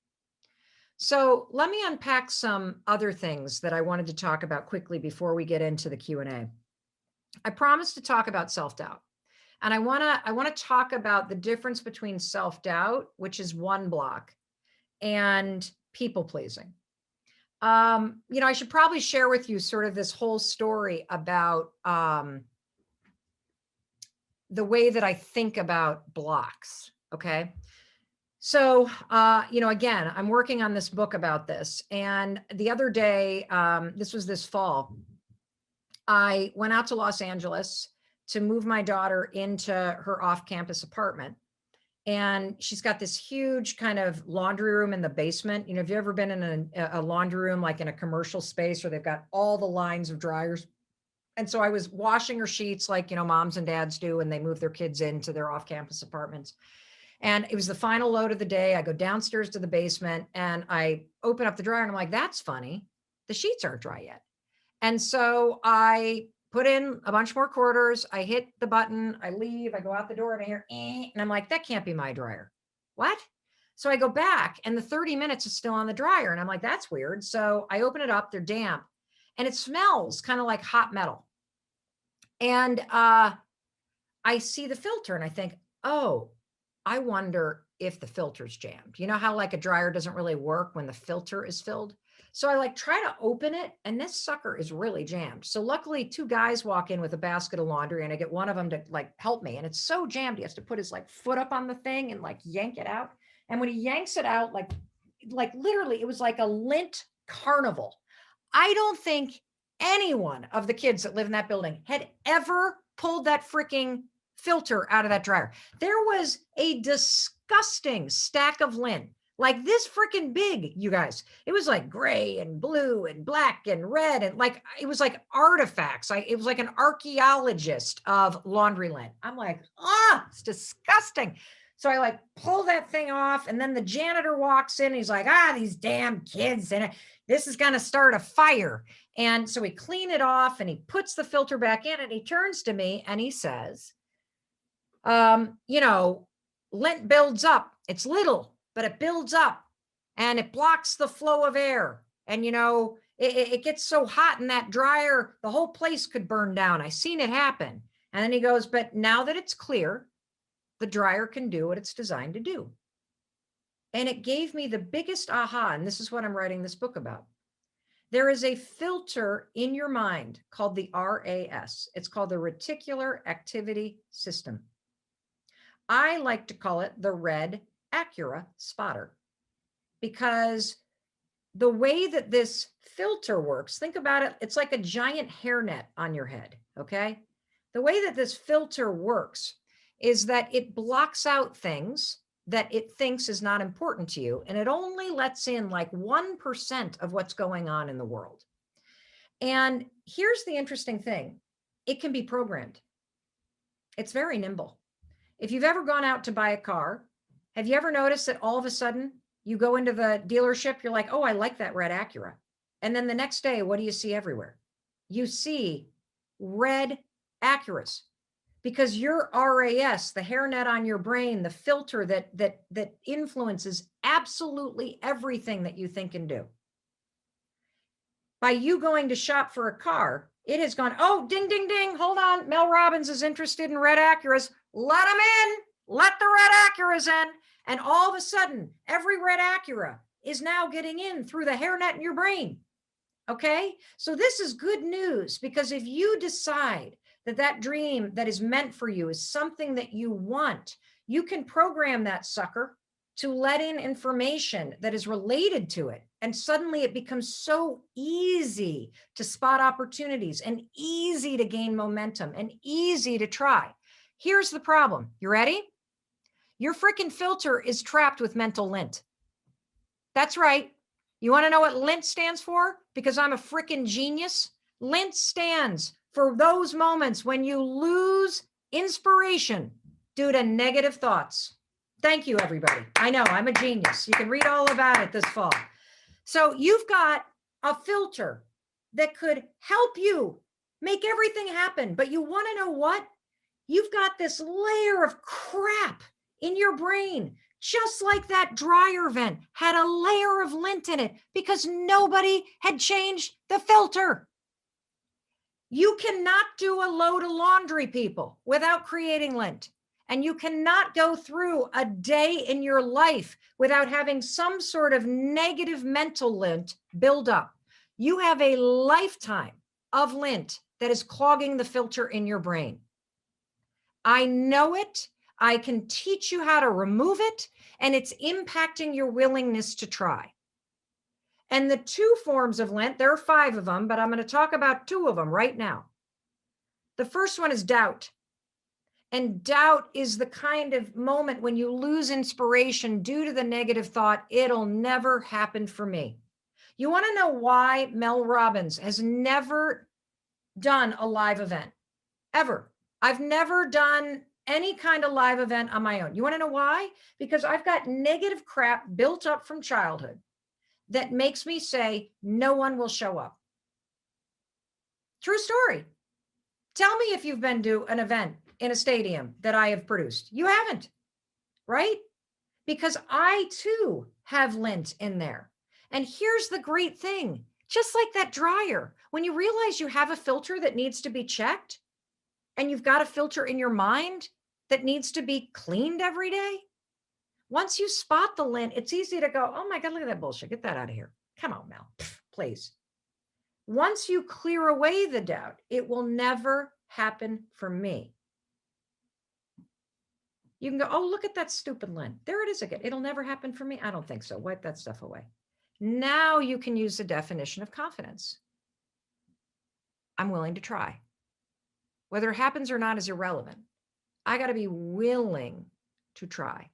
So let me unpack some other things that I wanted to talk about quickly before we get into the Q&A. I promised to talk about self-doubt. And I want to talk about the difference between self-doubt, which is one block, and people pleasing. I should probably share with you sort of this whole story about the way that I think about blocks. Okay. So, again, I'm working on this book about this. And the other day, this was this fall, I went out to Los Angeles to move my daughter into her off-campus apartment. And she's got this huge kind of laundry room in the basement. You know, have you ever been in a laundry room, like in a commercial space where they've got all the lines of dryers? And so I was washing her sheets like, moms and dads do when they move their kids into their off-campus apartments. And it was the final load of the day. I go downstairs to the basement and I open up the dryer and I'm like, that's funny. The sheets aren't dry yet. And so I put in a bunch more quarters. I hit the button. I leave. I go out the door and I hear, and I'm like, that can't be my dryer. What? So I go back and the 30 minutes is still on the dryer. And I'm like, that's weird. So I open it up. They're damp and it smells kind of like hot metal. And I see the filter and I think, oh, I wonder if the filter's jammed. You know how like a dryer doesn't really work when the filter is filled? So I try to open it and this sucker is really jammed. So luckily 2 guys walk in with a basket of laundry and I get one of them to help me. And it's so jammed. He has to put his foot up on the thing and yank it out. And when he yanks it out, literally it was like a lint carnival. I don't think anyone of the kids that live in that building had ever pulled that freaking filter out of that dryer. There was a disgusting stack of lint. Like this freaking big, you guys. It was like gray and blue and black and red. And it was like artifacts. It was like an archaeologist of laundry lint. I'm like, it's disgusting. So I like pull that thing off, and then the janitor walks in. And he's like, these damn kids, and this is going to start a fire. And so we clean it off, and he puts the filter back in, and he turns to me and he says, lint builds up. It's little, but it builds up, and it blocks the flow of air. And, it gets so hot in that dryer, the whole place could burn down. I seen it happen. And then he goes, but now that it's clear, the dryer can do what it's designed to do. And it gave me the biggest aha. And this is what I'm writing this book about. There is a filter in your mind called the RAS. It's called the Reticular Activity System. I like to call it the red Acura spotter, because the way that this filter works, think about it, it's like a giant hairnet on your head, okay? The way that this filter works is that it blocks out things that it thinks is not important to you, and it only lets in like 1% of what's going on in the world. And here's the interesting thing. It can be programmed. It's very nimble. If you've ever gone out to buy a car, have you ever noticed that all of a sudden you go into the dealership, you're like, oh, I like that red Acura. And then the next day, what do you see everywhere? You see red Acuras, because your RAS, the hairnet on your brain, the filter that influences absolutely everything that you think and do. By you going to shop for a car, it has gone, oh, ding, ding, ding, hold on. Mel Robbins is interested in red Acuras. Let them in. Let the red Acuras in. And all of a sudden, every red Acura is now getting in through the hairnet in your brain. Okay? So this is good news, because if you decide that that dream that is meant for you is something that you want, you can program that sucker to let in information that is related to it. And suddenly it becomes so easy to spot opportunities and easy to gain momentum and easy to try. Here's the problem. You ready? Your freaking filter is trapped with mental lint. That's right. You want to know what lint stands for? Because I'm a freaking genius. Lint stands for those moments when you lose inspiration due to negative thoughts. Thank you, everybody. I know I'm a genius. You can read all about it this fall. So you've got a filter that could help you make everything happen. But you want to know what? You've got this layer of crap in your brain, just like that dryer vent had a layer of lint in it because nobody had changed the filter. You cannot do a load of laundry, people, without creating lint. And you cannot go through a day in your life without having some sort of negative mental lint build up. You have a lifetime of lint that is clogging the filter in your brain. I know it. I can teach you how to remove it, and it's impacting your willingness to try. And the two forms of lint, there are 5 of them, but I'm going to talk about 2 of them right now. The first one is doubt. And doubt is the kind of moment when you lose inspiration due to the negative thought, it'll never happen for me. You want to know why Mel Robbins has never done a live event? Ever. I've never done any kind of live event on my own. You want to know why? Because I've got negative crap built up from childhood that makes me say, no one will show up. True story. Tell me if you've been to an event in a stadium that I have produced. You haven't, right? Because I too have lint in there. And here's the great thing. Just like that dryer, when you realize you have a filter that needs to be checked, and you've got a filter in your mind that needs to be cleaned every day, once you spot the lint, it's easy to go, oh my God, look at that bullshit. Get that out of here. Come on, Mel, please. Once you clear away the doubt, it will never happen for me. You can go, oh, look at that stupid lint. There it is again. It'll never happen for me. I don't think so. Wipe that stuff away. Now you can use the definition of confidence. I'm willing to try. Whether it happens or not is irrelevant. I got to be willing to try.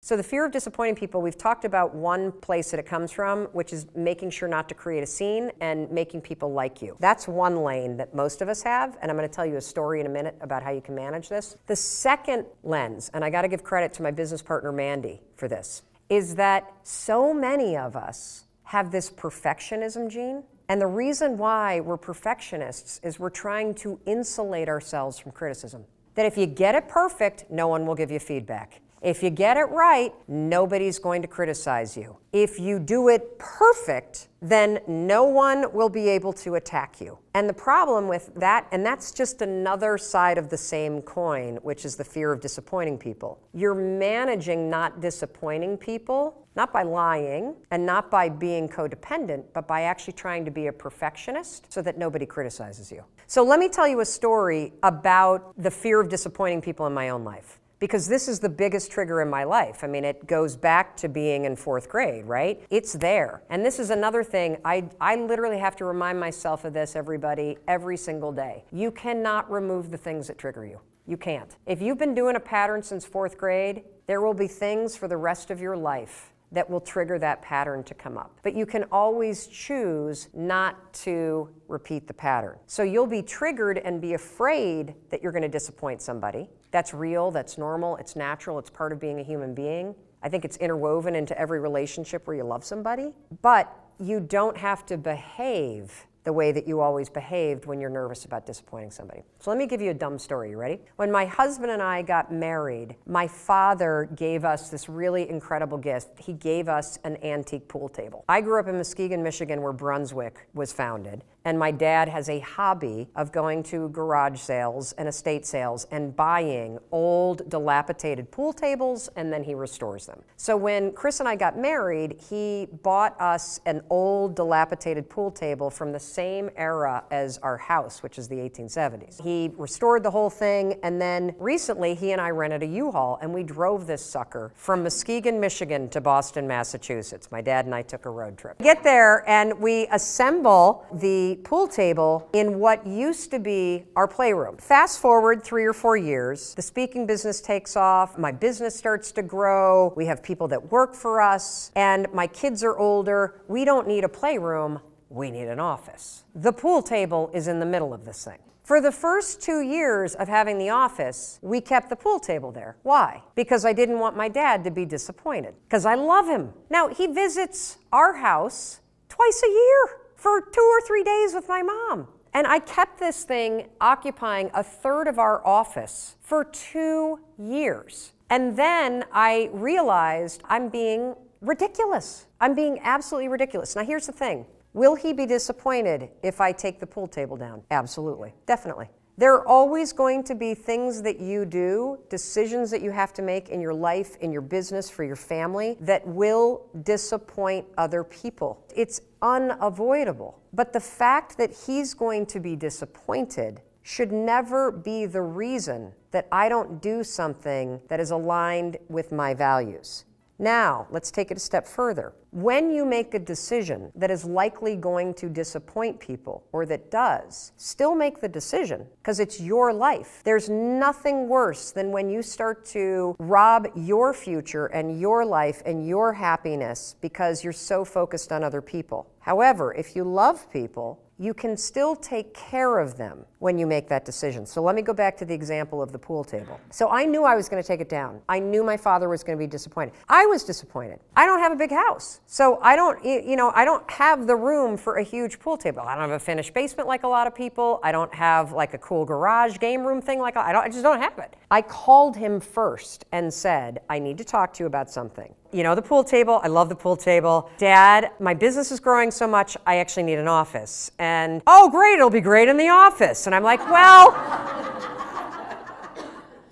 So the fear of disappointing people, we've talked about one place that it comes from, which is making sure not to create a scene and making people like you. That's one lane that most of us have, and I'm going to tell you a story in a minute about how you can manage this. The second lens, and I got to give credit to my business partner Mandy for this, is that so many of us have this perfectionism gene. And the reason why we're perfectionists is we're trying to insulate ourselves from criticism. That if you get it perfect, no one will give you feedback. If you get it right, nobody's going to criticize you. If you do it perfect, then no one will be able to attack you. And the problem with that, and that's just another side of the same coin, which is the fear of disappointing people. You're managing not disappointing people, not by lying and not by being codependent, but by actually trying to be a perfectionist so that nobody criticizes you. So let me tell you a story about the fear of disappointing people in my own life. Because this is the biggest trigger in my life. I mean, it goes back to being in 4th grade, right? It's there. And this is another thing, I literally have to remind myself of this, everybody, every single day. You cannot remove the things that trigger you. You can't. If you've been doing a pattern since 4th grade, there will be things for the rest of your life that will trigger that pattern to come up. But you can always choose not to repeat the pattern. So you'll be triggered and be afraid that you're going to disappoint somebody. That's real, that's normal, it's natural, it's part of being a human being. I think it's interwoven into every relationship where you love somebody. But you don't have to behave the way that you always behaved when you're nervous about disappointing somebody. So let me give you a dumb story. You ready? When my husband and I got married, my father gave us this really incredible gift. He gave us an antique pool table. I grew up in Muskegon, Michigan, where Brunswick was founded. And my dad has a hobby of going to garage sales and estate sales and buying old, dilapidated pool tables, and then he restores them. So when Chris and I got married, he bought us an old, dilapidated pool table from the same era as our house, which is the 1870s. He restored the whole thing, and then recently he and I rented a U-Haul, and we drove this sucker from Muskegon, Michigan to Boston, Massachusetts. My dad and I took a road trip. Get there, and we assemble the pool table in what used to be our playroom. Fast forward 3 or 4 years, the speaking business takes off, my business starts to grow, we have people that work for us, and my kids are older. We don't need a playroom, we need an office. The pool table is in the middle of this thing. For the first 2 years of having the office, we kept the pool table there. Why? Because I didn't want my dad to be disappointed. Because I love him. Now, he visits our house twice a year for 2 or 3 days with my mom. And I kept this thing occupying a third of our office for 2 years. And then I realized I'm being ridiculous. I'm being absolutely ridiculous. Now, here's the thing. Will he be disappointed if I take the pool table down? Absolutely. Definitely. There are always going to be things that you do, decisions that you have to make in your life, in your business, for your family, that will disappoint other people. It's unavoidable. But the fact that he's going to be disappointed should never be the reason that I don't do something that is aligned with my values. Now, let's take it a step further. When you make a decision that is likely going to disappoint people, or that does, still make the decision, because it's your life. There's nothing worse than when you start to rob your future and your life and your happiness because you're so focused on other people. However, if you love people, you can still take care of them when you make that decision. So let me go back to the example of the pool table. So I knew I was going to take it down. I knew my father was going to be disappointed. I was disappointed. I don't have a big house. So I don't have the room for a huge pool table. I don't have a finished basement like a lot of people. I don't have like a cool garage game room thing like I just don't have it. I called him first and said, I need to talk to you about something. You know, the pool table, I love the pool table. Dad, my business is growing so much, I actually need an office. And, oh great, it'll be great in the office. And I'm like, well,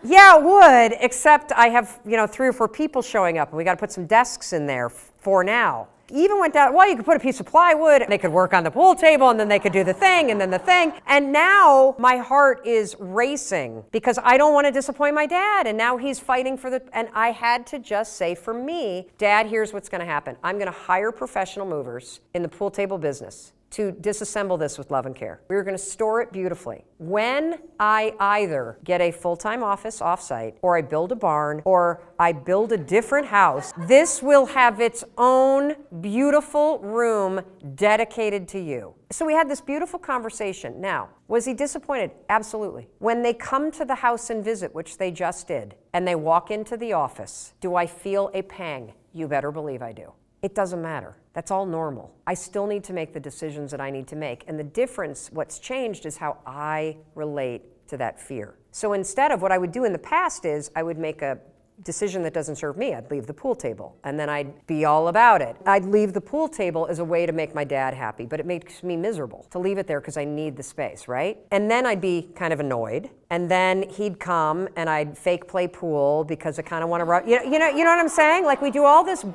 yeah, it would, except I have, 3 or 4 people showing up and we got to put some desks in there for now. Even went down, well, you could put a piece of plywood, and they could work on the pool table, and then they could do the thing, and then the thing. And now my heart is racing because I don't want to disappoint my dad, and now he's fighting and I had to just say, for me, Dad, here's what's going to happen. I'm going to hire professional movers in the pool table business to disassemble this with love and care. We were going to store it beautifully. When I either get a full-time office offsite, or I build a barn, or I build a different house, this will have its own beautiful room dedicated to you. So we had this beautiful conversation. Now, was he disappointed? Absolutely. When they come to the house and visit, which they just did, and they walk into the office, do I feel a pang? You better believe I do. It doesn't matter. That's all normal. I still need to make the decisions that I need to make. And the difference, what's changed, is how I relate to that fear. So instead of what I would do in the past is I would make a decision that doesn't serve me. I'd leave the pool table, and then I'd be all about it. I'd leave the pool table as a way to make my dad happy, but it makes me miserable to leave it there because I need the space, right? And then I'd be kind of annoyed, and then he'd come and I'd fake play pool because I kind of want to rub, you know what I'm saying? Like, we do all this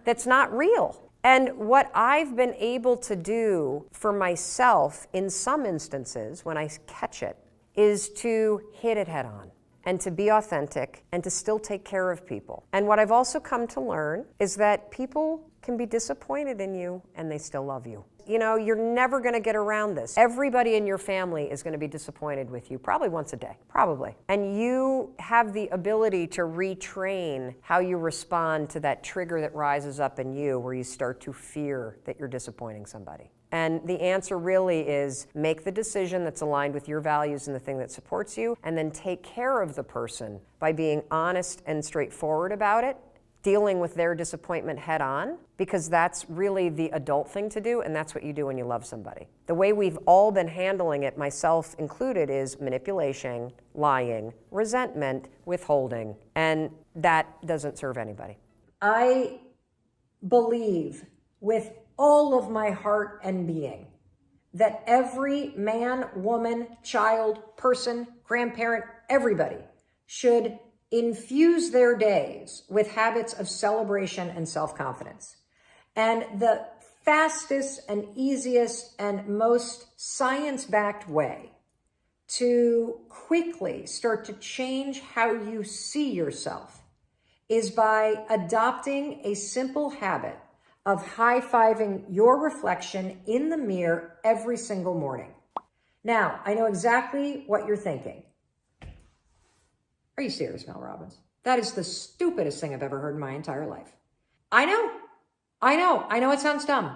that's not real. And what I've been able to do for myself in some instances when I catch it is to hit it head on and to be authentic and to still take care of people. And what I've also come to learn is that people can be disappointed in you and they still love you. You know, you're never going to get around this. Everybody in your family is going to be disappointed with you, probably once a day, probably. And you have the ability to retrain how you respond to that trigger that rises up in you where you start to fear that you're disappointing somebody. And the answer really is make the decision that's aligned with your values and the thing that supports you, and then take care of the person by being honest and straightforward about it, dealing with their disappointment head on, because that's really the adult thing to do, and that's what you do when you love somebody. The way we've all been handling it, myself included, is manipulation, lying, resentment, withholding, and that doesn't serve anybody. I believe with all of my heart and being that every man, woman, child, person, grandparent, everybody should infuse their days with habits of celebration and self-confidence. And the fastest and easiest and most science-backed way to quickly start to change how you see yourself is by adopting a simple habit of high-fiving your reflection in the mirror every single morning. Now, I know exactly what you're thinking. Are you serious, Mel Robbins? That is the stupidest thing I've ever heard in my entire life. I know it sounds dumb.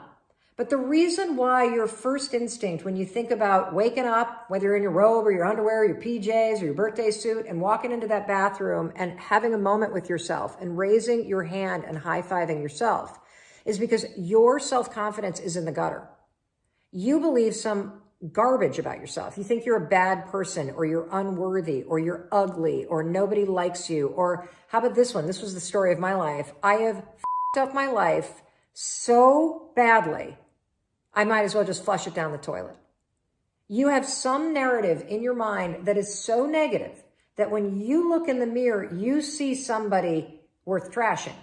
But the reason why your first instinct when you think about waking up, whether you're in your robe or your underwear, or your PJs or your birthday suit, and walking into that bathroom and having a moment with yourself and raising your hand and high-fiving yourself is because your self-confidence is in the gutter. You believe some garbage about yourself. You think you're a bad person, or you're unworthy, or you're ugly, or nobody likes you. Or how about this one? This was the story of my life. I have f***ed up my life so badly, I might as well just flush it down the toilet. You have some narrative in your mind that is so negative that when you look in the mirror, you see somebody worth trashing.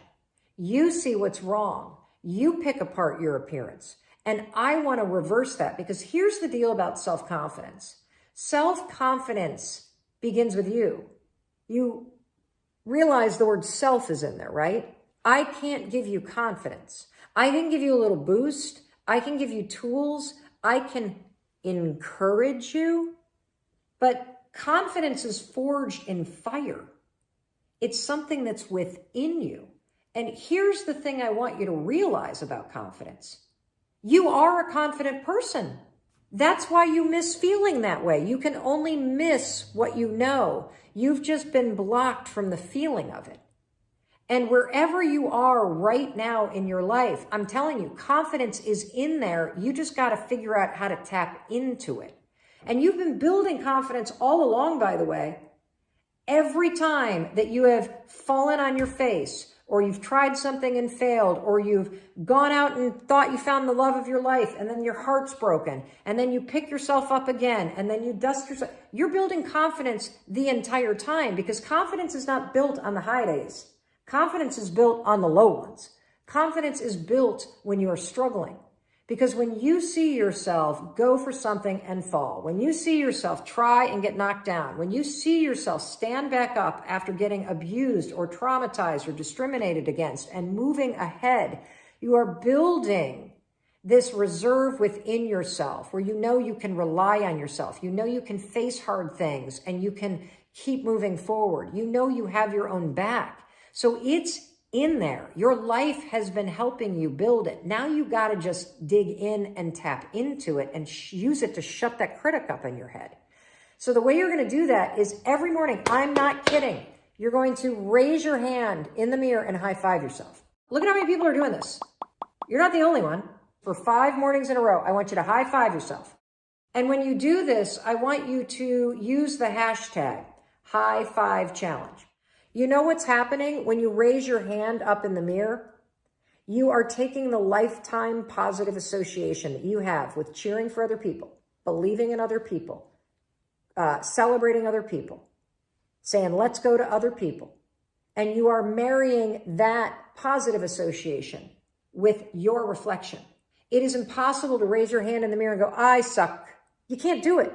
You see what's wrong. You pick apart your appearance. And I want to reverse that, because here's the deal about self-confidence. Self-confidence begins with you. You realize the word self is in there, right? I can't give you confidence. I can give you a little boost. I can give you tools. I can encourage you. But confidence is forged in fire. It's something that's within you. And here's the thing I want you to realize about confidence. You are a confident person. That's why you miss feeling that way. You can only miss what you know. You've just been blocked from the feeling of it. And wherever you are right now in your life, I'm telling you, confidence is in there. You just got to figure out how to tap into it. And you've been building confidence all along, by the way. Every time that you have fallen on your face, or you've tried something and failed, or you've gone out and thought you found the love of your life, and then your heart's broken, and then you pick yourself up again, and then you dust yourself. You're building confidence the entire time, because confidence is not built on the high days. Confidence is built on the low ones. Confidence is built when you are struggling. Because when you see yourself go for something and fall, when you see yourself try and get knocked down, when you see yourself stand back up after getting abused or traumatized or discriminated against and moving ahead, you are building this reserve within yourself where you know you can rely on yourself. You know you can face hard things and you can keep moving forward. You know you have your own back. So it's in there. Your life has been helping you build it. Now you got to just dig in and tap into it and use it to shut that critic up in your head. So the way you're going to do that is every morning, I'm not kidding, you're going to raise your hand in the mirror and high five yourself. Look at how many people are doing this. You're not the only one. For 5 mornings in a row, I want you to high five yourself. And when you do this, I want you to use the hashtag high five challenge. You know what's happening when you raise your hand up in the mirror? You are taking the lifetime positive association that you have with cheering for other people, believing in other people, celebrating other people, saying, let's go to other people. And you are marrying that positive association with your reflection. It is impossible to raise your hand in the mirror and go, I suck. You can't do it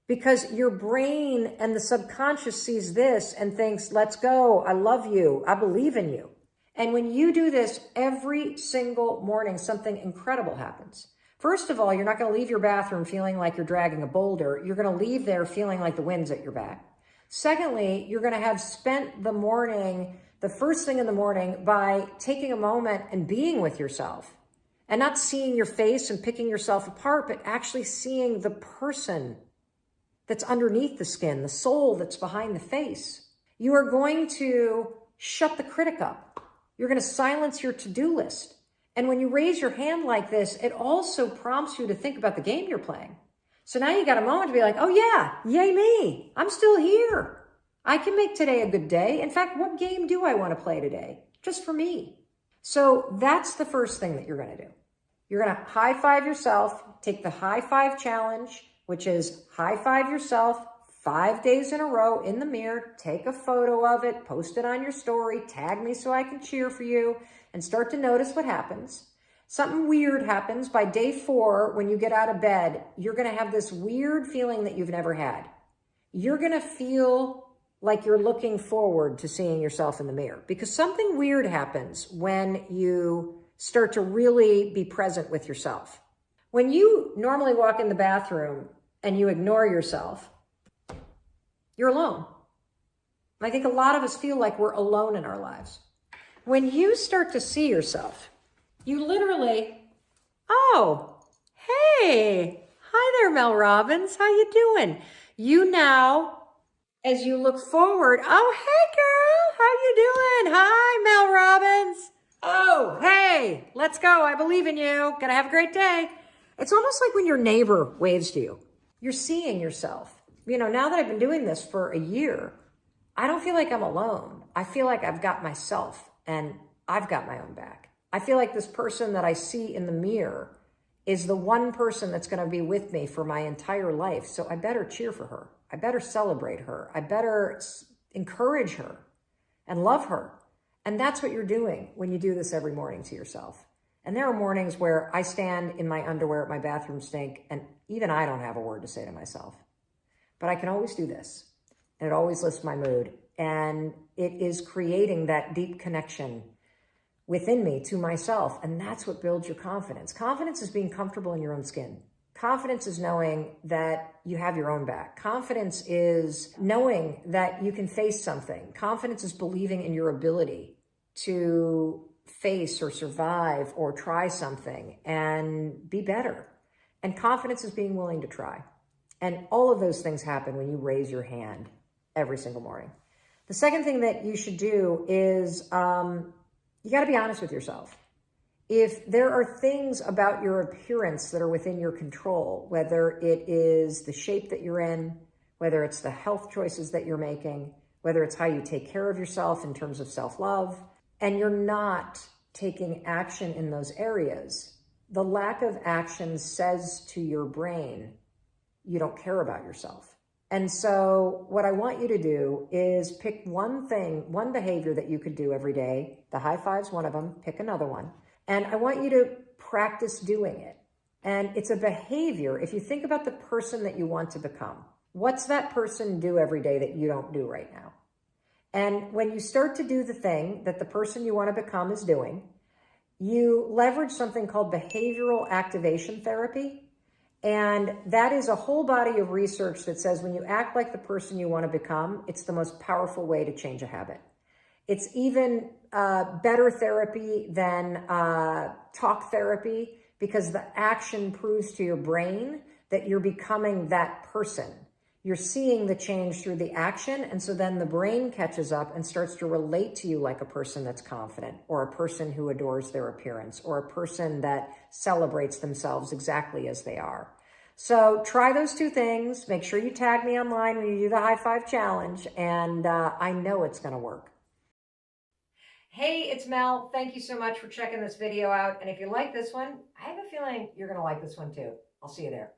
because your brain and the subconscious sees this and thinks, let's go. I love you. I believe in you. And when you do this every single morning, something incredible happens. First of all, you're not going to leave your bathroom feeling like you're dragging a boulder. You're going to leave there feeling like the wind's at your back. Secondly, you're going to have spent the morning, the first thing in the morning, by taking a moment and being with yourself. And not seeing your face and picking yourself apart, but actually seeing the person that's underneath the skin, the soul that's behind the face. You are going to shut the critic up. You're going to silence your to-do list. And when you raise your hand like this, it also prompts you to think about the game you're playing. So now you got a moment to be like, oh yeah, yay me. I'm still here. I can make today a good day. In fact, what game do I want to play today? Just for me. So that's the first thing that you're going to do. You're going to high five yourself, take the high five challenge, which is high five yourself 5 days in a row in the mirror, take a photo of it, post it on your story, tag me so I can cheer for you, and start to notice what happens. Something weird happens by day 4 when you get out of bed. You're going to have this weird feeling that you've never had. You're going to feel like you're looking forward to seeing yourself in the mirror because something weird happens when you start to really be present with yourself. When you normally walk in the bathroom and you ignore yourself, you're alone. I think a lot of us feel like we're alone in our lives. When you start to see yourself, you literally, oh, hey, hi there, Mel Robbins. How you doing? You now, as you look forward, oh, hey, girl, how you doing? Hi, Mel Robbins. Oh, hey, let's go. I believe in you. Gonna have a great day. It's almost like when your neighbor waves to you. You're seeing yourself. You know, now that I've been doing this for a year, I don't feel like I'm alone. I feel like I've got myself and I've got my own back. I feel like this person that I see in the mirror is the one person that's going to be with me for my entire life. So I better cheer for her. I better celebrate her. I better encourage her and love her. And that's what you're doing when you do this every morning to yourself. And there are mornings where I stand in my underwear at my bathroom sink and even I don't have a word to say to myself. But I can always do this. And it always lifts my mood. And it is creating that deep connection within me to myself. And that's what builds your confidence. Confidence is being comfortable in your own skin. Confidence is knowing that you have your own back. Confidence is knowing that you can face something. Confidence is believing in your ability to face or survive or try something and be better. And confidence is being willing to try. And all of those things happen when you raise your hand every single morning. The second thing that you should do is you got to be honest with yourself. If there are things about your appearance that are within your control, whether it is the shape that you're in, whether it's the health choices that you're making, whether it's how you take care of yourself in terms of self-love, and you're not taking action in those areas, the lack of action says to your brain, you don't care about yourself. And so what I want you to do is pick one thing, one behavior that you could do every day. The high five's one of them. Pick another one. And I want you to practice doing it. And it's a behavior. If you think about the person that you want to become, what's that person do every day that you don't do right now? And when you start to do the thing that the person you want to become is doing, you leverage something called behavioral activation therapy. And that is a whole body of research that says when you act like the person you want to become, it's the most powerful way to change a habit. It's even better therapy than talk therapy, because the action proves to your brain that you're becoming that person. You're seeing the change through the action. And so then the brain catches up and starts to relate to you like a person that's confident, or a person who adores their appearance, or a person that celebrates themselves exactly as they are. So try those two things. Make sure you tag me online when you do the high five challenge. And I know it's going to work. Hey, it's Mel. Thank you so much for checking this video out. And if you like this one, I have a feeling you're going to like this one too. I'll see you there.